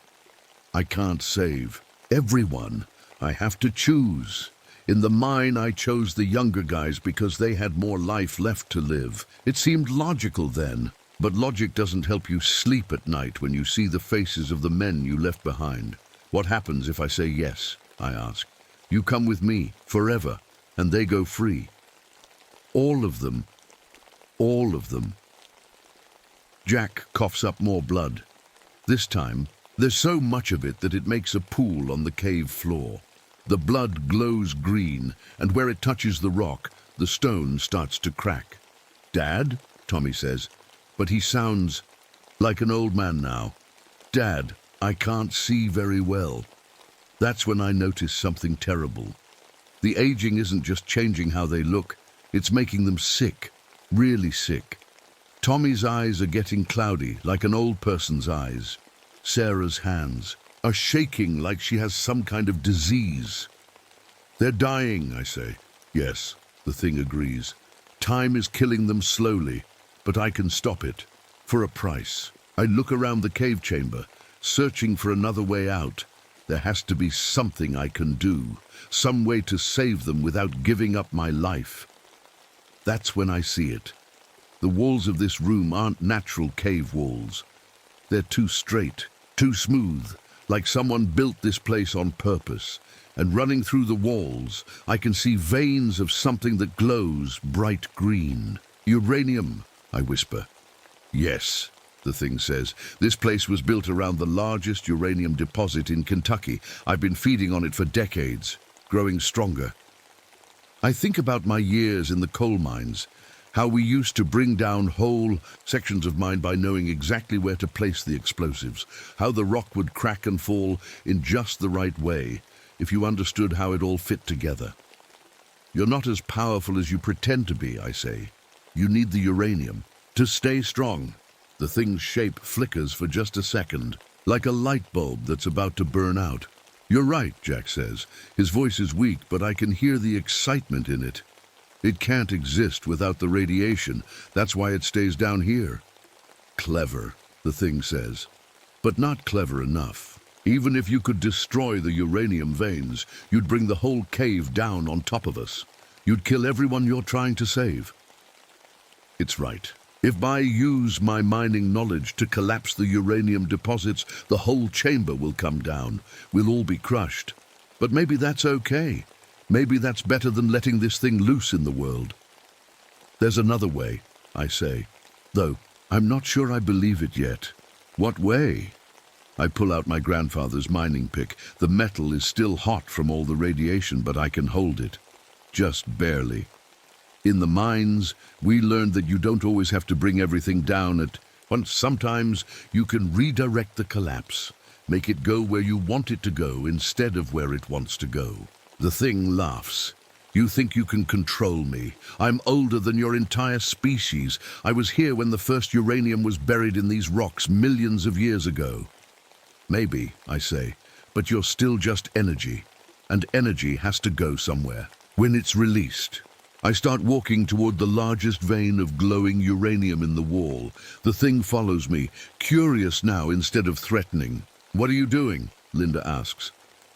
I can't save everyone. I have to choose. In the mine, I chose the younger guys because they had more life left to live. It seemed logical then, but logic doesn't help you sleep at night when you see the faces of the men you left behind. What happens if I say yes? I ask. You come with me forever, and they go free. All of them. All of them. Jack coughs up more blood. This time, there's so much of it that it makes a pool on the cave floor. The blood glows green, and where it touches the rock, the stone starts to crack. Dad? Tommy says, but he sounds like an old man now. Dad, I can't see very well. That's when I notice something terrible. The aging isn't just changing how they look, it's making them sick, really sick. Tommy's eyes are getting cloudy, like an old person's eyes. Sarah's hands are shaking like she has some kind of disease. They're dying, I say. Yes, the thing agrees. Time is killing them slowly, but I can stop it. For a price. I look around the cave chamber, searching for another way out. There has to be something I can do, some way to save them without giving up my life. That's when I see it. The walls of this room aren't natural cave walls. They're too straight, too smooth, like someone built this place on purpose. And running through the walls, I can see veins of something that glows bright green. Uranium, I whisper. Yes, the thing says. This place was built around the largest uranium deposit in Kentucky. I've been feeding on it for decades, growing stronger. I think about my years in the coal mines, how we used to bring down whole sections of mine by knowing exactly where to place the explosives, how the rock would crack and fall in just the right way, if you understood how it all fit together. You're not as powerful as you pretend to be, I say. You need the uranium to stay strong. The thing's shape flickers for just a second, like a light bulb that's about to burn out. You're right, Jack says. His voice is weak, but I can hear the excitement in it. It can't exist without the radiation. That's why it stays down here. Clever, the thing says, but not clever enough. Even if you could destroy the uranium veins, you'd bring the whole cave down on top of us. You'd kill everyone you're trying to save. It's right. If I use my mining knowledge to collapse the uranium deposits, the whole chamber will come down. We'll all be crushed. But maybe that's okay. Maybe that's better than letting this thing loose in the world. There's another way, I say, though I'm not sure I believe it yet. What way? I pull out my grandfather's mining pick. The metal is still hot from all the radiation, but I can hold it. Just barely. In the mines, we learned that you don't always have to bring everything down at once. Sometimes you can redirect the collapse, make it go where you want it to go instead of where it wants to go. The thing laughs. You think you can control me. I'm older than your entire species. I was here when the first uranium was buried in these rocks millions of years ago. Maybe, I say, but you're still just energy, and energy has to go somewhere. When it's released, I start walking toward the largest vein of glowing uranium in the wall. The thing follows me, curious now instead of threatening. What are you doing? Linda asks.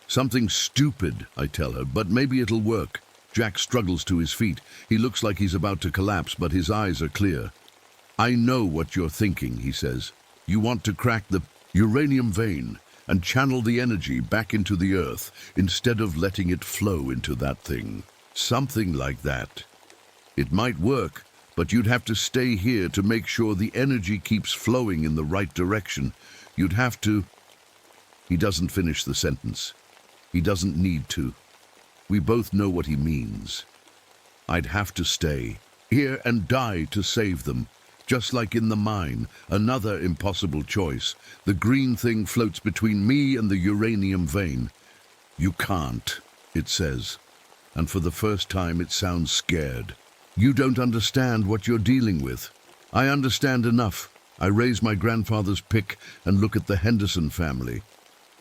Something stupid, I tell her, but maybe it'll work. Jack struggles to his feet. He looks like he's about to collapse, but his eyes are clear. I know what you're thinking, he says. You want to crack the uranium vein and channel the energy back into the earth instead of letting it flow into that thing. Something like that. It might work, but you'd have to stay here to make sure the energy keeps flowing in the right direction. You'd have to... He doesn't finish the sentence. He doesn't need to. We both know what he means. I'd have to stay here and die to save them. Just like in the mine, another impossible choice. The green thing floats between me and the uranium vein. You can't, it says. And for the first time it sounds scared. You don't understand what you're dealing with. I understand enough. I raise my grandfather's pick and look at the Henderson family.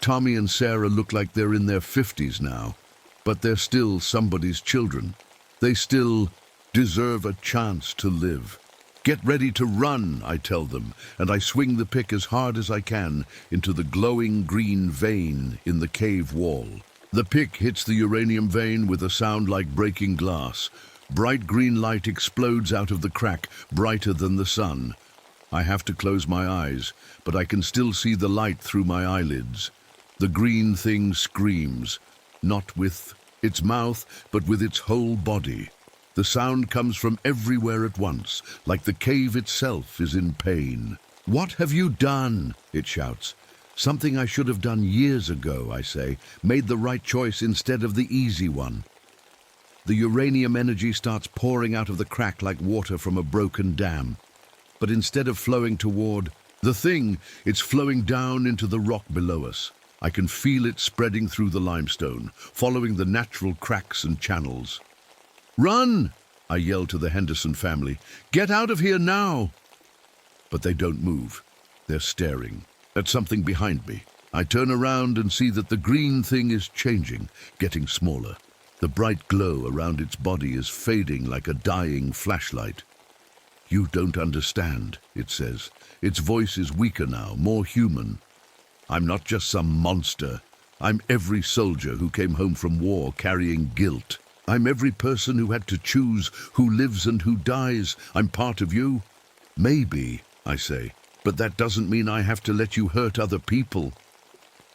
Tommy and Sarah look like they're in their 50s now, but they're still somebody's children. They still deserve a chance to live. Get ready to run, I tell them, and I swing the pick as hard as I can into the glowing green vein in the cave wall. The pick hits the uranium vein with a sound like breaking glass. Bright green light explodes out of the crack, brighter than the sun. I have to close my eyes, but I can still see the light through my eyelids. The green thing screams, not with its mouth, but with its whole body. The sound comes from everywhere at once, like the cave itself is in pain. "What have you done?" it shouts. "Something I should have done years ago," I say. "Made the right choice instead of the easy one." The uranium energy starts pouring out of the crack like water from a broken dam. But instead of flowing toward the thing, it's flowing down into the rock below us. I can feel it spreading through the limestone, following the natural cracks and channels. "Run!" I yell to the Henderson family. "Get out of here now!" But they don't move. They're staring at something behind me. I turn around and see that the green thing is changing, getting smaller. The bright glow around its body is fading like a dying flashlight. "You don't understand," it says. Its voice is weaker now, more human. "I'm not just some monster. I'm every soldier who came home from war carrying guilt. I'm every person who had to choose who lives and who dies. I'm part of you." "Maybe," I say, "but that doesn't mean I have to let you hurt other people."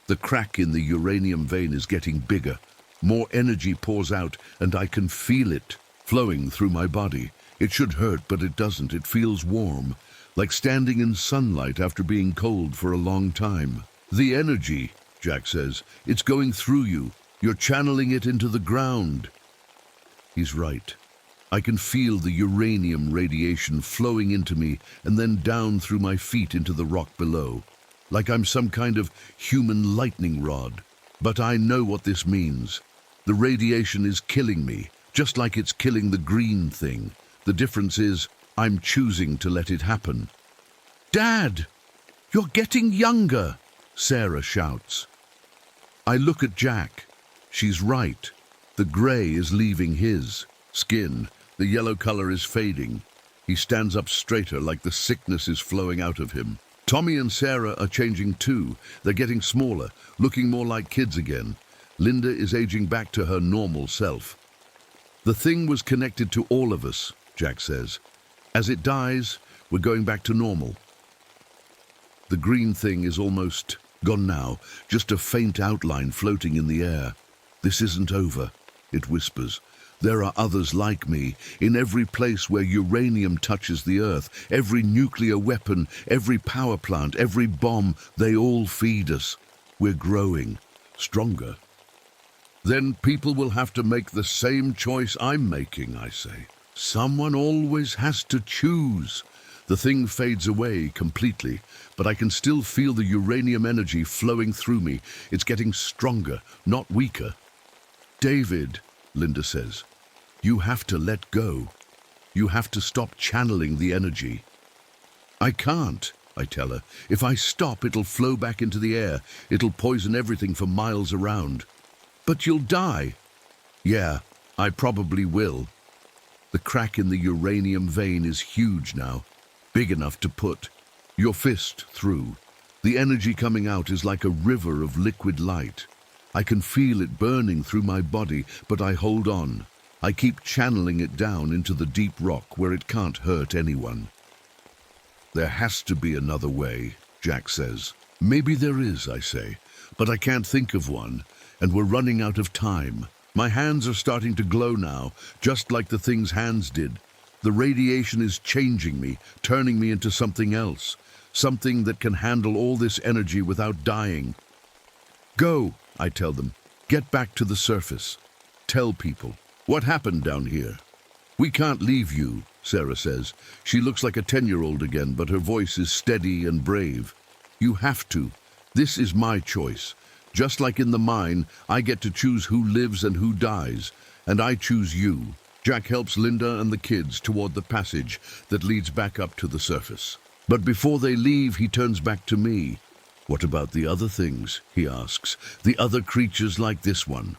The crack in the uranium vein is getting bigger. More energy pours out, and I can feel it flowing through my body. It should hurt, but it doesn't. It feels warm, like standing in sunlight after being cold for a long time. "The energy," Jack says, "it's going through you. You're channeling it into the ground." He's right. I can feel the uranium radiation flowing into me and then down through my feet into the rock below, like I'm some kind of human lightning rod. But I know what this means. The radiation is killing me, just like it's killing the green thing. The difference is, I'm choosing to let it happen. "Dad, you're getting younger," Sarah shouts. I look at Jack. She's right. The grey is leaving his skin. The yellow color is fading. He stands up straighter, like the sickness is flowing out of him. Tommy and Sarah are changing too. They're getting smaller, looking more like kids again. Linda is aging back to her normal self. "The thing was connected to all of us," Jack says. "As it dies, we're going back to normal." The green thing is almost gone now, just a faint outline floating in the air. "This isn't over," it whispers. "There are others like me, in every place where uranium touches the earth, every nuclear weapon, every power plant, every bomb, they all feed us. We're growing, stronger." "Then people will have to make the same choice I'm making," I say. "Someone always has to choose." The thing fades away completely, but I can still feel the uranium energy flowing through me. It's getting stronger, not weaker. "David," Linda says, "you have to let go. You have to stop channeling the energy." "I can't," I tell her. "If I stop, it'll flow back into the air. It'll poison everything for miles around." "But you'll die." "Yeah, I probably will." The crack in the uranium vein is huge now, big enough to put your fist through. The energy coming out is like a river of liquid light. I can feel it burning through my body, but I hold on. I keep channeling it down into the deep rock where it can't hurt anyone. "There has to be another way," Jack says. Maybe there is, I say, but I can't think of one, and we're running out of time. My hands are starting to glow now, just like the thing's hands did. The radiation is changing me, turning me into something else, something that can handle all this energy without dying. Go, I tell them. Get back to the surface. Tell people. What happened down here? We can't leave you, Sarah says. She looks like a 10-year-old again, but her voice is steady and brave. You have to. This is my choice. Just like in the mine, I get to choose who lives and who dies, and I choose you. Jack helps Linda and the kids toward the passage that leads back up to the surface. But before they leave, he turns back to me. What about the other things, he asks, the other creatures like this one?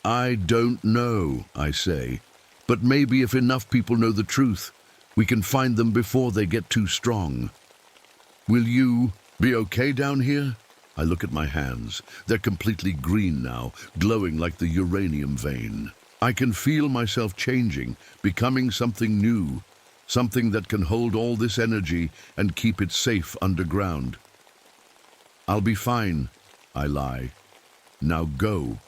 I don't know, I say, but maybe if enough people know the truth, we can find them before they get too strong. Will you be okay down here? I look at my hands. They're completely green now, glowing like the uranium vein. I can feel myself changing, becoming something new, something that can hold all this energy and keep it safe underground. I'll be fine, I lie. Now go.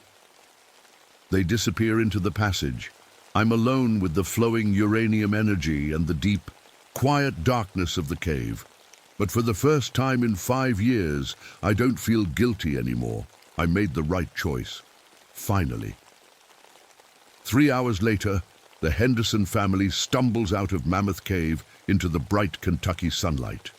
They disappear into the passage. I'm alone with the flowing uranium energy and the deep, quiet darkness of the cave. But for the first time in 5 years, I don't feel guilty anymore. I made the right choice. Finally. 3 hours later, the Henderson family stumbles out of Mammoth Cave into the bright Kentucky sunlight.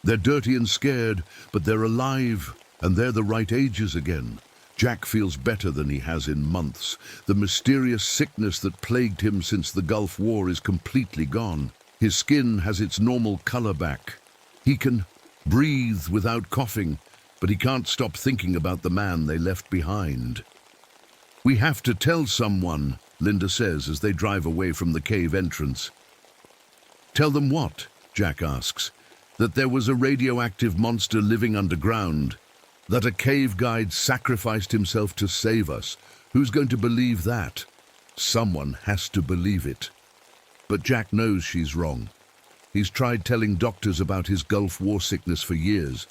They're dirty and scared, but they're alive, and they're the right ages again. Jack feels better than he has in months. The mysterious sickness that plagued him since the Gulf War is completely gone. His skin has its normal color back. He can breathe without coughing, but he can't stop thinking about the man they left behind. We have to tell someone, Linda says as they drive away from the cave entrance. Tell them what? Jack asks. That there was a radioactive monster living underground. That a cave guide sacrificed himself to save us. Who's going to believe that? Someone has to believe it. But Jack knows she's wrong. He's tried telling doctors about his Gulf War sickness for years.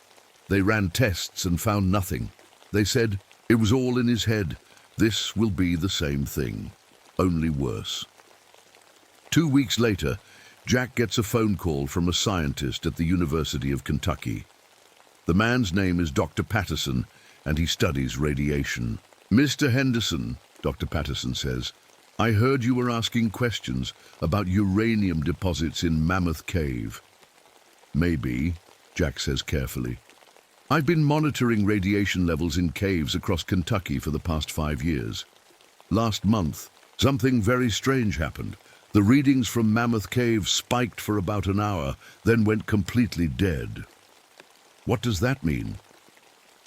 They ran tests and found nothing. They said it was all in his head. This will be the same thing, only worse. 2 weeks later, Jack gets a phone call from a scientist at the University of Kentucky. The man's name is Dr. Patterson, and he studies radiation. Mr. Henderson, Dr. Patterson says, I heard you were asking questions about uranium deposits in Mammoth Cave. Maybe, Jack says carefully. I've been monitoring radiation levels in caves across Kentucky for the past 5 years. Last month, something very strange happened. The readings from Mammoth Cave spiked for about an hour, then went completely dead. What does that mean?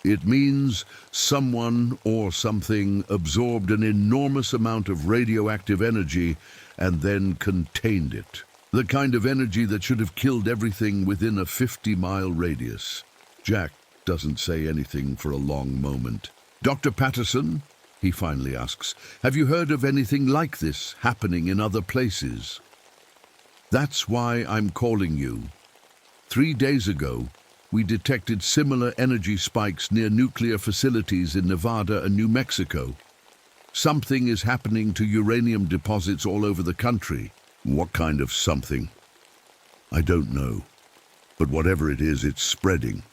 It means someone or something absorbed an enormous amount of radioactive energy and then contained it. The kind of energy that should have killed everything within a 50-mile radius. Jack doesn't say anything for a long moment. Dr. Patterson, he finally asks, have you heard of anything like this happening in other places? That's why I'm calling you. 3 days ago, we detected similar energy spikes near nuclear facilities in Nevada and New Mexico. Something is happening to uranium deposits all over the country. What kind of something? I don't know. But whatever it is, it's spreading.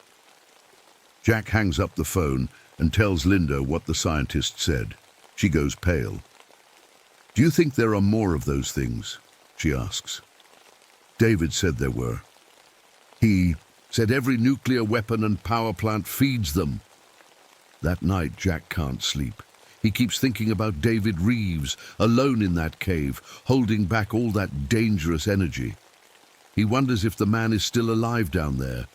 Jack hangs up the phone and tells Linda what the scientist said. She goes pale. Do you think there are more of those things? She asks. David said there were. He said every nuclear weapon and power plant feeds them. That night, Jack can't sleep. He keeps thinking about David Reeves, alone in that cave, holding back all that dangerous energy. He wonders if the man is still alive down there,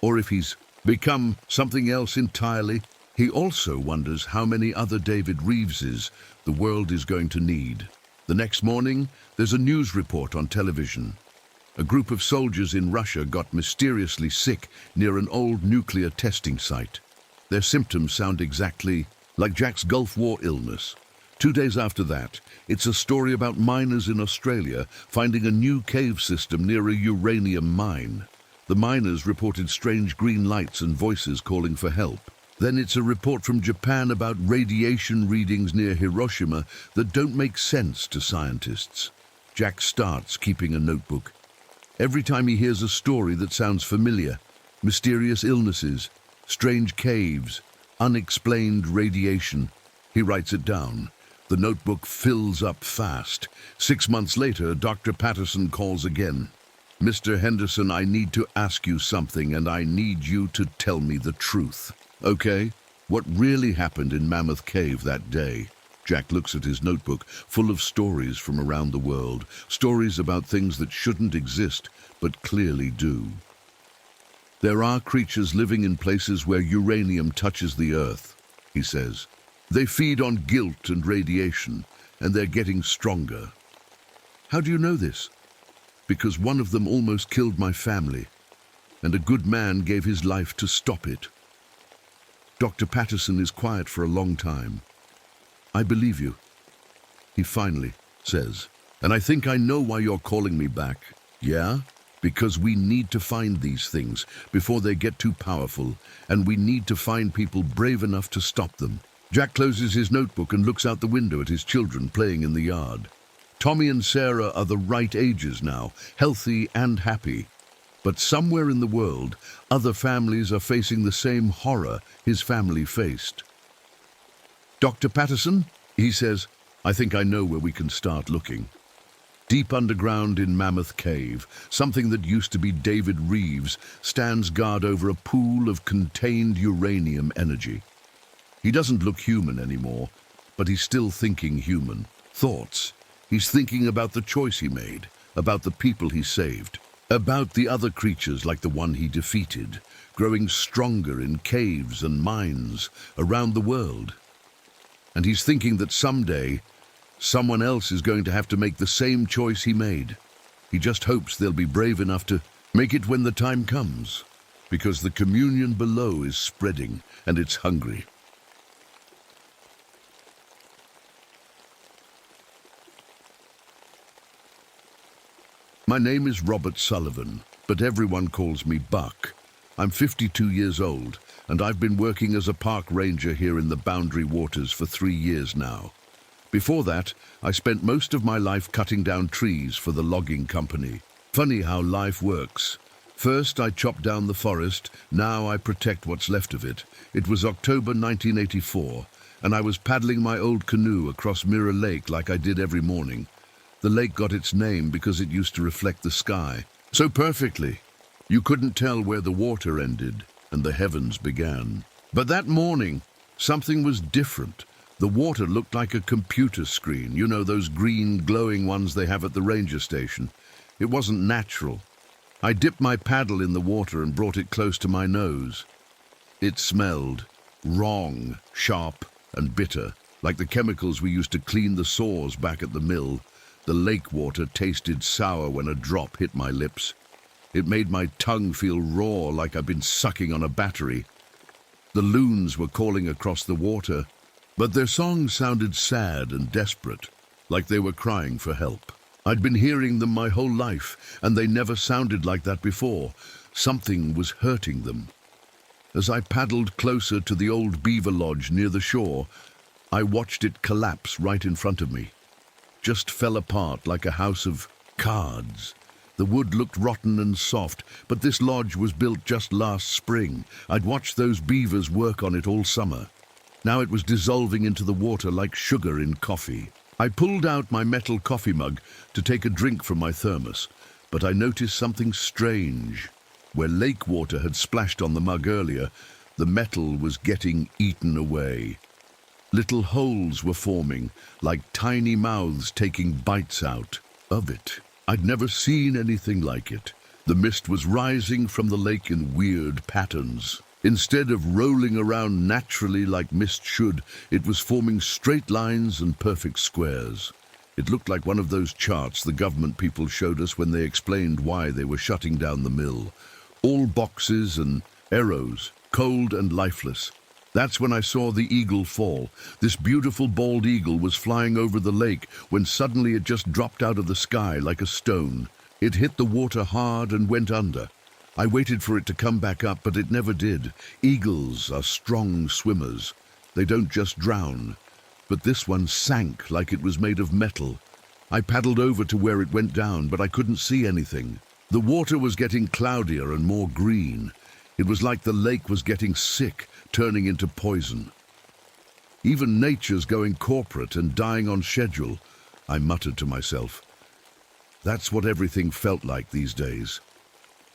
or if he's become something else entirely. He also wonders how many other David Reeveses the world is going to need. The next morning, there's a news report on television. A group of soldiers in Russia got mysteriously sick near an old nuclear testing site. Their symptoms sound exactly like Jack's Gulf War illness. 2 days after that, it's a story about miners in Australia finding a new cave system near a uranium mine. The miners reported strange green lights and voices calling for help. Then it's a report from Japan about radiation readings near Hiroshima that don't make sense to scientists. Jack starts keeping a notebook. Every time he hears a story that sounds familiar, mysterious illnesses, strange caves, unexplained radiation, he writes it down. The notebook fills up fast. 6 months later, Dr. Patterson calls again. "Mr. Henderson, I need to ask you something, and I need you to tell me the truth." "Okay, what really happened in Mammoth Cave that day?" Jack looks at his notebook, full of stories from around the world, stories about things that shouldn't exist, but clearly do. "There are creatures living in places where uranium touches the earth," he says. "They feed on guilt and radiation, and they're getting stronger." "How do you know this?" "Because one of them almost killed my family, and a good man gave his life to stop it." Dr. Patterson is quiet for a long time. "I believe you," he finally says. "And I think I know why you're calling me back." "Yeah? Because we need to find these things before they get too powerful, and we need to find people brave enough to stop them." Jack closes his notebook and looks out the window at his children playing in the yard. Tommy and Sarah are the right ages now, healthy and happy. But somewhere in the world, other families are facing the same horror his family faced. "Dr. Patterson," he says, "I think I know where we can start looking." Deep underground in Mammoth Cave, something that used to be David Reeves stands guard over a pool of contained uranium energy. He doesn't look human anymore, but he's still thinking human. Thoughts. He's thinking about the choice he made, about the people he saved, about the other creatures like the one he defeated, growing stronger in caves and mines around the world. And he's thinking that someday, someone else is going to have to make the same choice he made. He just hopes they'll be brave enough to make it when the time comes, because the communion below is spreading and it's hungry. My name is Robert Sullivan, but everyone calls me Buck. I'm 52 years old, and I've been working as a park ranger here in the Boundary Waters for 3 years now. Before that, I spent most of my life cutting down trees for the logging company. Funny how life works. First I chopped down the forest, now I protect what's left of it. It was October 1984, and I was paddling my old canoe across Mirror Lake like I did every morning. The lake got its name because it used to reflect the sky so perfectly. You couldn't tell where the water ended and the heavens began. But that morning, something was different. The water looked like a computer screen, you know, those green glowing ones they have at the ranger station. It wasn't natural. I dipped my paddle in the water and brought it close to my nose. It smelled wrong, sharp and bitter, like the chemicals we used to clean the saws back at the mill. The lake water tasted sour when a drop hit my lips. It made my tongue feel raw, like I'd been sucking on a battery. The loons were calling across the water, but their songs sounded sad and desperate, like they were crying for help. I'd been hearing them my whole life, and they never sounded like that before. Something was hurting them. As I paddled closer to the old beaver lodge near the shore, I watched it collapse right in front of me. Just fell apart like a house of cards. The wood looked rotten and soft, but this lodge was built just last spring. I'd watched those beavers work on it all summer. Now it was dissolving into the water like sugar in coffee. I pulled out my metal coffee mug to take a drink from my thermos, but I noticed something strange. Where lake water had splashed on the mug earlier, the metal was getting eaten away. Little holes were forming, like tiny mouths taking bites out of it. I'd never seen anything like it. The mist was rising from the lake in weird patterns. Instead of rolling around naturally like mist should, it was forming straight lines and perfect squares. It looked like one of those charts the government people showed us when they explained why they were shutting down the mill. All boxes and arrows, cold and lifeless. That's when I saw the eagle fall. This beautiful bald eagle was flying over the lake when suddenly it just dropped out of the sky like a stone. It hit the water hard and went under. I waited for it to come back up, but it never did. Eagles are strong swimmers. They don't just drown. But this one sank like it was made of metal. I paddled over to where it went down, but I couldn't see anything. The water was getting cloudier and more green. It was like the lake was getting sick, turning into poison. Even nature's going corporate and dying on schedule, I muttered to myself. That's what everything felt like these days.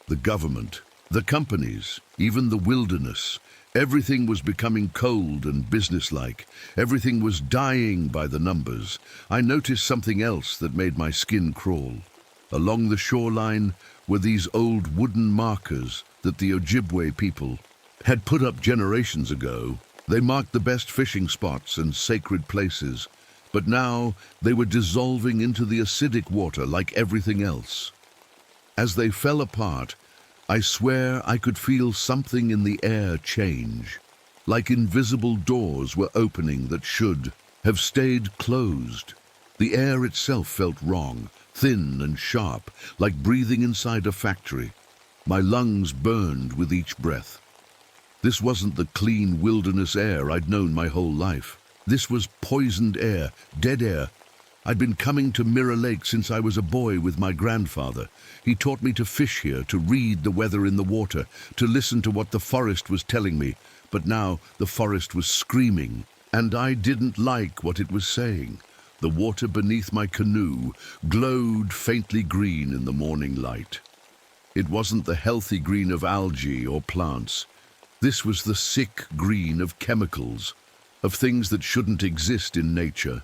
The government, the companies, even the wilderness. Everything was becoming cold and businesslike. Everything was dying by the numbers. I noticed something else that made my skin crawl. Along the shoreline were these old wooden markers that the Ojibwe people had put up generations ago. They marked the best fishing spots and sacred places, but now they were dissolving into the acidic water like everything else. As they fell apart, I swear I could feel something in the air change, like invisible doors were opening that should have stayed closed. The air itself felt wrong, thin and sharp, like breathing inside a factory. My lungs burned with each breath. This wasn't the clean wilderness air I'd known my whole life. This was poisoned air, dead air. I'd been coming to Mirror Lake since I was a boy with my grandfather. He taught me to fish here, to read the weather in the water, to listen to what the forest was telling me. But now the forest was screaming, and I didn't like what it was saying. The water beneath my canoe glowed faintly green in the morning light. It wasn't the healthy green of algae or plants. This was the sick green of chemicals, of things that shouldn't exist in nature.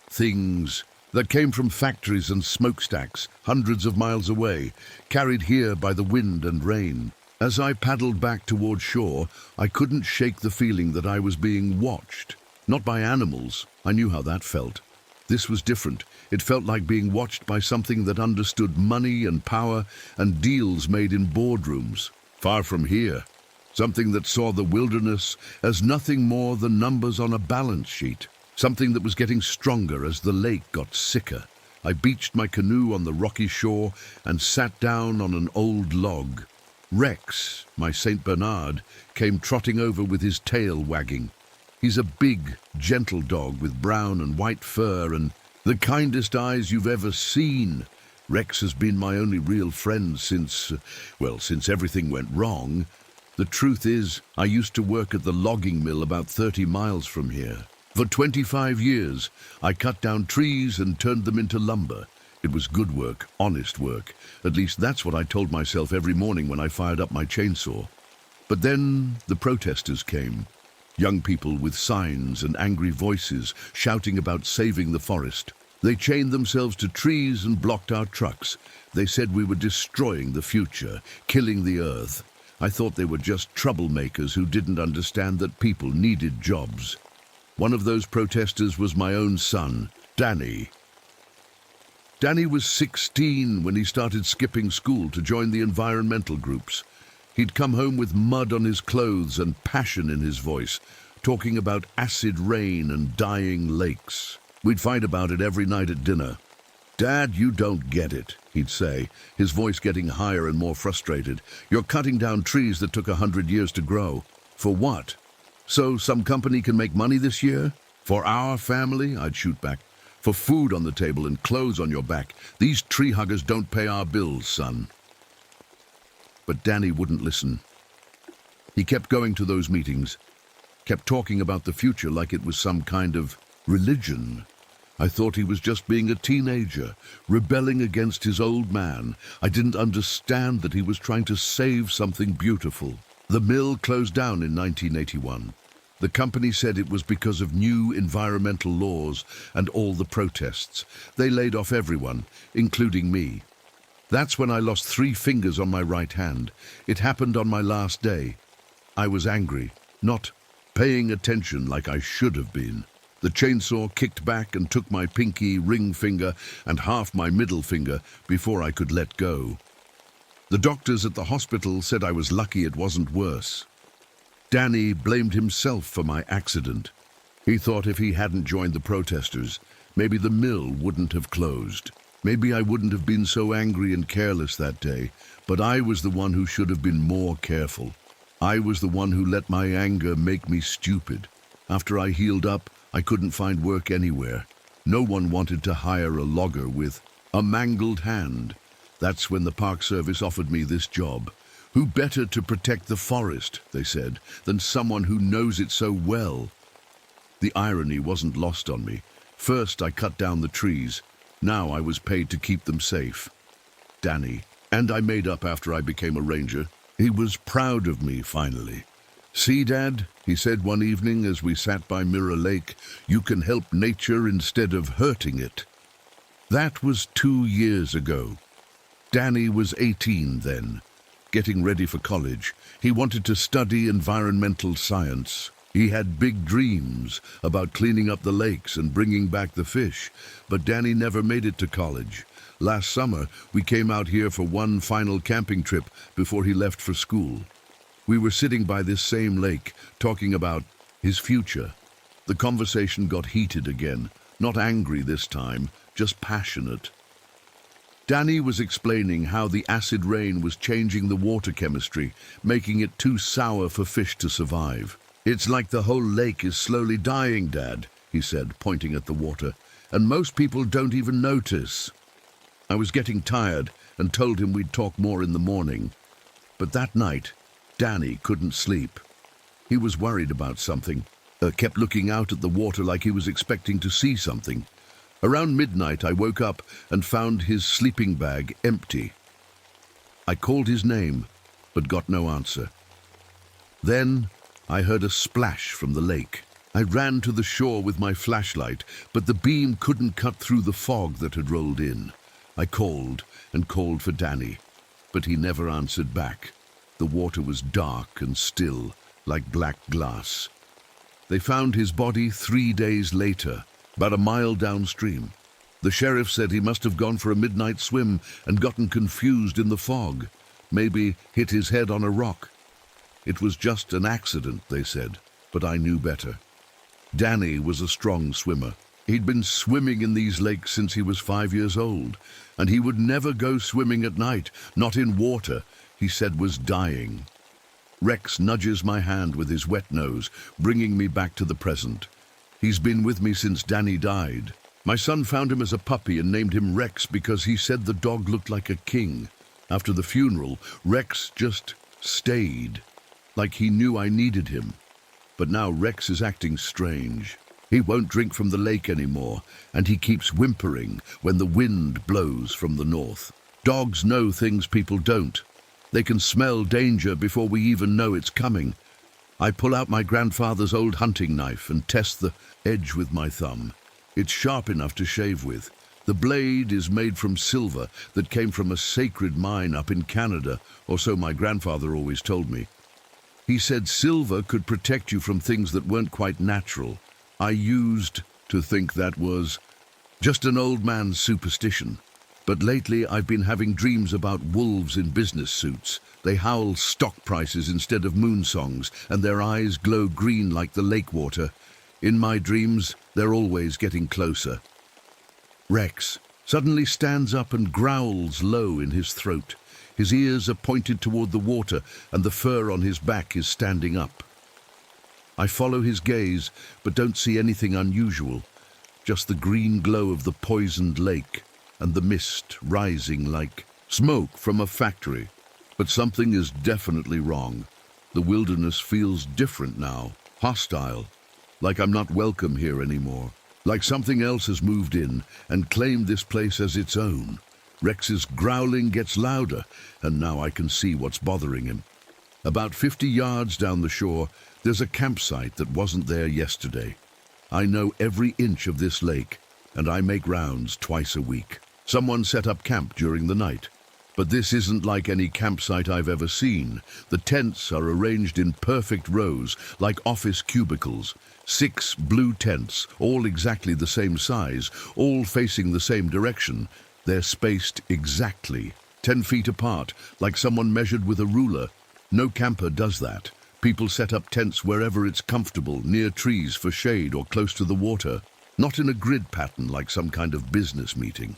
Things that came from factories and smokestacks hundreds of miles away, carried here by the wind and rain. As I paddled back toward shore, I couldn't shake the feeling that I was being watched. Not by animals. I knew how that felt. This was different. It felt like being watched by something that understood money and power and deals made in boardrooms. Far from here. Something that saw the wilderness as nothing more than numbers on a balance sheet. Something that was getting stronger as the lake got sicker. I beached my canoe on the rocky shore and sat down on an old log. Rex, my Saint Bernard, came trotting over with his tail wagging. He's a big, gentle dog with brown and white fur and the kindest eyes you've ever seen. Rex has been my only real friend since everything went wrong. The truth is, I used to work at the logging mill about 30 miles from here. For 25 years, I cut down trees and turned them into lumber. It was good work, honest work. At least that's what I told myself every morning when I fired up my chainsaw. But then the protesters came. Young people with signs and angry voices shouting about saving the forest. They chained themselves to trees and blocked our trucks. They said we were destroying the future, killing the earth. I thought they were just troublemakers who didn't understand that people needed jobs. One of those protesters was my own son, Danny. Danny was 16 when he started skipping school to join the environmental groups. He'd come home with mud on his clothes and passion in his voice, talking about acid rain and dying lakes. We'd fight about it every night at dinner. "Dad, you don't get it," he'd say, his voice getting higher and more frustrated. "You're cutting down trees that took 100 years to grow. For what? So some company can make money this year? For our family?" I'd shoot back. "For food on the table and clothes on your back. These tree huggers don't pay our bills, son." But Danny wouldn't listen. He kept going to those meetings, kept talking about the future like it was some kind of religion. I thought he was just being a teenager, rebelling against his old man. I didn't understand that he was trying to save something beautiful. The mill closed down in 1981. The company said it was because of new environmental laws and all the protests. They laid off everyone, including me. That's when I lost 3 fingers on my right hand. It happened on my last day. I was angry, not paying attention like I should have been. The chainsaw kicked back and took my pinky, ring finger, and half my middle finger before I could let go. The doctors at the hospital said I was lucky it wasn't worse. Danny blamed himself for my accident. He thought if he hadn't joined the protesters, maybe the mill wouldn't have closed. Maybe I wouldn't have been so angry and careless that day, but I was the one who should have been more careful. I was the one who let my anger make me stupid. After I healed up, I couldn't find work anywhere. No one wanted to hire a logger with a mangled hand. That's when the Park Service offered me this job. Who better to protect the forest, they said, than someone who knows it so well? The irony wasn't lost on me. First I cut down the trees. Now I was paid to keep them safe. Danny. And I made up after I became a ranger. He was proud of me, finally. "See, Dad," he said one evening as we sat by Mirror Lake, "you can help nature instead of hurting it." That was 2 years ago. Danny was 18 then, getting ready for college. He wanted to study environmental science. He had big dreams about cleaning up the lakes and bringing back the fish, but Danny never made it to college. Last summer, we came out here for one final camping trip before he left for school. We were sitting by this same lake, talking about his future. The conversation got heated again, not angry this time, just passionate. Danny was explaining how the acid rain was changing the water chemistry, making it too sour for fish to survive. "It's like the whole lake is slowly dying, Dad," he said, pointing at the water, "and most people don't even notice." I was getting tired and told him we'd talk more in the morning. But that night, Danny couldn't sleep. He was worried about something, kept looking out at the water like he was expecting to see something. Around midnight, I woke up and found his sleeping bag empty. I called his name, but got no answer. Then I heard a splash from the lake. I ran to the shore with my flashlight, but the beam couldn't cut through the fog that had rolled in. I called and called for Danny, but he never answered back. The water was dark and still, like black glass. They found his body 3 days later, about a mile downstream. The sheriff said he must have gone for a midnight swim and gotten confused in the fog. Maybe hit his head on a rock. It was just an accident, they said, but I knew better. Danny was a strong swimmer. He'd been swimming in these lakes since he was 5 years old, and he would never go swimming at night, not in water he said was dying. Rex nudges my hand with his wet nose, bringing me back to the present. He's been with me since Danny died. My son found him as a puppy and named him Rex because he said the dog looked like a king. After the funeral, Rex just stayed, like he knew I needed him. But now Rex is acting strange. He won't drink from the lake anymore, and he keeps whimpering when the wind blows from the north. Dogs know things people don't. They can smell danger before we even know it's coming. I pull out my grandfather's old hunting knife and test the edge with my thumb. It's sharp enough to shave with. The blade is made from silver that came from a sacred mine up in Canada, or so my grandfather always told me. He said silver could protect you from things that weren't quite natural. I used to think that was just an old man's superstition. But lately I've been having dreams about wolves in business suits. They howl stock prices instead of moon songs, and their eyes glow green like the lake water. In my dreams, they're always getting closer. Rex suddenly stands up and growls low in his throat. His ears are pointed toward the water, and the fur on his back is standing up. I follow his gaze, but don't see anything unusual. Just the green glow of the poisoned lake, and the mist rising like smoke from a factory. But something is definitely wrong. The wilderness feels different now, hostile, like I'm not welcome here anymore. Like something else has moved in and claimed this place as its own. Rex's growling gets louder, and now I can see what's bothering him. About 50 yards down the shore, there's a campsite that wasn't there yesterday. I know every inch of this lake, and I make rounds twice a week. Someone set up camp during the night. But this isn't like any campsite I've ever seen. The tents are arranged in perfect rows, like office cubicles. 6 blue tents, all exactly the same size, all facing the same direction. They're spaced exactly, 10 feet apart, like someone measured with a ruler. No camper does that. People set up tents wherever it's comfortable, near trees for shade or close to the water. Not in a grid pattern like some kind of business meeting.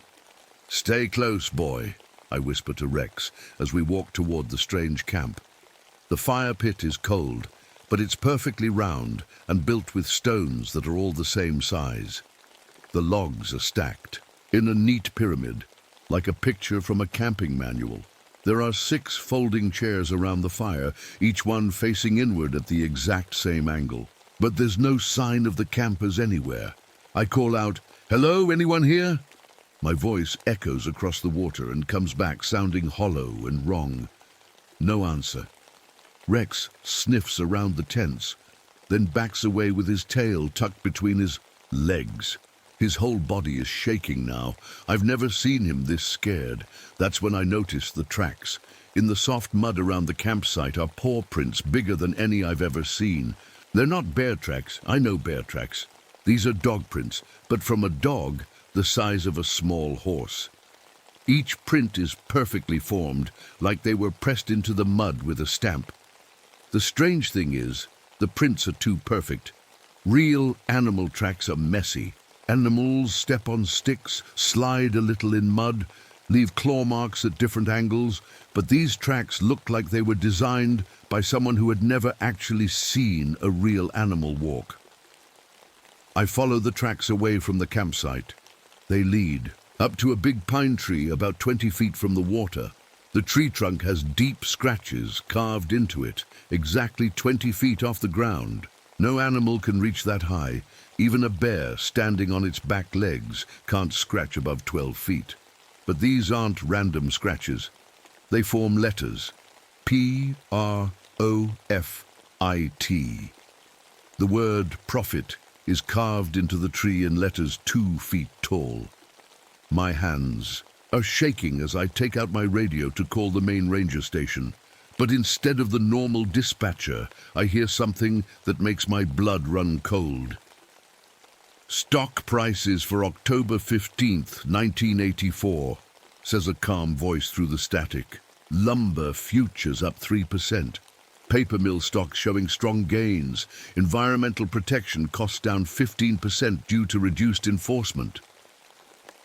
Stay close, boy, I whisper to Rex as we walk toward the strange camp. The fire pit is cold, but it's perfectly round and built with stones that are all the same size. The logs are stacked in a neat pyramid, like a picture from a camping manual. There are 6 folding chairs around the fire, each one facing inward at the exact same angle. But there's no sign of the campers anywhere. I call out, "Hello, anyone here?" My voice echoes across the water and comes back sounding hollow and wrong. No answer. Rex sniffs around the tents, then backs away with his tail tucked between his legs. His whole body is shaking now. I've never seen him this scared. That's when I notice the tracks. In the soft mud around the campsite are paw prints bigger than any I've ever seen. They're not bear tracks. I know bear tracks. These are dog prints, but from a dog the size of a small horse. Each print is perfectly formed, like they were pressed into the mud with a stamp. The strange thing is, the prints are too perfect. Real animal tracks are messy. Animals step on sticks, slide a little in mud, leave claw marks at different angles, but these tracks look like they were designed by someone who had never actually seen a real animal walk. I follow the tracks away from the campsite. They lead up to a big pine tree about 20 feet from the water. The tree trunk has deep scratches carved into it, exactly 20 feet off the ground. No animal can reach that high. Even a bear standing on its back legs can't scratch above 12 feet. But these aren't random scratches. They form letters. P-R-O-F-I-T. The word prophet is carved into the tree in letters 2 feet tall. My hands are shaking as I take out my radio to call the main ranger station. But instead of the normal dispatcher, I hear something that makes my blood run cold. "Stock prices for October 15th, 1984, says a calm voice through the static. Lumber futures up 3%. Paper mill stocks showing strong gains. Environmental protection costs down 15% due to reduced enforcement."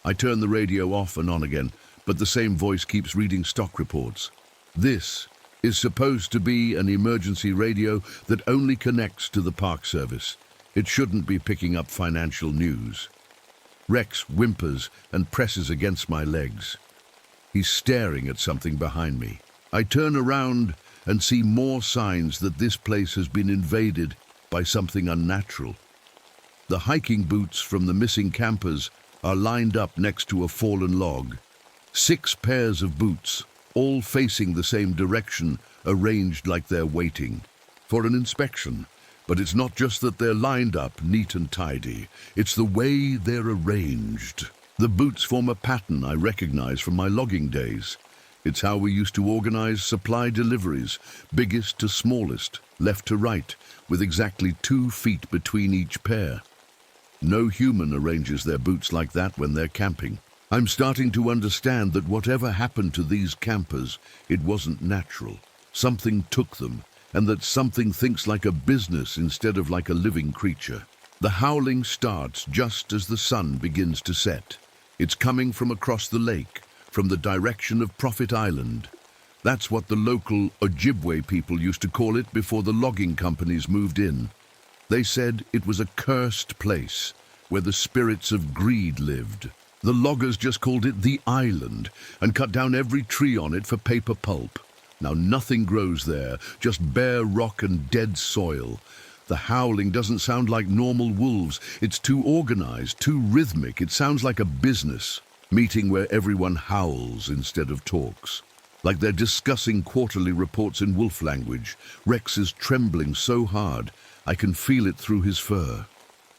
I turn the radio off and on again, but the same voice keeps reading stock reports. This is supposed to be an emergency radio that only connects to the Park Service. It shouldn't be picking up financial news. Rex whimpers and presses against my legs. He's staring at something behind me. I turn around and see more signs that this place has been invaded by something unnatural. The hiking boots from the missing campers are lined up next to a fallen log. 6 pairs of boots, all facing the same direction, arranged like they're waiting for an inspection. But it's not just that they're lined up neat and tidy, it's the way they're arranged. The boots form a pattern I recognize from my logging days. It's how we used to organize supply deliveries, biggest to smallest, left to right, with exactly 2 feet between each pair. No human arranges their boots like that when they're camping. I'm starting to understand that whatever happened to these campers, it wasn't natural. Something took them, and that something thinks like a business instead of like a living creature. The howling starts just as the sun begins to set. It's coming from across the lake, from the direction of Prophet Island. That's what the local Ojibwe people used to call it before the logging companies moved in. They said it was a cursed place where the spirits of greed lived. The loggers just called it the island and cut down every tree on it for paper pulp. Now nothing grows there, just bare rock and dead soil. The howling doesn't sound like normal wolves. It's too organized, too rhythmic. It sounds like a business meeting where everyone howls instead of talks. Like they're discussing quarterly reports in wolf language. Rex is trembling so hard, I can feel it through his fur.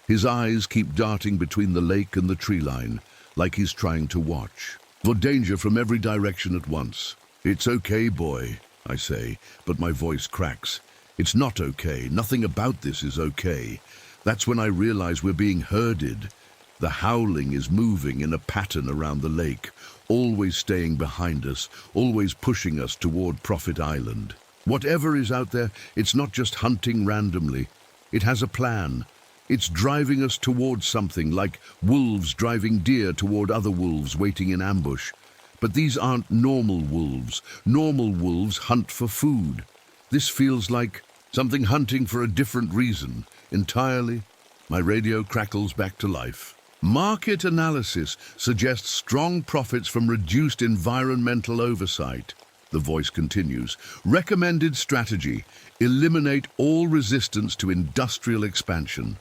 His eyes keep darting between the lake and the tree line, like he's trying to watch for danger from every direction at once. "It's okay, boy," I say, but my voice cracks. It's not okay. Nothing about this is okay. That's when I realize we're being herded. The howling is moving in a pattern around the lake, always staying behind us, always pushing us toward Prophet Island. Whatever is out there, it's not just hunting randomly. It has a plan. It's driving us towards something, like wolves driving deer toward other wolves waiting in ambush. But these aren't normal wolves. Normal wolves hunt for food. This feels like something hunting for a different reason, entirely. My radio crackles back to life. Market analysis suggests strong profits from reduced environmental oversight. The voice continues. Recommended strategy: eliminate all resistance to industrial expansion.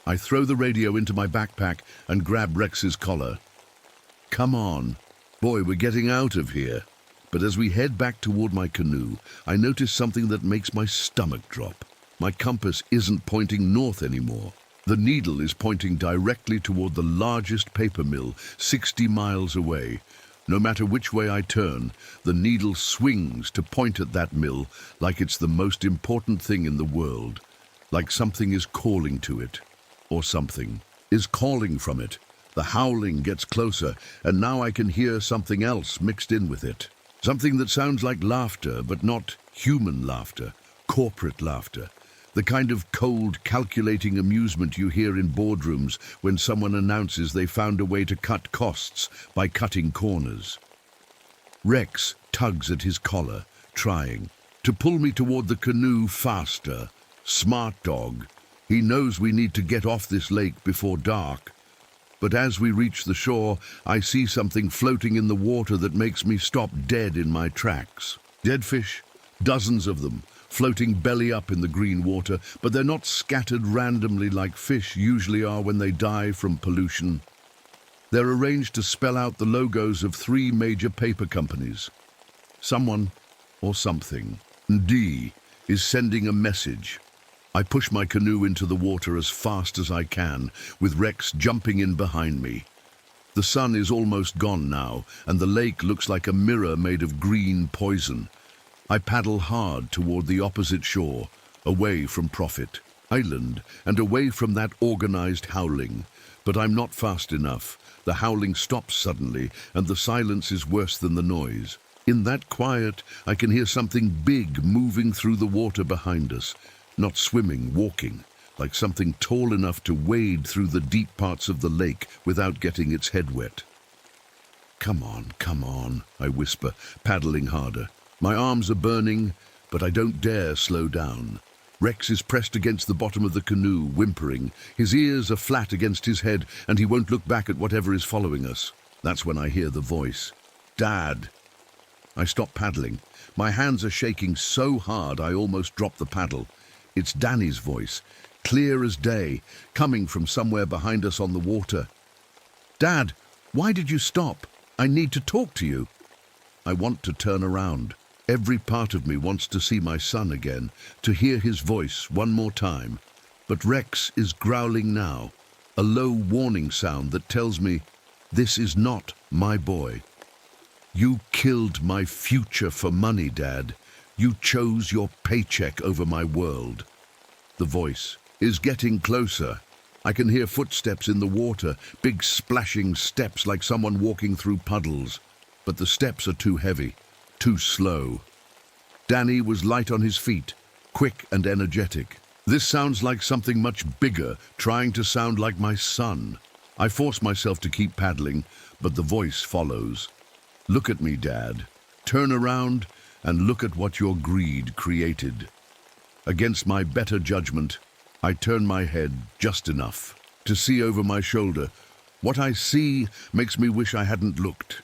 I throw the radio into my backpack and grab Rex's collar. Come on. Boy, we're getting out of here. But as we head back toward my canoe, I notice something that makes my stomach drop. My compass isn't pointing north anymore. The needle is pointing directly toward the largest paper mill, 60 miles away. No matter which way I turn, the needle swings to point at that mill like it's the most important thing in the world. Like something is calling to it. Or something is calling from it. The howling gets closer, and now I can hear something else mixed in with it. Something that sounds like laughter, but not human laughter, corporate laughter. The kind of cold, calculating amusement you hear in boardrooms when someone announces they found a way to cut costs by cutting corners. Rex tugs at his collar, trying to pull me toward the canoe faster. Smart dog. He knows we need to get off this lake before dark. But as we reach the shore, I see something floating in the water that makes me stop dead in my tracks. Dead fish, dozens of them, floating belly up in the green water, but they're not scattered randomly like fish usually are when they die from pollution. They're arranged to spell out the logos of 3 major paper companies. Someone, or something, D, is sending a message. I push my canoe into the water as fast as I can, with Rex jumping in behind me. The sun is almost gone now, and the lake looks like a mirror made of green poison. I paddle hard toward the opposite shore, away from Prophet Island, and away from that organized howling. But I'm not fast enough. The howling stops suddenly, and the silence is worse than the noise. In that quiet, I can hear something big moving through the water behind us. Not swimming, walking, like something tall enough to wade through the deep parts of the lake without getting its head wet. Come on, I whisper, paddling harder. My arms are burning, but I don't dare slow down. Rex is pressed against the bottom of the canoe, whimpering. His ears are flat against his head, and he won't look back at whatever is following us. That's when I hear the voice. Dad! I stop paddling. My hands are shaking so hard I almost drop the paddle. It's Danny's voice, clear as day, coming from somewhere behind us on the water. Dad, why did you stop? I need to talk to you. I want to turn around. Every part of me wants to see my son again, to hear his voice one more time. But Rex is growling now, a low warning sound that tells me, this is not my boy. You killed my future for money, Dad. You chose your paycheck over my world. The voice is getting closer. I can hear footsteps in the water, big splashing steps like someone walking through puddles. But the steps are too heavy, too slow. Danny was light on his feet, quick and energetic. This sounds like something much bigger, trying to sound like my son. I force myself to keep paddling, but the voice follows. Look at me, Dad. Turn around and look at what your greed created. Against my better judgment, I turn my head just enough to see over my shoulder. What I see makes me wish I hadn't looked.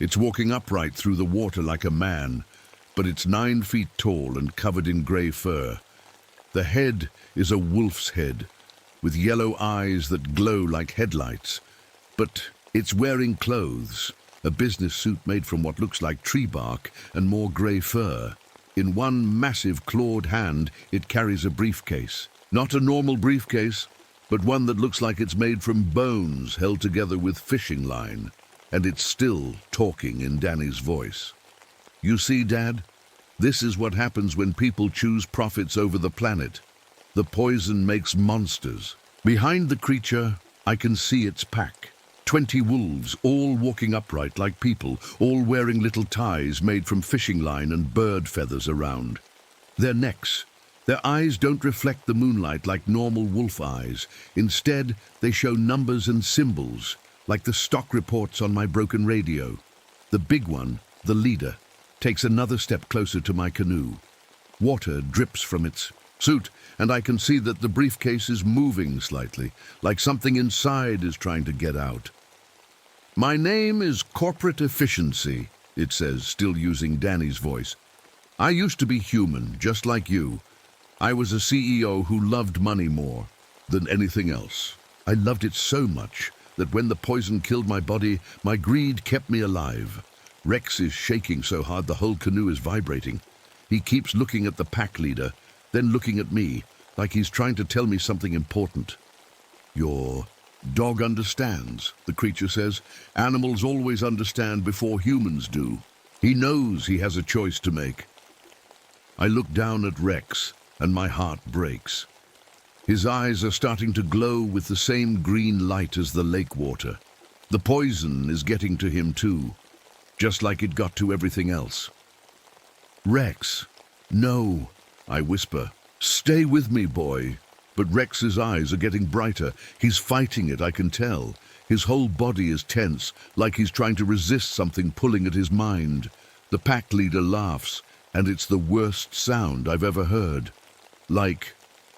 It's walking upright through the water like a man, but it's 9 feet tall and covered in grey fur. The head is a wolf's head, with yellow eyes that glow like headlights. But it's wearing clothes. A business suit made from what looks like tree bark and more grey fur. In one massive clawed hand, it carries a briefcase. Not a normal briefcase, but one that looks like it's made from bones held together with fishing line. And it's still talking in Danny's voice. You see, Dad? This is what happens when people choose profits over the planet. The poison makes monsters. Behind the creature, I can see its pack. 20 wolves, all walking upright like people, all wearing little ties made from fishing line and bird feathers around. Their necks, Their eyes don't reflect the moonlight like normal wolf eyes. Instead, they show numbers and symbols, like the stock reports on my broken radio. The big one, the leader, takes another step closer to my canoe. Water drips from its suit, and I can see that the briefcase is moving slightly, like something inside is trying to get out. "My name is Corporate Efficiency," it says, still using Danny's voice. "I used to be human, just like you. I was a CEO who loved money more than anything else. I loved it so much that when the poison killed my body, my greed kept me alive." Rex is shaking so hard the whole canoe is vibrating. He keeps looking at the pack leader, then looking at me, like he's trying to tell me something important. "Your dog understands," the creature says. "Animals always understand before humans do. He knows he has a choice to make." I look down at Rex, and my heart breaks. His eyes are starting to glow with the same green light as the lake water. The poison is getting to him too, just like it got to everything else. "Rex, no," I whisper. "Stay with me, boy." But Rex's eyes are getting brighter. He's fighting it, I can tell. His whole body is tense, like he's trying to resist something pulling at his mind. The pack leader laughs, and it's the worst sound I've ever heard. Like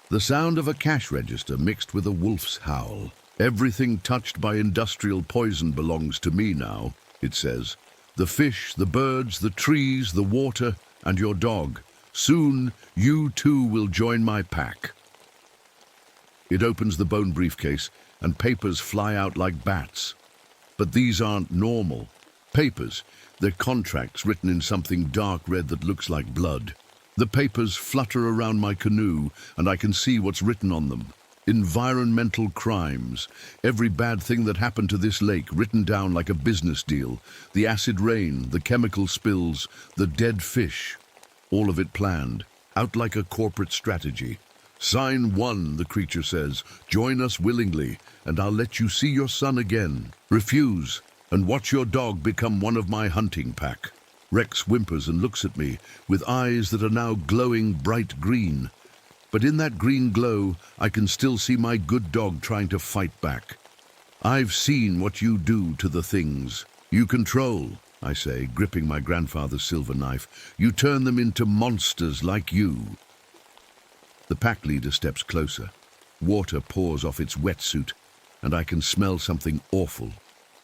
the sound of a cash register mixed with a wolf's howl. "Everything touched by industrial poison belongs to me now," it says. "The fish, the birds, the trees, the water, and your dog. Soon, you too will join my pack." It opens the bone briefcase, and papers fly out like bats. But these aren't normal papers. They're contracts written in something dark red that looks like blood. The papers flutter around my canoe, and I can see what's written on them. Environmental crimes. Every bad thing that happened to this lake written down like a business deal. The acid rain, the chemical spills, the dead fish. All of it planned, out like a corporate strategy. "Sign 1, the creature says. "Join us willingly, and I'll let you see your son again. Refuse, and watch your dog become one of my hunting pack." Rex whimpers and looks at me, with eyes that are now glowing bright green. But in that green glow, I can still see my good dog trying to fight back. "I've seen what you do to the things you control," I say, gripping my grandfather's silver knife. "You turn them into monsters like you." The pack leader steps closer. Water pours off its wetsuit, and I can smell something awful,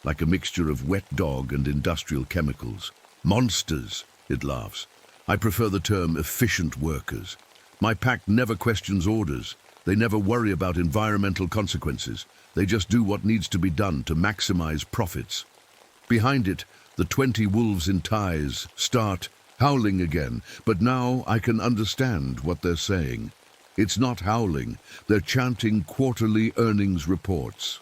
like a mixture of wet dog and industrial chemicals. "Monsters," it laughs. "I prefer the term efficient workers. My pack never questions orders. They never worry about environmental consequences. They just do what needs to be done to maximize profits." Behind it, the 20 wolves in ties start howling again, but now I can understand what they're saying. It's not howling, they're chanting quarterly earnings reports.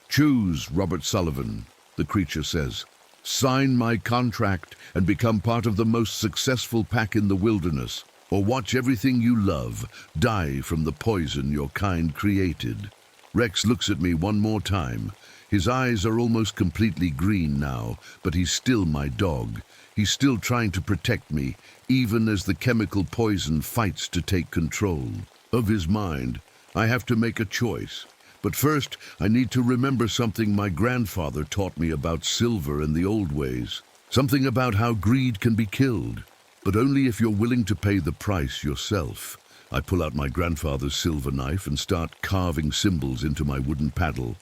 "Choose, Robert Sullivan," the creature says. "Sign my contract and become part of the most successful pack in the wilderness, or watch everything you love die from the poison your kind created." Rex looks at me one more time. His eyes are almost completely green now, but he's still my dog. He's still trying to protect me, even as the chemical poison fights to take control of his mind. I have to make a choice. But first, I need to remember something my grandfather taught me about silver and the old ways. Something about how greed can be killed, but only if you're willing to pay the price yourself. I pull out my grandfather's silver knife and start carving symbols into my wooden paddle.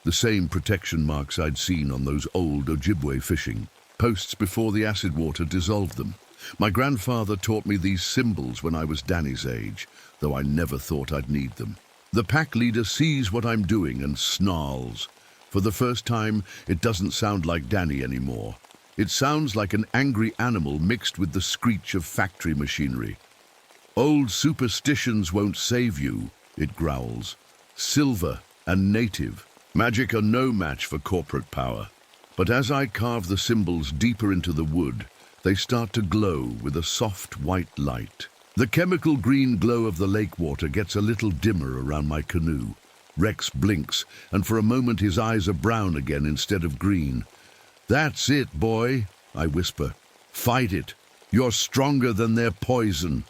The same protection marks I'd seen on those old Ojibwe fishing posts before the acid water dissolved them. My grandfather taught me these symbols when I was Danny's age, though I never thought I'd need them. The pack leader sees what I'm doing and snarls. For the first time, it doesn't sound like Danny anymore. It sounds like an angry animal mixed with the screech of factory machinery. "Old superstitions won't save you," it growls. "Silver and native magic are no match for corporate power." But as I carve the symbols deeper into the wood, they start to glow with a soft white light. The chemical green glow of the lake water gets a little dimmer around my canoe. Rex blinks, and for a moment his eyes are brown again instead of green. "That's it, boy," I whisper. "Fight it. You're stronger than their poison."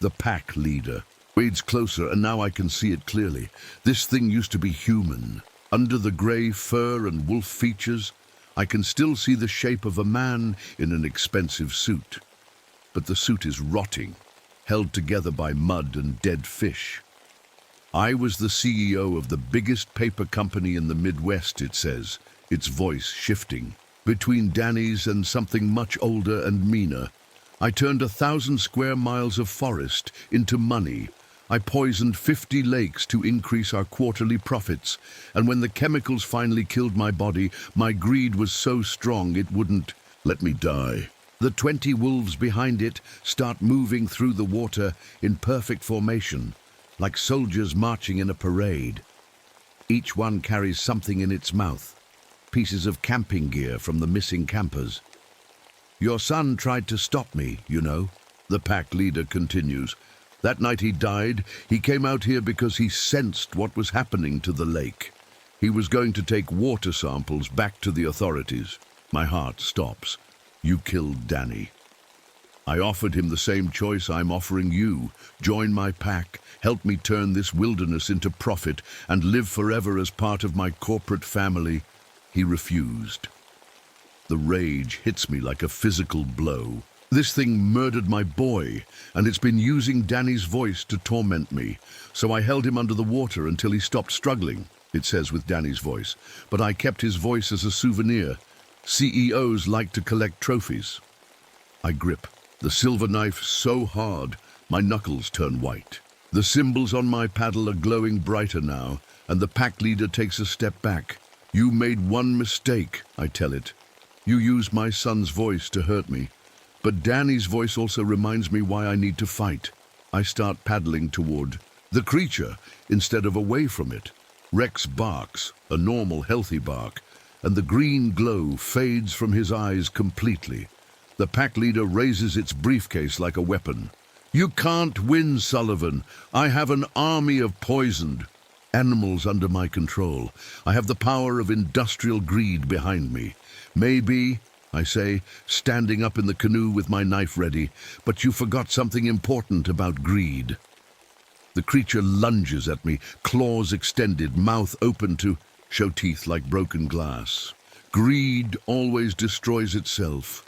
The pack leader. Wades closer, and now I can see it clearly. This thing used to be human. Under the grey fur and wolf features, I can still see the shape of a man in an expensive suit. But the suit is rotting, held together by mud and dead fish. I was the CEO of the biggest paper company in the Midwest, it says, its voice shifting. Between Danny's and something much older and meaner, I turned 1,000 square miles of forest into money. I poisoned 50 lakes to increase our quarterly profits, and when the chemicals finally killed my body, my greed was so strong it wouldn't let me die. The 20 wolves behind it start moving through the water in perfect formation, like soldiers marching in a parade. Each one carries something in its mouth, pieces of camping gear from the missing campers. Your son tried to stop me, you know, the pack leader continues. That night he died, he came out here because he sensed what was happening to the lake. He was going to take water samples back to the authorities. My heart stops. You killed Danny. I offered him the same choice I'm offering you. Join my pack, help me turn this wilderness into profit, and live forever as part of my corporate family. He refused. The rage hits me like a physical blow. This thing murdered my boy, and it's been using Danny's voice to torment me. So I held him under the water until he stopped struggling, it says with Danny's voice. But I kept his voice as a souvenir. CEOs like to collect trophies. I grip the silver knife so hard, my knuckles turn white. The symbols on my paddle are glowing brighter now, and the pack leader takes a step back. You made one mistake, I tell it. You used my son's voice to hurt me. But Danny's voice also reminds me why I need to fight. I start paddling toward the creature instead of away from it. Rex barks, a normal, healthy bark, and the green glow fades from his eyes completely. The pack leader raises its briefcase like a weapon. You can't win, Sullivan. I have an army of poisoned animals under my control. I have the power of industrial greed behind me. Maybe, I say, standing up in the canoe with my knife ready, but you forgot something important about greed. The creature lunges at me, claws extended, mouth open to show teeth like broken glass. Greed always destroys itself.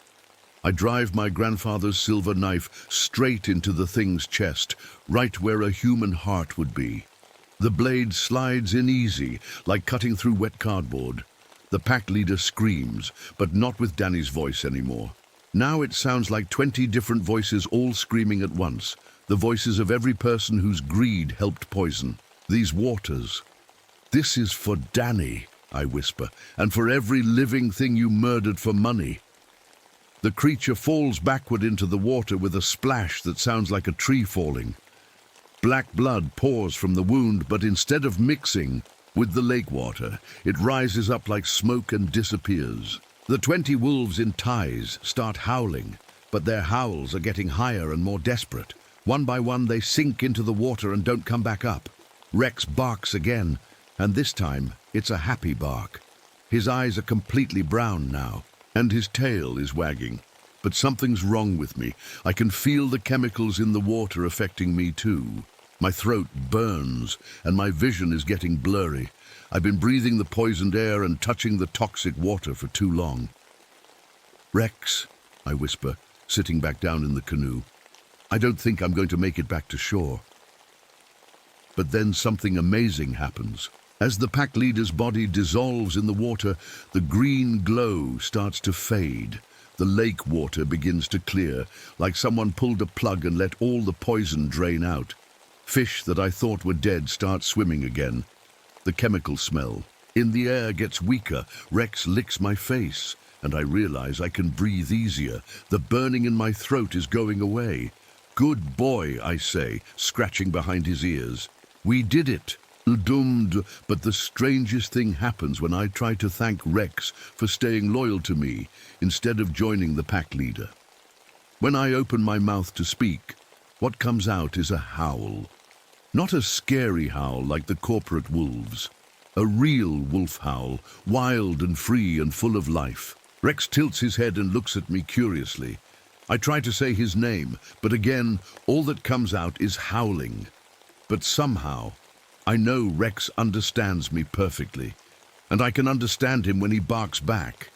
I drive my grandfather's silver knife straight into the thing's chest, right where a human heart would be. The blade slides in easy, like cutting through wet cardboard. The pack leader screams, but not with Danny's voice anymore. Now it sounds like 20 different voices all screaming at once, the voices of every person whose greed helped poison these waters. This is for Danny, I whisper, and for every living thing you murdered for money. The creature falls backward into the water with a splash that sounds like a tree falling. Black blood pours from the wound, but instead of mixing with the lake water, it rises up like smoke and disappears. The 20 wolves in ties start howling, but their howls are getting higher and more desperate. One by one they sink into the water and don't come back up. Rex barks again, and this time it's a happy bark. His eyes are completely brown now, and his tail is wagging. But something's wrong with me. I can feel the chemicals in the water affecting me too. My throat burns, and my vision is getting blurry. I've been breathing the poisoned air and touching the toxic water for too long. Rex, I whisper, sitting back down in the canoe. I don't think I'm going to make it back to shore. But then something amazing happens. As the pack leader's body dissolves in the water, the green glow starts to fade. The lake water begins to clear, like someone pulled a plug and let all the poison drain out. Fish that I thought were dead start swimming again. The chemical smell in the air gets weaker. Rex licks my face, and I realize I can breathe easier. The burning in my throat is going away. Good boy, I say, scratching behind his ears. We did it. Doomed, but the strangest thing happens when I try to thank Rex for staying loyal to me instead of joining the pack leader. When I open my mouth to speak, what comes out is a howl. Not a scary howl like the corporate wolves. A real wolf howl, wild and free and full of life. Rex tilts his head and looks at me curiously. I try to say his name, but again, all that comes out is howling. But somehow, I know Rex understands me perfectly, and I can understand him when he barks back.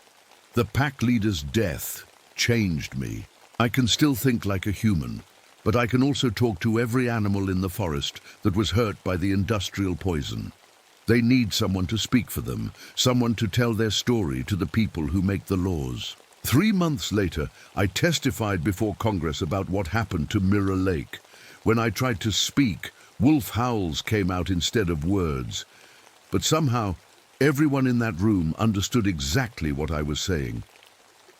The pack leader's death changed me. I can still think like a human, but I can also talk to every animal in the forest that was hurt by the industrial poison. They need someone to speak for them, someone to tell their story to the people who make the laws. 3 months later, I testified before Congress about what happened to Mirror Lake. When I tried to speak, wolf howls came out instead of words. But somehow, everyone in that room understood exactly what I was saying.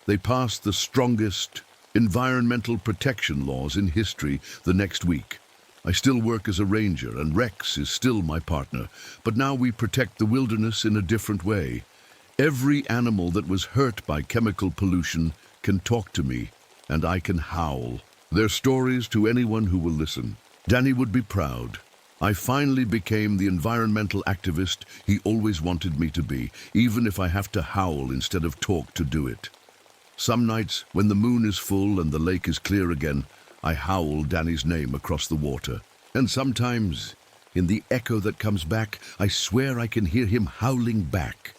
They passed the strongest environmental protection laws in history the next week. I still work as a ranger, and Rex is still my partner, but now we protect the wilderness in a different way. Every animal that was hurt by chemical pollution can talk to me, and I can howl their stories to anyone who will listen. Danny would be proud. I finally became the environmental activist he always wanted me to be, even if I have to howl instead of talk to do it. Some nights, when the moon is full and the lake is clear again, I howl Danny's name across the water. And sometimes, in the echo that comes back, I swear I can hear him howling back.